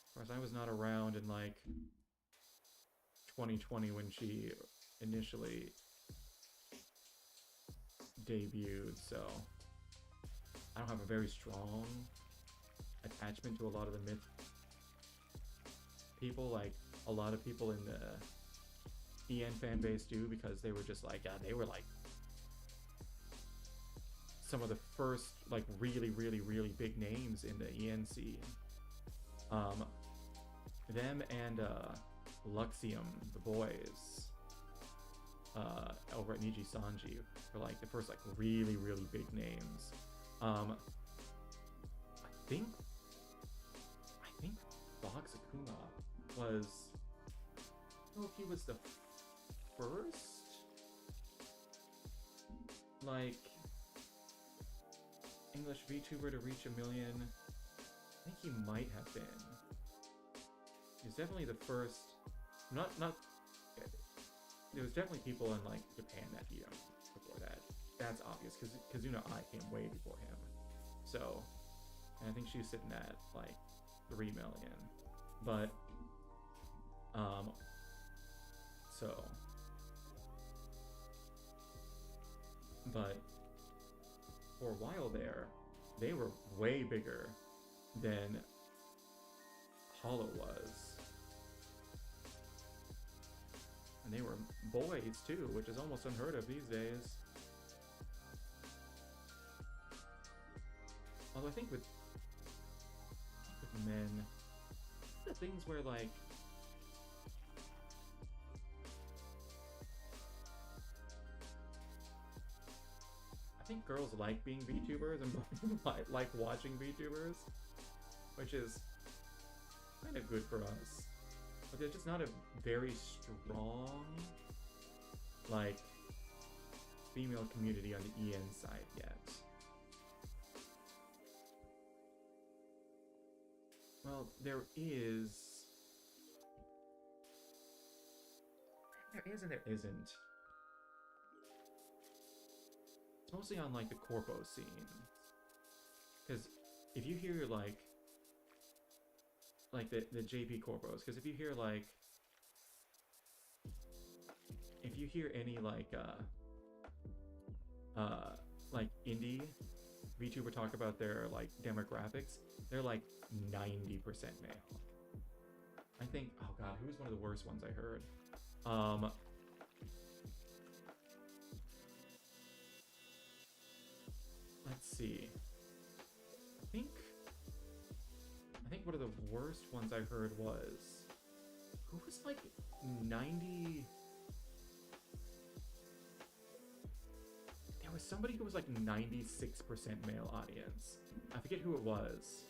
Of course, I was not around in like 2020 when she initially debuted, so I don't have a very strong attachment to a lot of the myth people. Like a lot of people in the EN fan base do, because they were just like, they were like some of the first like really big names in the EN scene. Them and Luxium, the boys, over at Niji Sanji, were like the first like really big names. I think Fox Akuma was, I don't know if he was the first like English VTuber to reach 1 million. I think he might have been. He's definitely the first. Not. There was definitely people in like Japan that beat him before that. That's obvious because Kazuna Ai came way before him. So, and I think she's sitting at like 3 million. But, but for a while there, they were way bigger than Hollow was. And they were boys too, which is almost unheard of these days. Although I think with men, the things where like I think girls like being VTubers and like watching VTubers, which is kind of good for us. But there's just not a very strong like female community on the EN side yet. Well, there is. There is and there isn't. It's mostly on like the corpo scene. Because if you hear like the JP corpos, because if you hear any like indie VTuber talk about their like demographics, they're like 90% male. I think, oh god, who was one of the worst ones I heard? Let's see. I think one of the worst ones I heard was, who was like 90. There was somebody who was like 96% male audience. I forget who it was.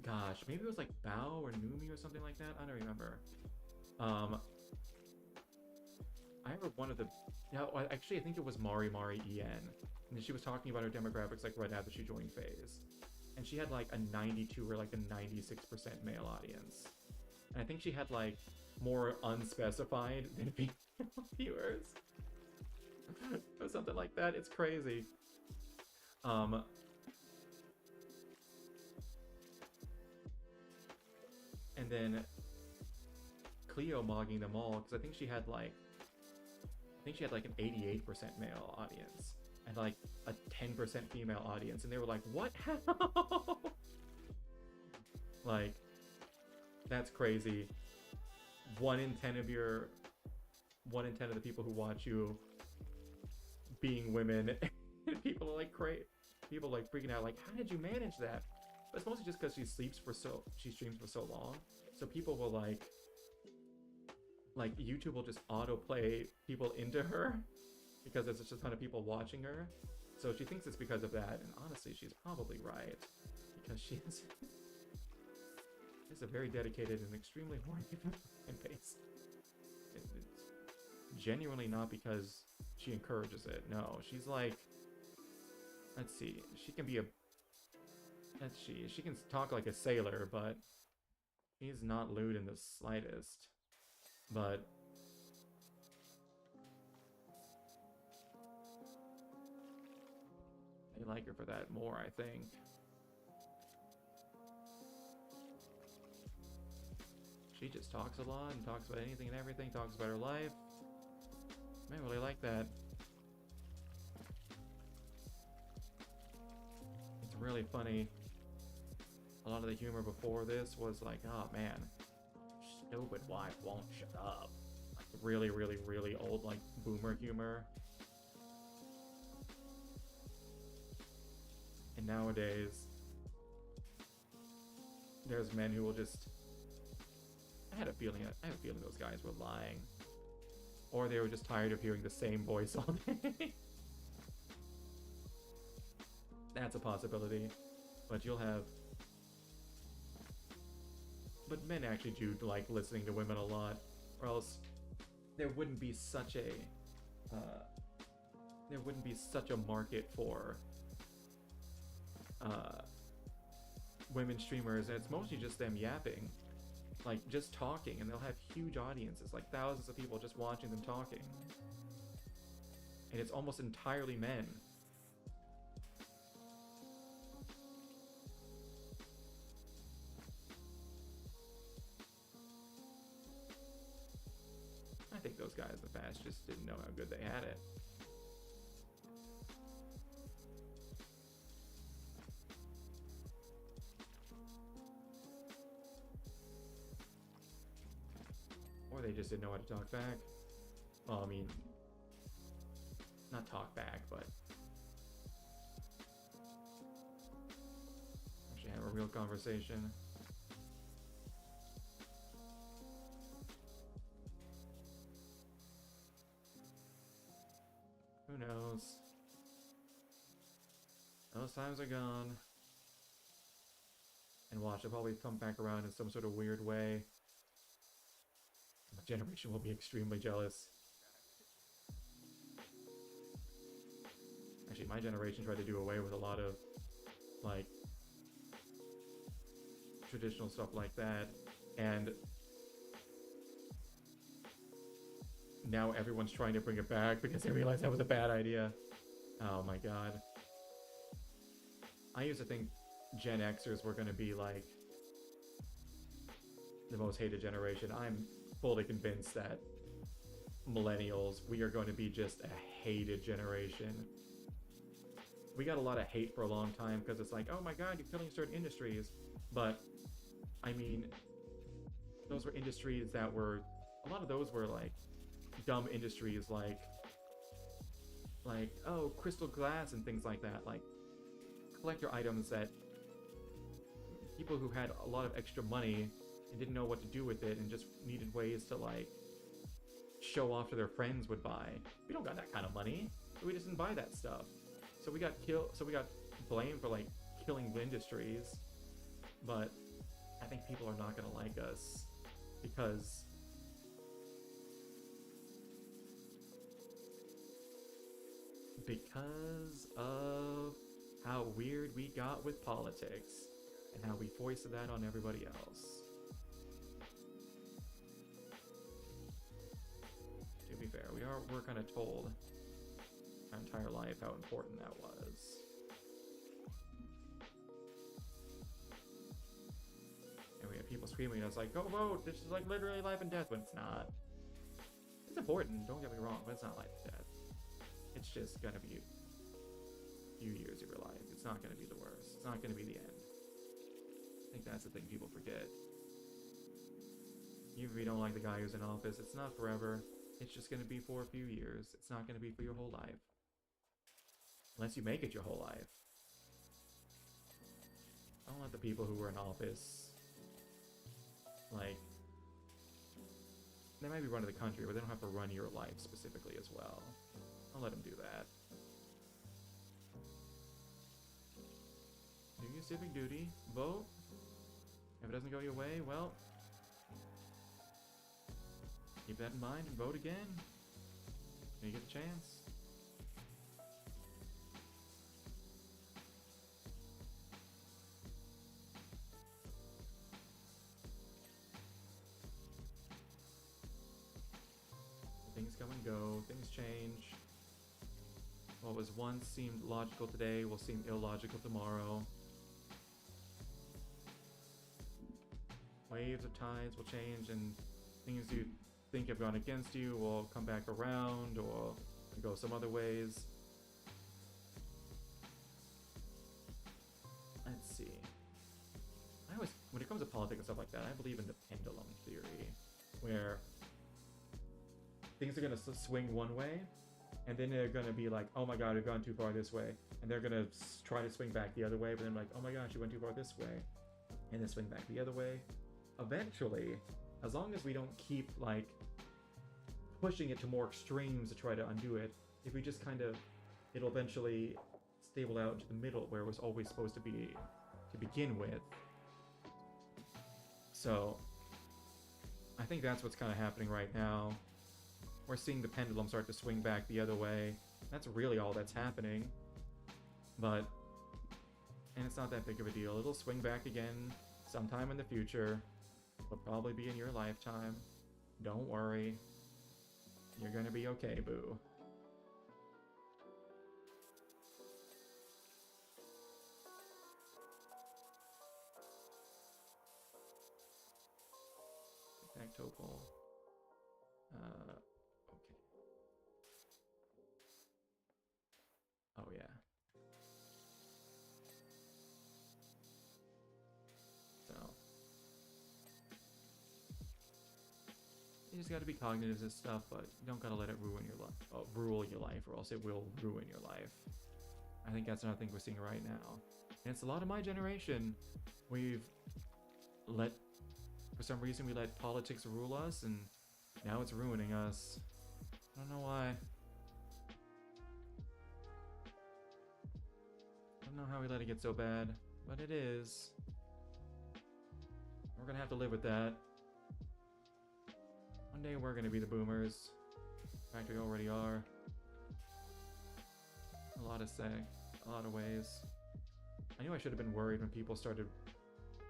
Gosh, maybe it was like Bao or Numi or something like that. I don't remember. I heard one of the. No, actually, I think it was Mari En, and she was talking about her demographics like right after she joined FaZe, and she had like a 92 or like a 96% male audience, and I think she had like more unspecified than female viewers, or something like that. It's crazy. And then Cleo mogging them all because I think she had like an 88% male audience and like a 10% female audience, and they were like, "What? How?" Like, that's crazy. 1 in 10 of the people who watch you being women, and people are like people like freaking out, like, "How did you manage that?" But it's mostly just because she streams for so long, so people will like YouTube will just autoplay people into her because there's just a ton of people watching her. So she thinks it's because of that, and honestly, she's probably right, because she is a very dedicated and extremely horny fan base. It's genuinely not because she encourages it. No, she's like, let's see, she can talk like a sailor, but he's not lewd in the slightest. But they like her for that more, I think. She just talks a lot and talks about anything and everything, talks about her life. I really like that. It's really funny. A lot of the humor before this was like, oh man, stupid wife won't shut up. Like really, really, really old, like boomer humor. And nowadays, there's men who will just. I have a feeling those guys were lying, or they were just tired of hearing the same voice all day. That's a possibility, but you'll have. But men actually do like listening to women a lot, or else there wouldn't be such a market for women streamers, and it's mostly just them yapping, like just talking, and they'll have huge audiences, like thousands of people just watching them talking, and it's almost entirely men. I think those guys in the past just didn't know how good they had it. Or they just didn't know how to talk back. Well, I mean, not talk back, but actually have a real conversation. Who knows? Those times are gone. And watch, they'll probably come back around in some sort of weird way. My generation will be extremely jealous. Actually, my generation tried to do away with a lot of, like, traditional stuff like that, and now everyone's trying to bring it back because they realize that was a bad idea. Oh my god. I used to think Gen Xers were going to be like the most hated generation. I'm fully convinced that millennials, we are going to be just a hated generation. We got a lot of hate for a long time because it's like, oh my god, you're killing certain industries. But, I mean, those were industries that were, a lot of those were like dumb industries like oh, crystal glass and things like that, like collector items that people who had a lot of extra money and didn't know what to do with it and just needed ways to like show off to their friends would buy. We don't got that kind of money, so we just didn't buy that stuff. So we got blamed for like killing industries. But I think people are not gonna like us because of how weird we got with politics and how we foisted that on everybody else. To be fair, we're kind of told our entire life how important that was. And we have people screaming at us like, go vote, this is like literally life and death, when it's not. It's important, don't get me wrong, but it's not life and death. It's just gonna be a few years of your life. It's not gonna be the worst. It's not gonna be the end. I think that's the thing people forget. Even if you don't like the guy who's in office, it's not forever. It's just gonna be for a few years. It's not gonna be for your whole life. Unless you make it your whole life. I don't let the people who were in office, like, they might be running the country, but they don't have to run your life specifically as well. I'll let them do that. Do your civic duty, vote. If it doesn't go your way, well, keep that in mind and vote again when you get a chance. Things come and go, things change. What was once seemed logical today will seem illogical tomorrow. Waves of tides will change, and things you think have gone against you will come back around or go some other ways. Let's see. When it comes to politics and stuff like that, I believe in the pendulum theory, where things are going to swing one way, and then they're going to be like, oh my god, we've gone too far this way. And they're going to try to swing back the other way, but then like, oh my gosh, you went too far this way. And then swing back the other way. Eventually, as long as we don't keep like pushing it to more extremes to try to undo it, if we just kind of, it'll eventually stable out into the middle where it was always supposed to be to begin with. So, I think that's what's kind of happening right now. We're seeing the pendulum start to swing back the other way. That's really all that's happening. And it's not that big of a deal. It'll swing back again sometime in the future. It'll probably be in your lifetime. Don't worry. You're gonna be okay, boo. Tic-tac-toe pull. Okay. Oh yeah. So you just gotta be cognitive of this stuff, but you don't gotta let it rule your life, or else it will ruin your life. I think that's another thing we're seeing right now. And it's a lot of my generation. For some reason, we let politics rule us, and now it's ruining us. I don't know why. I don't know how we let it get so bad, but it is. We're gonna have to live with that. One day we're gonna be the boomers. In fact, we already are. A lot of ways. I knew I should have been worried when people started,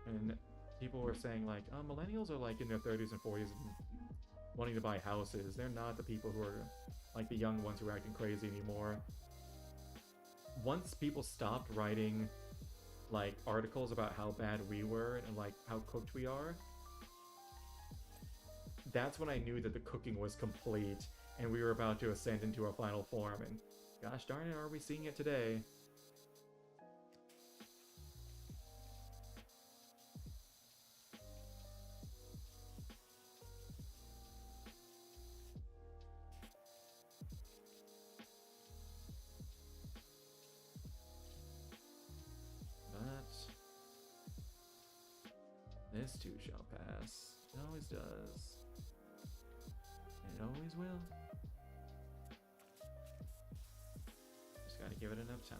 and people were saying like, millennials are like in their 30s and 40s and wanting to buy houses. They're not the people who are like the young ones who are acting crazy anymore. Once people stopped writing like articles about how bad we were and like how cooked we are, that's when I knew that the cooking was complete and we were about to ascend into our final form. And gosh darn it, are we seeing it today? This too shall pass. It always does. It always will. Just gotta give it enough time.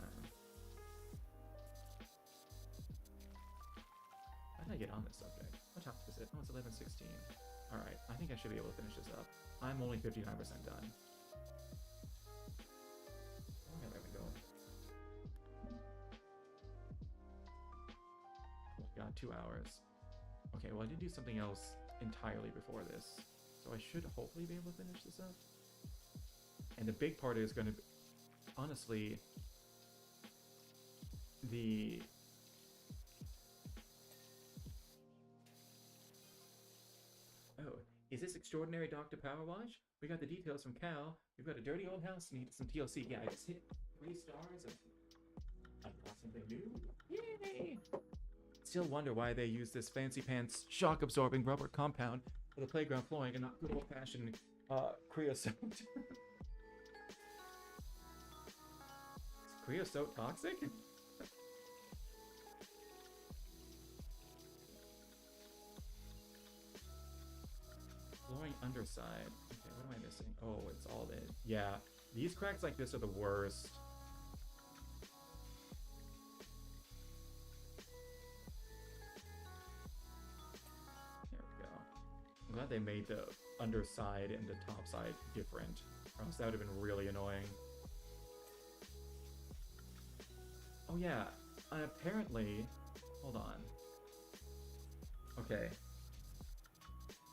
How did I get on this subject? What topic is it? Oh, it's 11:16. Alright, I think I should be able to finish this up. I'm only 59% done. How long have I been going? Oh god, 2 hours. Okay, well I did do something else entirely before this, so I should hopefully be able to finish this up. And the big part is going to be, honestly, Oh, is this extraordinary Dr. Powerwash? We got the details from Cal. We've got a dirty old house and needed some TLC. Yeah, I just hit 3 stars and I got something new. Yay! Still wonder why they use this fancy pants shock absorbing rubber compound for the playground flooring and not good old fashioned creosote. Is creosote toxic? Flooring underside. Okay, what am I missing? Oh, it's all in. Yeah, these cracks like this are the worst. I'm glad they made the underside and the top side different, or else that would have been really annoying. Oh yeah, apparently, hold on. Okay.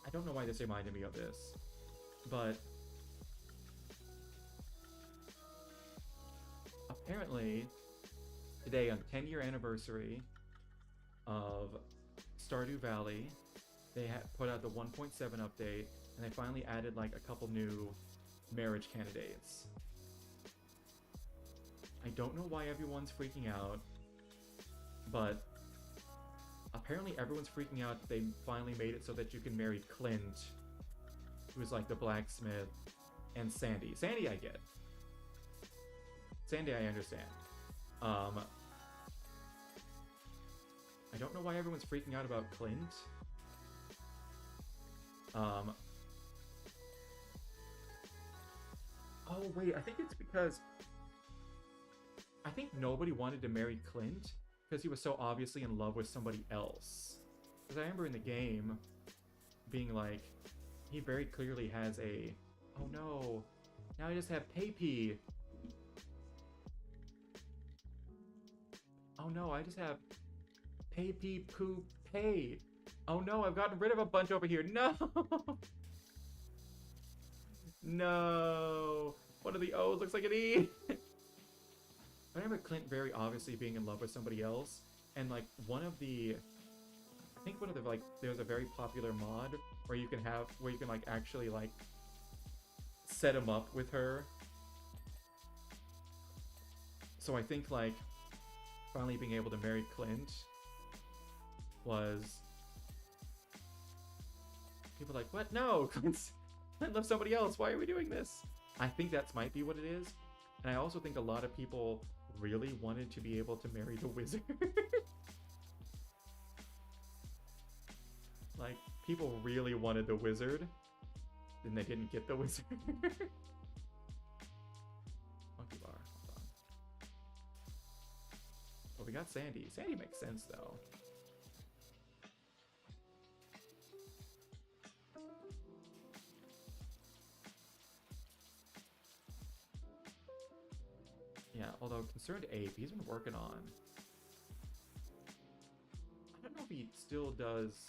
I don't know why this reminded me of this, but apparently today, on the 10-year anniversary of Stardew Valley, they put out the 1.7 update, and they finally added like a couple new marriage candidates. I don't know why everyone's freaking out, but apparently everyone's freaking out that they finally made it so that you can marry Clint, who's like the blacksmith, and Sandy. Sandy I get. Sandy I understand. I don't know why everyone's freaking out about Clint. Oh wait, I think it's because I think nobody wanted to marry Clint because he was so obviously in love with somebody else. Because I remember in the game being like, he very clearly has a, oh no, now I just have Pay-Pee. Oh no, I just have Pay-Pee Poo Pay. Oh no, I've gotten rid of a bunch over here. No! No! One of the O's looks like an E! I remember Clint very obviously being in love with somebody else, and like one of the, I think one of the like, there's a very popular mod where you can like actually like set him up with her. So I think like finally being able to marry Clint was, people like, what? No, Clint loves somebody else. Why are we doing this? I think that might be what it is. And I also think a lot of people really wanted to be able to marry the wizard. Like, people really wanted the wizard, then they didn't get the wizard. Monkey bar, hold on. Well, we got Sandy. Sandy makes sense, though. Yeah, although Concerned Ape, he's been working on, I don't know if he still does...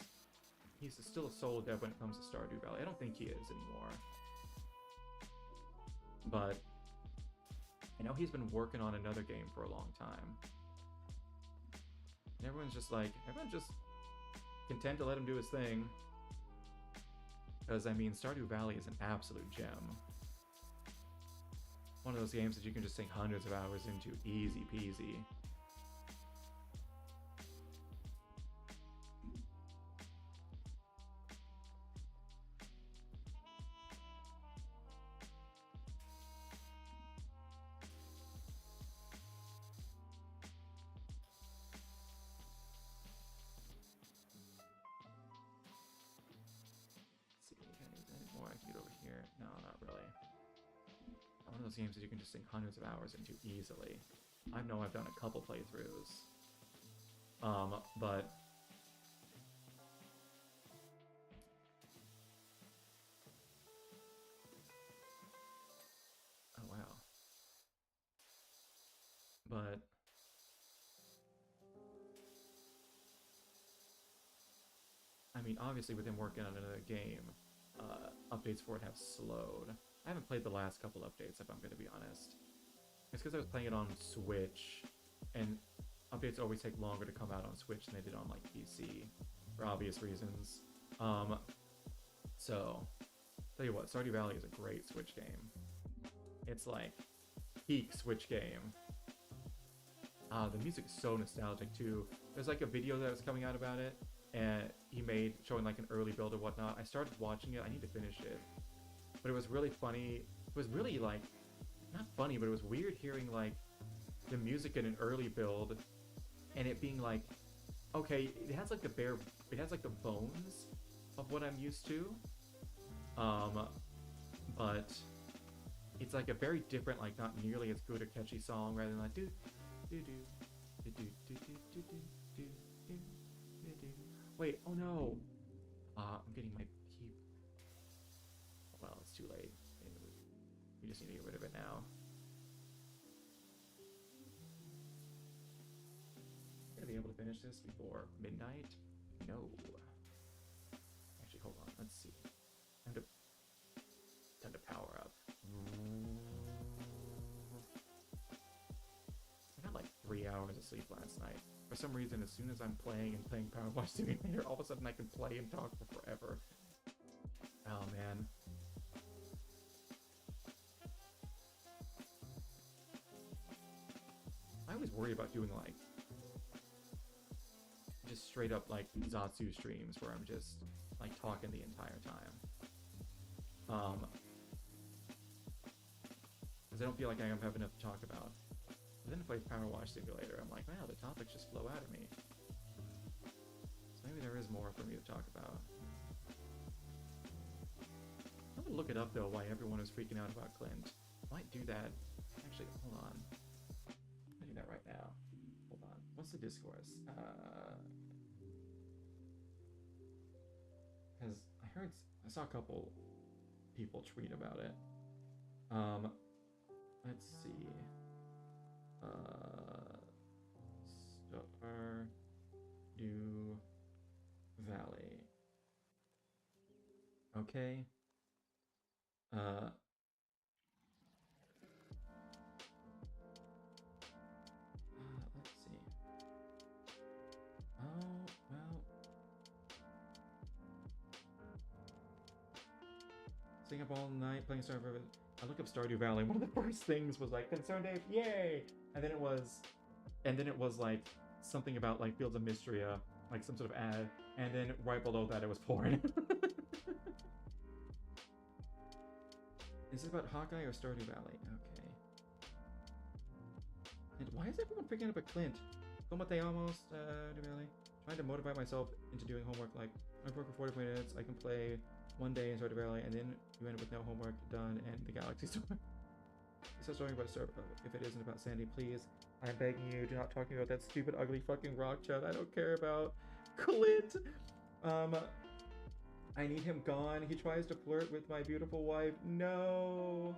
He's still a solo dev when it comes to Stardew Valley. I don't think he is anymore. But I know he's been working on another game for a long time. And everyone's just content to let him do his thing. Because, I mean, Stardew Valley is an absolute gem. One of those games that you can just sink hundreds of hours into easy peasy. Games that you can just sink hundreds of hours into easily. I know I've done a couple playthroughs. But oh wow. But I mean, obviously with him working on another game, updates for it have slowed. I haven't played the last couple updates, if I'm going to be honest. It's because I was playing it on Switch, and updates always take longer to come out on Switch than they did on, like, PC, for obvious reasons. So, tell you what, Stardew Valley is a great Switch game. It's, like, peak Switch game. The music is so nostalgic, too. There's, like, a video that was coming out about it, and he made, showing, like, an early build or whatnot. I started watching it. I need to finish it. But it was really funny. It was really, like, not funny, but it was weird hearing, like, the music in an early build and it being like, okay, it has, like, the bones of what I'm used to. But it's, like, a very different, like, not nearly as good or catchy song rather than, like, do, do, do, do, do, do, do, do, do, do, do, do. Wait, oh no! I'm getting my... Well, it's too late. We just need to get rid of it now. Gonna be able to finish this before midnight? No. Actually, hold on. Let's see. Time to power up. I got like 3 hours of sleep last night. For some reason, as soon as I'm playing Powerwash Simulator, all of a sudden I can play and talk for forever. Oh man. I always worry about doing, like, just straight up, like, Zatsu streams where I'm just, like, talking the entire time. Because I don't feel like I have enough to talk about. But then if I play Powerwash Simulator, I'm like, wow, the topics just flow out of me. So maybe there is more for me to talk about. I'm gonna look it up, though, why everyone is freaking out about Clint. Might do that. Actually, hold on. That right now. Hold on. What's the discourse? Because I saw a couple people tweet about it. Let's see. Stardew Valley. Okay. Let's see. Oh, well. Staying up all night playing Stardew Valley. I look up Stardew Valley. One of the first things was like, Concern Dave, yay! And then it was like something about like Fields of Mystria, like some sort of ad. And then right below that, it was porn. Is it about Hawkeye or Stardew Valley? Okay. And why is everyone freaking out about Clint? Como te llamo, Stardew Valley? Trying to motivate myself into doing homework. Like, I work for 40 minutes, I can play one day in Stardew Valley, and then you end up with no homework done and the Galaxy Store. It's a story about if it isn't about Sandy, please. I'm begging you, do not talk to me about that stupid, ugly fucking rock chud. I don't care about Clint. I need him gone. He tries to flirt with my beautiful wife. No.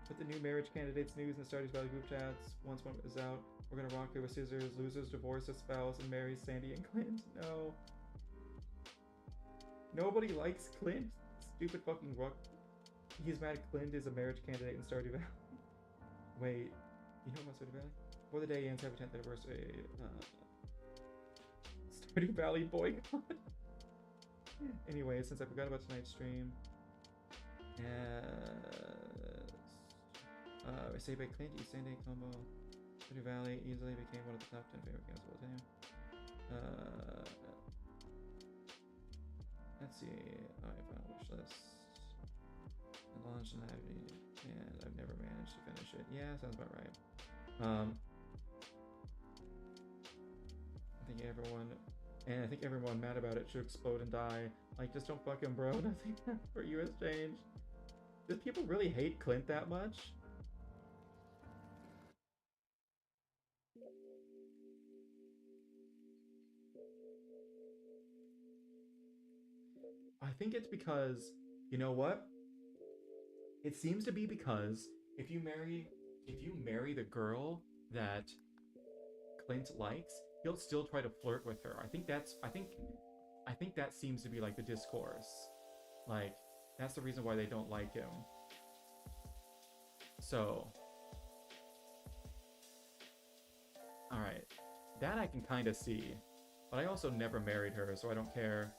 Put the new marriage candidates news in the Stardew Valley group chats once one is out. We're gonna rock, paper, scissors. Losers divorce a spouse and marry Sandy and Clint. No. Nobody likes Clint. Stupid fucking rock. He's mad Clint is a marriage candidate in Stardew Valley. Wait, you know about Stardew Valley? Before the day ends, happy 10th anniversary. Stardew Valley boycott. Anyway, since I forgot about tonight's stream, Saved by Clint, East Sunday combo. Stardew Valley easily became one of the top 10 favorite games of all time. Let's see. Alright, final wish list. I launched and I've never managed to finish it. Yeah, sounds about right. I think everyone mad about it should explode and die. Like, just don't fuck him, bro. Nothing for you has changed. Do people really hate Clint that much? I think it's because, you know what? It seems to be because if you marry the girl that Clint likes, he'll still try to flirt with her. I think that seems to be like the discourse. Like, that's the reason why they don't like him. So, alright. That I can kind of see. But I also never married her, so I don't care.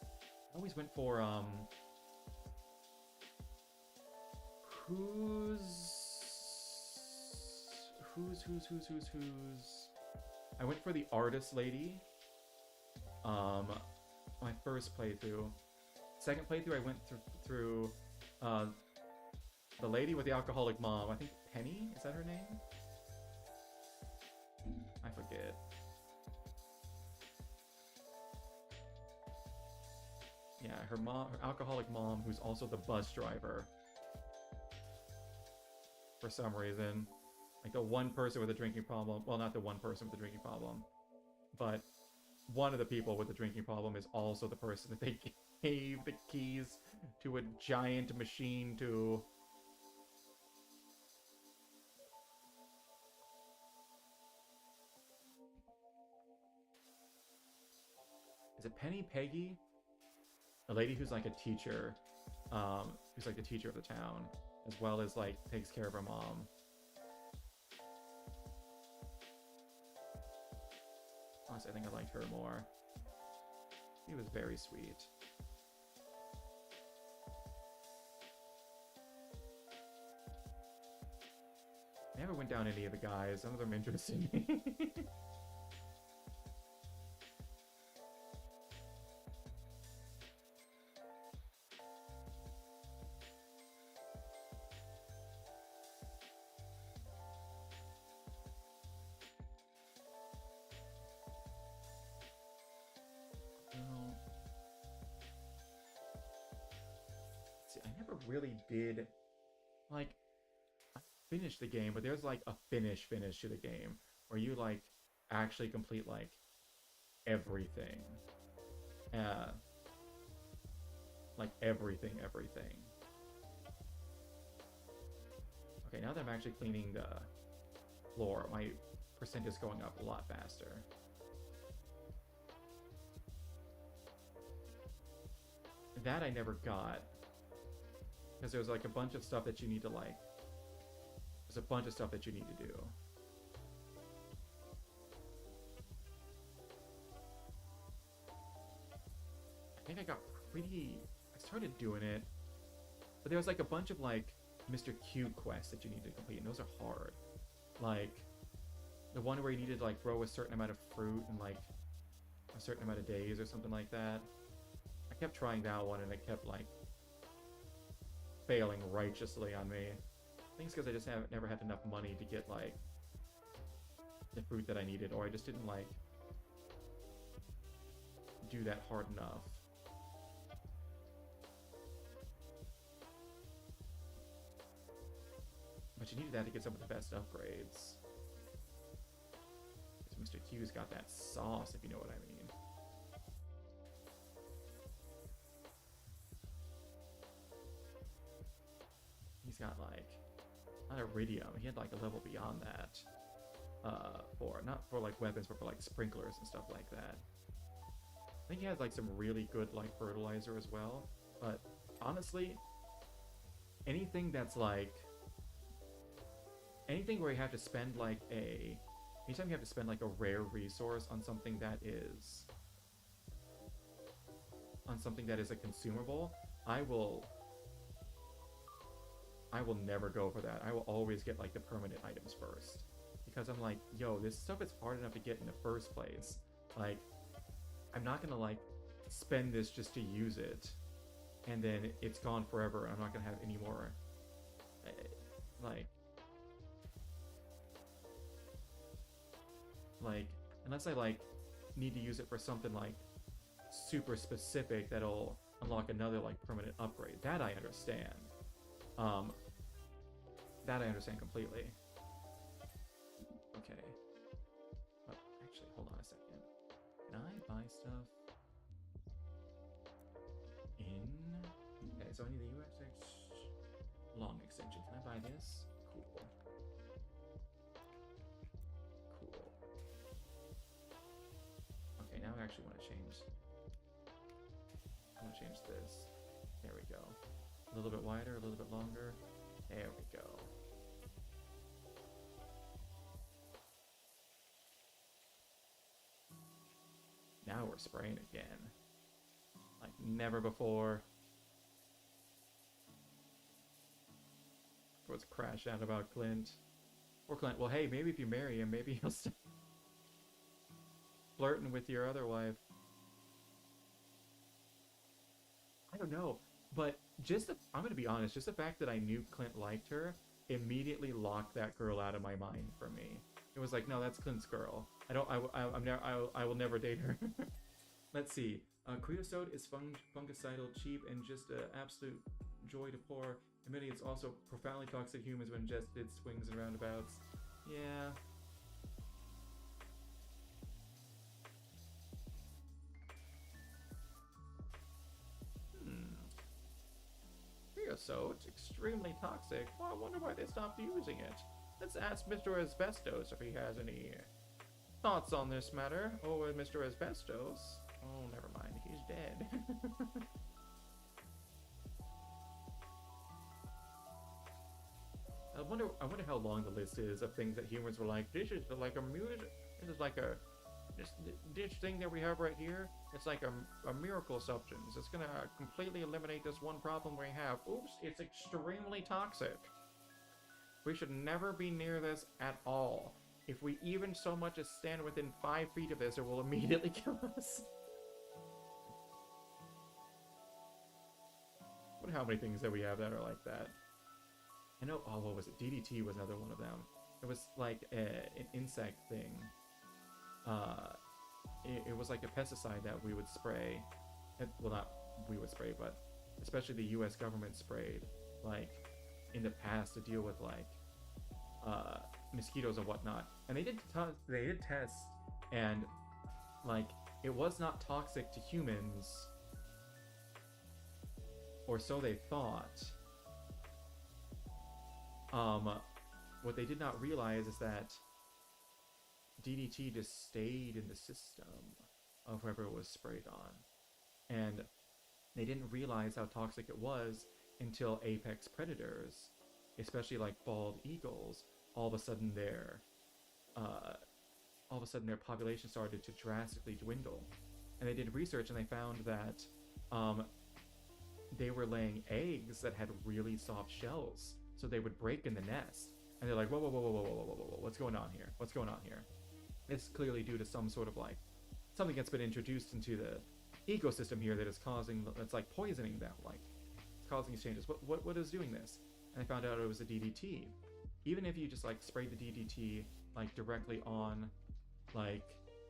I always went for, I went for the artist lady. My first playthrough. Second playthrough, I went through the lady with the alcoholic mom. I think Penny? Is that her name? I forget. Yeah, her alcoholic mom, who's also the bus driver. For some reason. Like the one person with a drinking problem. Well, not the one person with a drinking problem. But one of the people with the drinking problem is also the person that they gave the keys to a giant machine to. Is it Penny? Peggy? A lady who's like a teacher. Who's like the teacher of the town. As well as like takes care of her mom. Honestly, I think I liked her more. She was very sweet. I never went down any of the guys. None of them interested me. Really did, like, I finished the game, but there's like a finish to the game where you like actually complete like everything, like everything. Okay, now that I'm actually cleaning the floor, my percent is going up a lot faster. That I never got. Because there's like a bunch of stuff that you need to like. There's a bunch of stuff that you need to do. I think I got pretty. I started doing it. But there was like a bunch of like Mr. Q quests that you need to complete, and those are hard. Like the one where you needed to like grow a certain amount of fruit in like a certain amount of days or something like that. I kept trying that one and it kept like failing righteously on me. I think it's because I just never had enough money to get like the fruit that I needed, or I just didn't like do that hard enough. But you needed that to get some of the best upgrades. Because Mr. Q's got that sauce, if you know what I mean. He's got like, not iridium, he had like a level beyond that. for not for like weapons, but for like sprinklers and stuff like that. I think he had like some really good like fertilizer as well. But honestly, anything that's like anything where you have to spend like anytime you have to spend like a rare resource on something that is a consumable, I will never go for that. I will always get like the permanent items first, because I'm like, yo, this stuff is hard enough to get in the first place. Like, I'm not gonna like spend this just to use it and then it's gone forever and I'm not gonna have any more like unless I like need to use it for something like super specific that'll unlock another like permanent upgrade. That I understand. That I understand completely. Okay. Oh, actually, hold on a second. Can I buy stuff in... Okay, so I need the UXX long extension. Can I buy this? Cool. Cool. Okay, now I actually want to change... I want to change this. There we go. A little bit wider, a little bit longer. There we go. Now we're spraying again. Like never before. What's crashed out about Clint? Or Clint, well hey, maybe if you marry him, maybe he'll stop flirting with your other wife. I don't know. But I'm gonna be honest, just the fact that I knew Clint liked her immediately locked that girl out of my mind for me. It was like, no, that's Clint's girl. I will never date her. Let's see. Creosote is fungicidal, cheap, and just an absolute joy to pour. Admitting it's also profoundly toxic to humans when ingested, swings and roundabouts. Yeah. Creosote, extremely toxic. Well, I wonder why they stopped using it. Let's ask Mr. Asbestos if he has any thoughts on this matter. Oh, Mr. Asbestos. Oh, never mind. He's dead. I wonder how long the list is of things that humans were like, this is like a this thing that we have right here. It's like a miracle substance. It's gonna completely eliminate this one problem we have. Oops, it's extremely toxic. We should never be near this at all. If we even so much as stand within 5 feet of this, it will immediately kill us. I wonder how many things that we have that are like that. I know, oh, what was it? DDT was another one of them. It was like an insect thing. It was like a pesticide that we would spray. Well, not we would spray, but especially the U.S. government sprayed, like, in the past to deal with, like, mosquitoes and whatnot. And they did tests, and, like, it was not toxic to humans, or so they thought. What they did not realize is that DDT just stayed in the system of whoever it was sprayed on. And they didn't realize how toxic it was until apex predators, especially like bald eagles, all of a sudden their population started to drastically dwindle. And they did research and they found that they were laying eggs that had really soft shells, so they would break in the nest. And they're like, whoa, whoa, whoa, whoa, whoa, whoa, whoa, whoa, what's going on here? What's going on here? It's clearly due to some sort of like something that's been introduced into the ecosystem here that is that's like poisoning them, like it's causing these changes. What is doing this? And I found out it was a DDT. Even if you just like spray the DDT like directly on like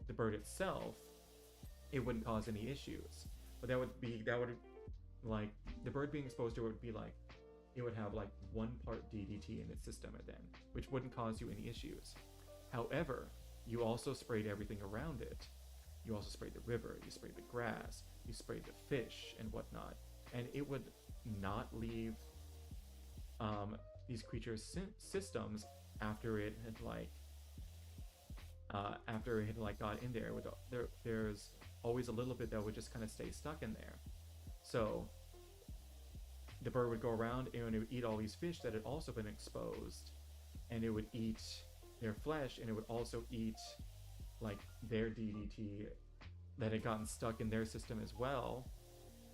the bird itself, it wouldn't cause any issues. But that would like the bird being exposed to it would be like it would have like 1 part DDT in its system then, which wouldn't cause you any issues. However, you also sprayed everything around it. You also sprayed the river, you sprayed the grass, you sprayed the fish and whatnot, and it would not leave these creatures' systems after it had like after it like got in there, there's always a little bit that would just kind of stay stuck in there. So the bird would go around and it would eat all these fish that had also been exposed, and it would eat their flesh, and it would also eat like their DDT that had gotten stuck in their system as well.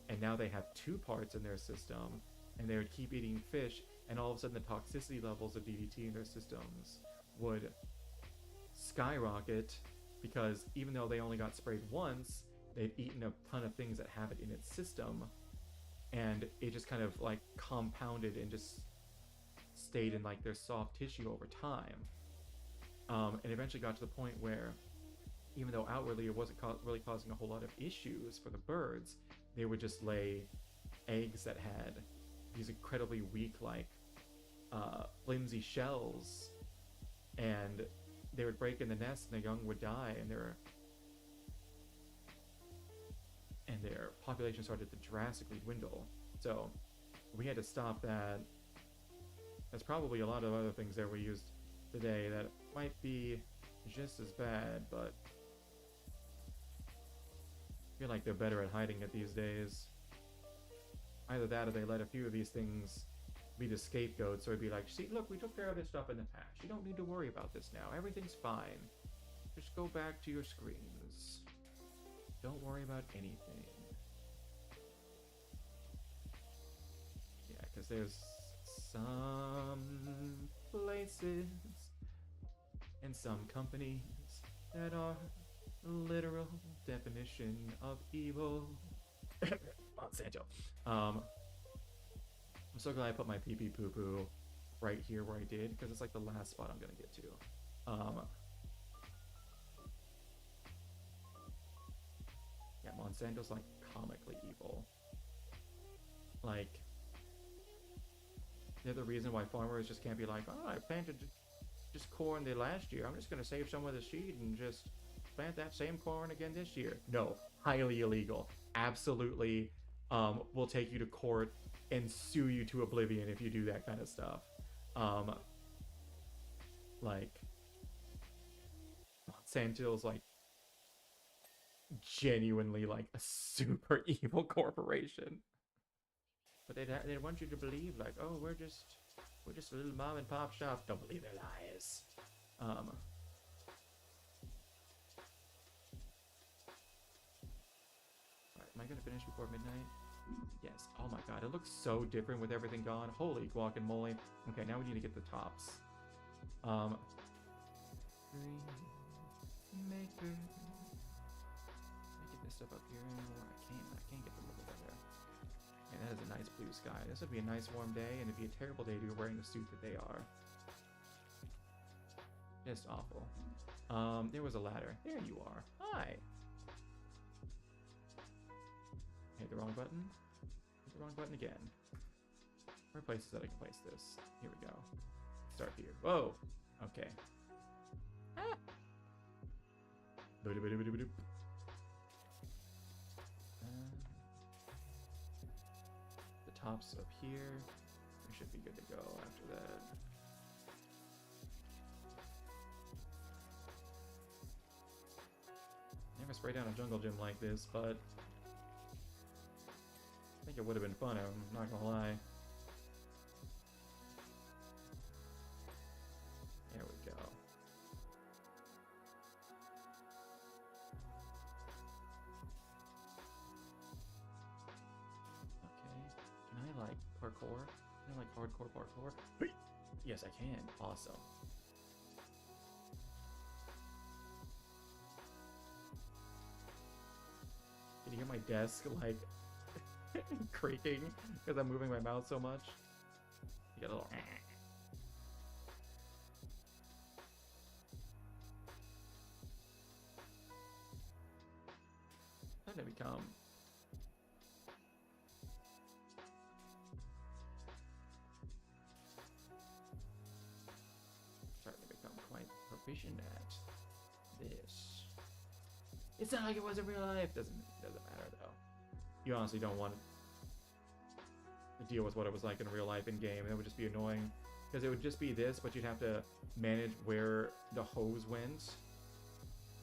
And now they have two parts in their system, and they would keep eating fish, and all of a sudden the toxicity levels of DDT in their systems would skyrocket, because even though they only got sprayed once, they'd eaten a ton of things that have it in its system, and it just kind of like compounded and just stayed in like their soft tissue over time. And eventually got to the point where, even though outwardly it wasn't really causing a whole lot of issues for the birds, they would just lay eggs that had these incredibly weak, like flimsy shells, and they would break in the nest and the young would die, and their population started to drastically dwindle. So we had to stop that. There's probably a lot of other things that we used today that might be just as bad, but I feel like they're better at hiding it these days. Either that, or they let a few of these things be the scapegoat, so it'd be like, see, look, we took care of this stuff in the past. You don't need to worry about this now. Everything's fine. Just go back to your screens. Don't worry about anything. Yeah, because there's some places and some companies that are literal definition of evil. Monsanto. I'm so glad I put my pee-pee poo-poo right here where I did, because it's like the last spot I'm gonna get to. Yeah, Monsanto's like comically evil. Like, they're the reason why farmers just can't be like, oh, I planted just corn the last year, I'm just gonna save some of the seed and just plant that same corn again this year. No, highly illegal. Absolutely, will take you to court and sue you to oblivion if you do that kind of stuff. Like, Monsanto's like genuinely like a super evil corporation, but they want you to believe like, oh, we're just a little mom and pop shop. Don't believe their lies. Am I gonna finish before midnight? Yes. Oh my god, it looks so different with everything gone. Holy guacamole. Okay, now we need to get the tops. Maker. Get this stuff up here. I can't get them over there. And that is a nice blue sky. This would be a nice warm day, and it'd be a terrible day to be wearing the suit that they are. Just awful. There was a ladder. There you are. Hi. Hit the wrong button. Hit the wrong button again. Where are places that I can place this? Here we go. Start here. Whoa. Okay. Ah. The tops up here. We should be good to go after that. Never sprayed down a jungle gym like this, but I think it would have been fun, I'm not gonna lie. There we go. Okay. Can I like parkour? Can I like hardcore parkour? Yes, I can. Awesome. Can you hear my desk like creaking because I'm moving my mouth so much? You get a little. Starting to become. Starting to become quite proficient at this. It's not like it was in real life. Doesn't matter though. You honestly don't want to deal with what it was like in real life in game. It would just be annoying because it would just be this, but you'd have to manage where the hose went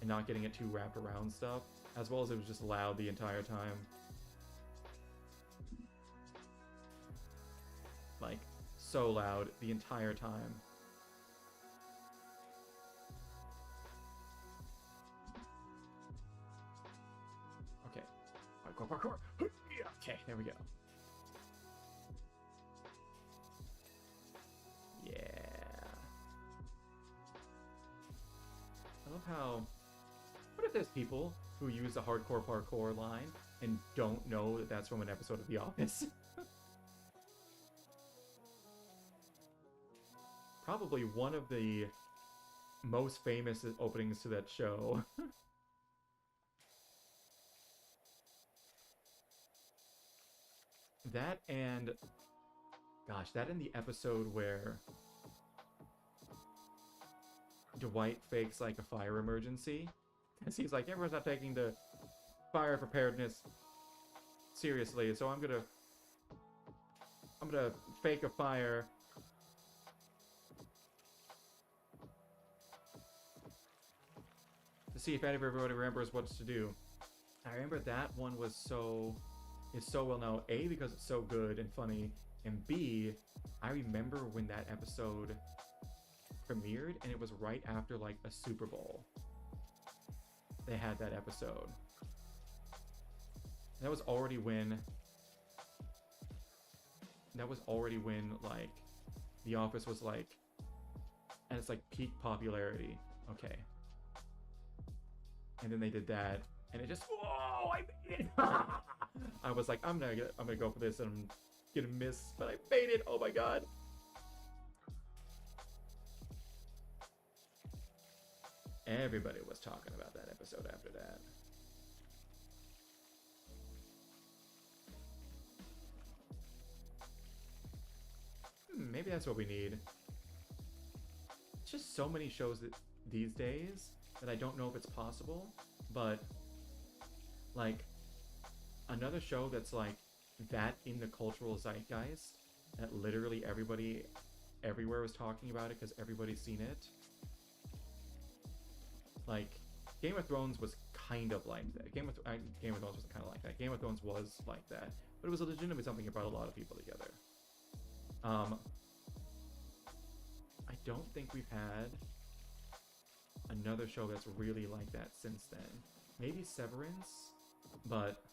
and not getting it too wrapped around stuff, as well as it was just loud the entire time. Like, so loud the entire time. Okay. Parkour. Okay, there we go. Yeah. I love how... What if there's people who use the hardcore parkour line and don't know that that's from an episode of The Office? Probably one of the most famous openings to that show. That and... Gosh, that and the episode where Dwight fakes like a fire emergency. Because he's like, everyone's not taking the fire preparedness seriously, so I'm gonna fake a fire. To see if everybody remembers what to do. I remember that one was so well known. A, because it's so good and funny, and B, I remember when that episode premiered, and it was right after like a Super Bowl. They had that episode. That was already when like The Office was like at its like peak popularity. Okay. And then they did that, and it just, whoa, I made it. I was like, I'm gonna go for this, and I'm gonna miss, but I made it. Oh my god. Everybody was talking about that episode after that. Maybe that's what we need. It's just so many shows these days that I don't know if it's possible, but like another show that's like that in the cultural zeitgeist that literally everybody everywhere was talking about it because everybody's seen it. Like Game of Thrones was kind of like that. Game of Thrones was kind of like that. Game of Thrones was like that, but it was legitimately something that brought a lot of people together. I don't think we've had another show that's really like that since then. Maybe Severance, but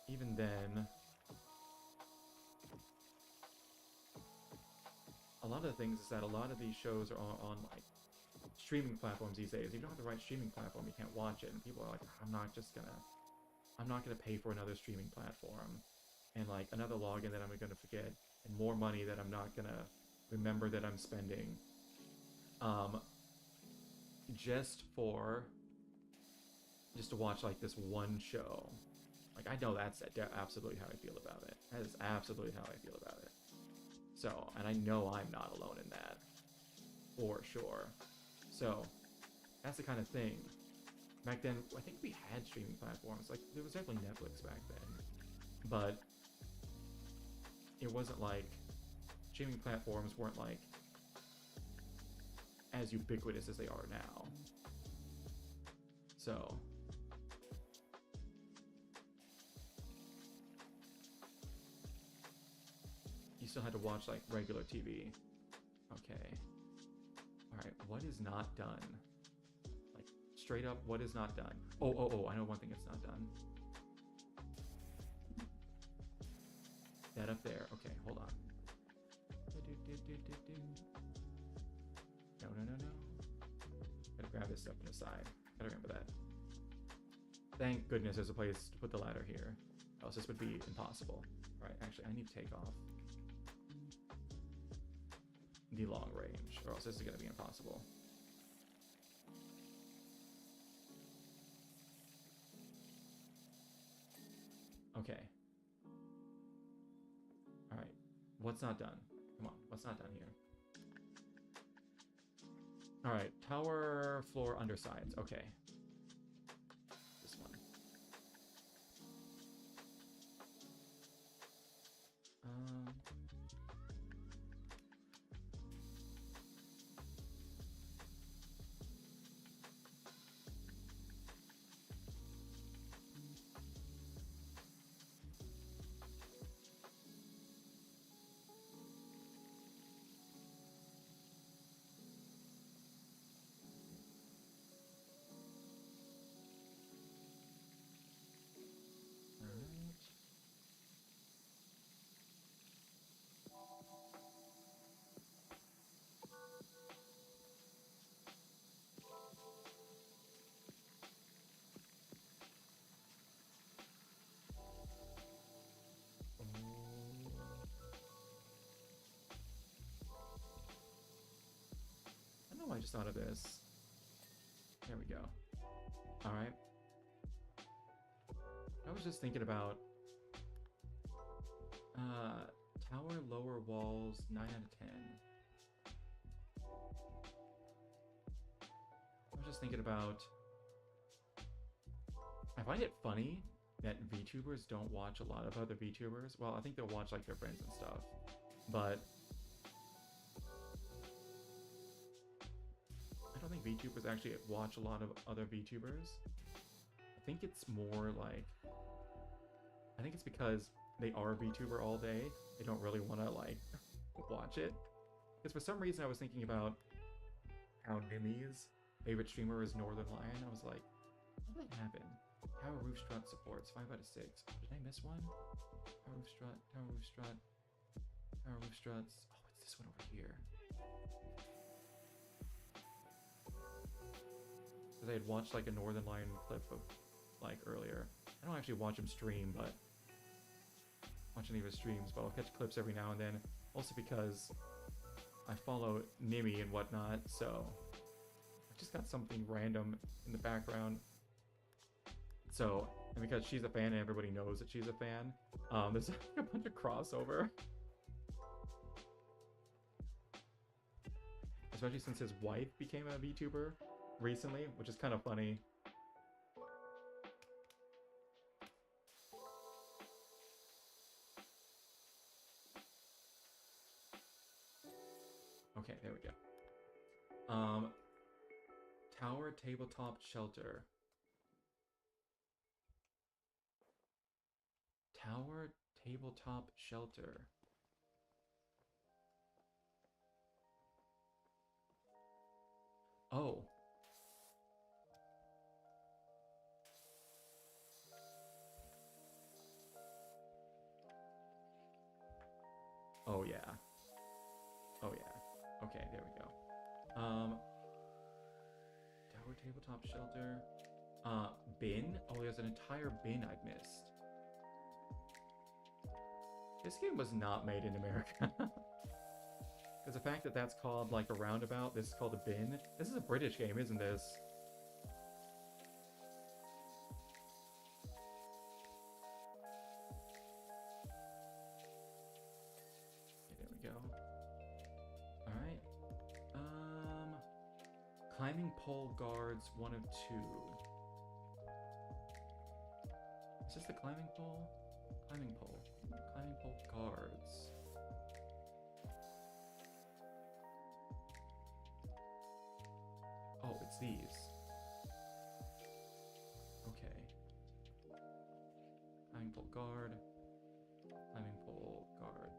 even then, a lot of the things is that a lot of these shows are on like streaming platforms these days. If you don't have the right streaming platform, you can't watch it, and people are like, I'm not gonna pay for another streaming platform and like another login that I'm gonna forget and more money that I'm not gonna remember that I'm spending just to watch like this one show. Like, I know that's absolutely how I feel about it. That is absolutely how I feel about it. So, and I know I'm not alone in that for sure. So that's the kind of thing. Back then, I think we had streaming platforms. Like, there was definitely Netflix back then, but it wasn't like streaming platforms weren't like as ubiquitous as they are now. So you still had to watch like regular TV. Okay. All right. What is not done? Like straight up, what is not done? Oh! I know one thing that's not done. That up there. Okay, hold on. No. Gotta grab this up on the side. Gotta remember that. Thank goodness there's a place to put the ladder here. Else this would be impossible. All right, actually, I need to take off the long range, or else this is gonna be impossible. Okay. All right. What's not done? Come on. What's not done here? All right. Tower floor undersides. Okay. This one. Oh, I just thought of this. There we go. Alright. I was just thinking about tower lower walls 9 out of 10. I was just thinking about, I find it funny that VTubers don't watch a lot of other VTubers. Well, I think they'll watch like their friends and stuff, but I don't think VTubers actually watch a lot of other VTubers. I think it's more like, I think it's because they are a VTuber all day. They don't really want to like watch it. Because for some reason I was thinking about how Nimi's favorite streamer is Northern Lion. I was like, how did that happen? Tower Roof Strut supports 5 out of 6. Oh, did I miss one? Tower Roof Strut, Tower Roof Strut, Tower Roof Struts. Oh, it's this one over here. Because I had watched like a Northern Lion clip of like earlier. I don't actually watch him stream, but watch any of his streams, but I'll catch clips every now and then. Also because I follow Nimi and whatnot, so I just got something random in the background. So, and because she's a fan and everybody knows that she's a fan, there's a bunch of crossover. Especially since his wife became a VTuber recently, which is kind of funny. Okay, there we go. Tower tabletop shelter. Tower tabletop shelter. Oh. Oh yeah. Oh yeah. Okay, there we go. Tower tabletop shelter. Bin? Oh, there's an entire bin I've missed. This game was not made in America. Because the fact that that's called like a roundabout, this is called a bin. This is a British game, isn't this? Okay, there we go. Alright. Climbing pole guards 1 of 2. Is this the climbing pole? Climbing pole. Climbing pole guards. Oh, it's these. Okay. Climbing pole guard. Climbing pole guard.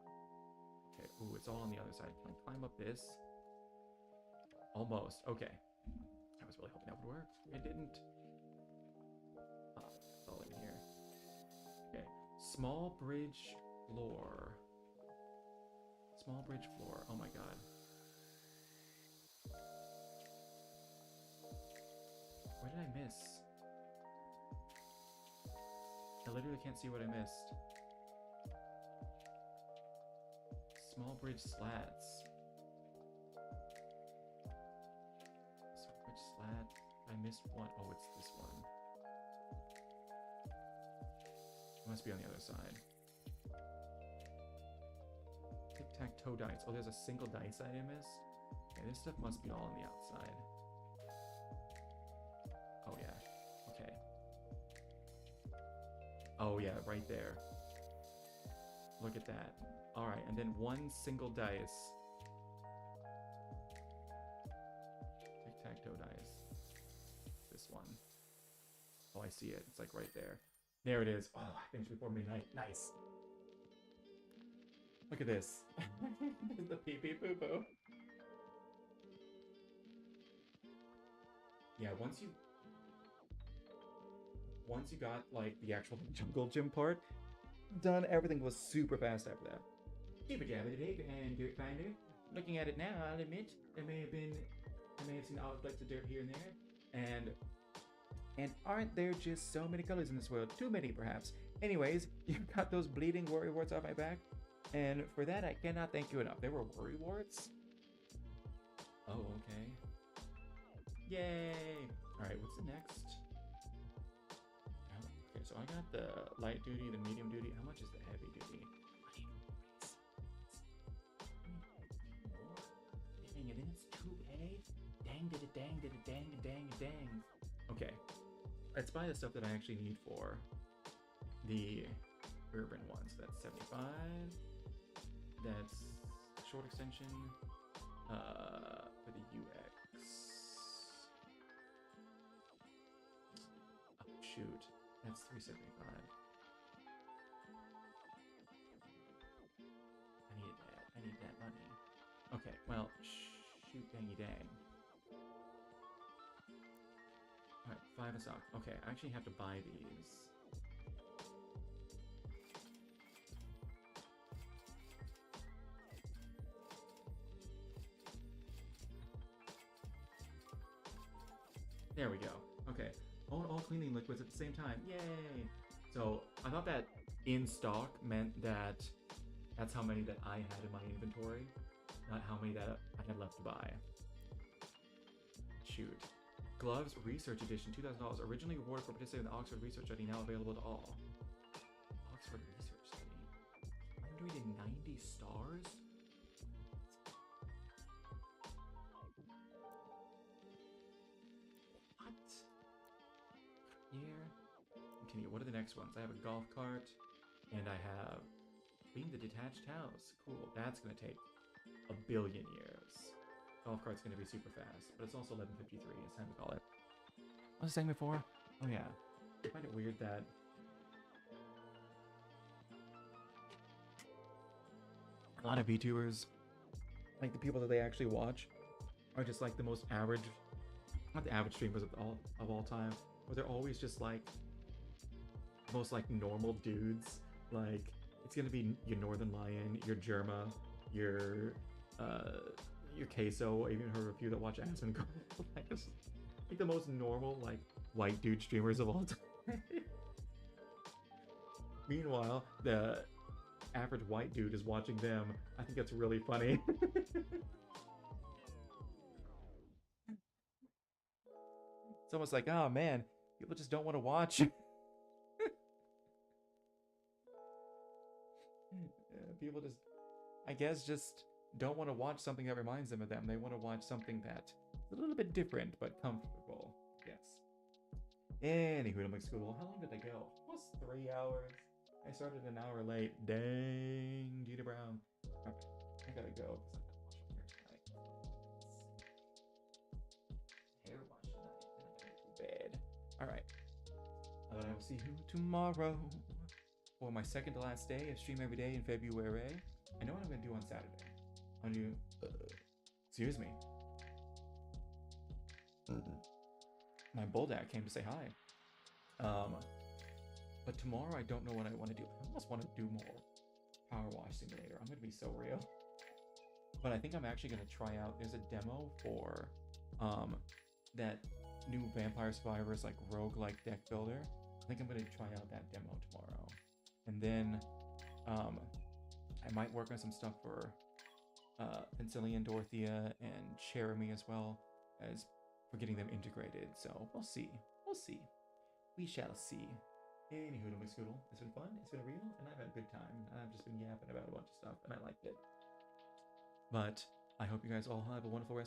Okay, ooh, it's all on the other side. Can I climb up this? Almost. Okay. I was really hoping that would work. It didn't. It's all in here. Okay. Small bridge floor. Small bridge floor. Oh my god. What did I miss? I literally can't see what I missed. Small bridge slats. Small bridge slat. I missed one. Oh, it's this one. It must be on the other side. Tic-tac-toe dice. Oh, there's a single dice I missed. Okay, this stuff must be all on the outside. Oh yeah. Okay. Oh yeah, right there. Look at that. Alright, and then one single dice. Tic-tac-toe dice. This one. Oh, I see it. It's like right there. There it is. Oh, I finished before midnight. Nice. Look at this. The pee-pee-poo-poo. Yeah, once you got like the actual jungle gym part done, everything was super fast after that. Super Jabba today and Dirt Finder. Looking at it now, I'll admit I may have seen odd flecks of dirt here and there. And aren't there just so many colors in this world? Too many, perhaps. Anyways, you got those bleeding worry warts off my back, and for that I cannot thank you enough. There were worry warts? Oh, okay. Yay! Alright, what's the next? Okay, so I got the light duty, the medium duty. How much is the heavy duty? Dang, and then it's 2A? Dang, did it, dang, did it, dang, dang, dang. Okay, let's buy the stuff that I actually need for the urban ones. That's 75. That's short extension for the UX. Oh, shoot. That's 375. I need that money. Okay, well, shoot dangy dang. Alright, 5 a sock. Okay, I actually have to buy these. There we go. Okay. Own all cleaning liquids at the same time. Yay! So, I thought that in stock meant that that's how many that I had in my inventory, not how many that I had left to buy. Shoot. Gloves Research Edition, $2,000. Originally awarded for participating in the Oxford Research Study, now available to all. Oxford Research Study. 190 stars? Continue. What are the next ones? I have a golf cart, and I have being the detached house. Cool. That's gonna take a billion years. Golf cart's gonna be super fast, but it's also 11:53. It's time to call it. What was I saying before? Oh yeah. I find it weird that a lot of VTubers, like the people that they actually watch, are just like the most average, not the average streamers of all time, but they're always just like most like normal dudes. Like it's gonna be your Northern Lion, your Germa, your Queso. I even heard a few that watch Aspen Gold. Like the most normal like white dude streamers of all time. Meanwhile, the average white dude is watching them. I think that's really funny. It's almost like, oh man, people just don't want to watch. People just, I guess, just don't want to watch something that reminds them of them. They want to watch something that's a little bit different but comfortable. Yes. Anywho, I'm like, school. How long did I go? Almost 3 hours. I started an hour late. Dang, Gita Brown. Okay, I gotta go because I gotta wash my hair tonight. Hair wash tonight. And I'm gonna go to bed. All right. I will see you tomorrow for my second to last day of stream every day in February. I know what I'm gonna do on Saturday. I'm gonna do. Excuse me. My Bulldog came to say hi. But tomorrow I don't know what I want to do. I almost want to do more Powerwash Simulator. I'm gonna be so real. But I think I'm actually gonna try out. There's a demo for that new Vampire Survivors like roguelike deck builder. I think I'm gonna try out that demo tomorrow. And then I might work on some stuff for Pencillian, Dorothea, and Cherami as well as for getting them integrated. So we'll see. We'll see. We shall see. Anywho, my Scoodle, it's been fun, it's been real, and I've had a good time. I've just been yapping about a bunch of stuff, and I liked it. But I hope you guys all have a wonderful rest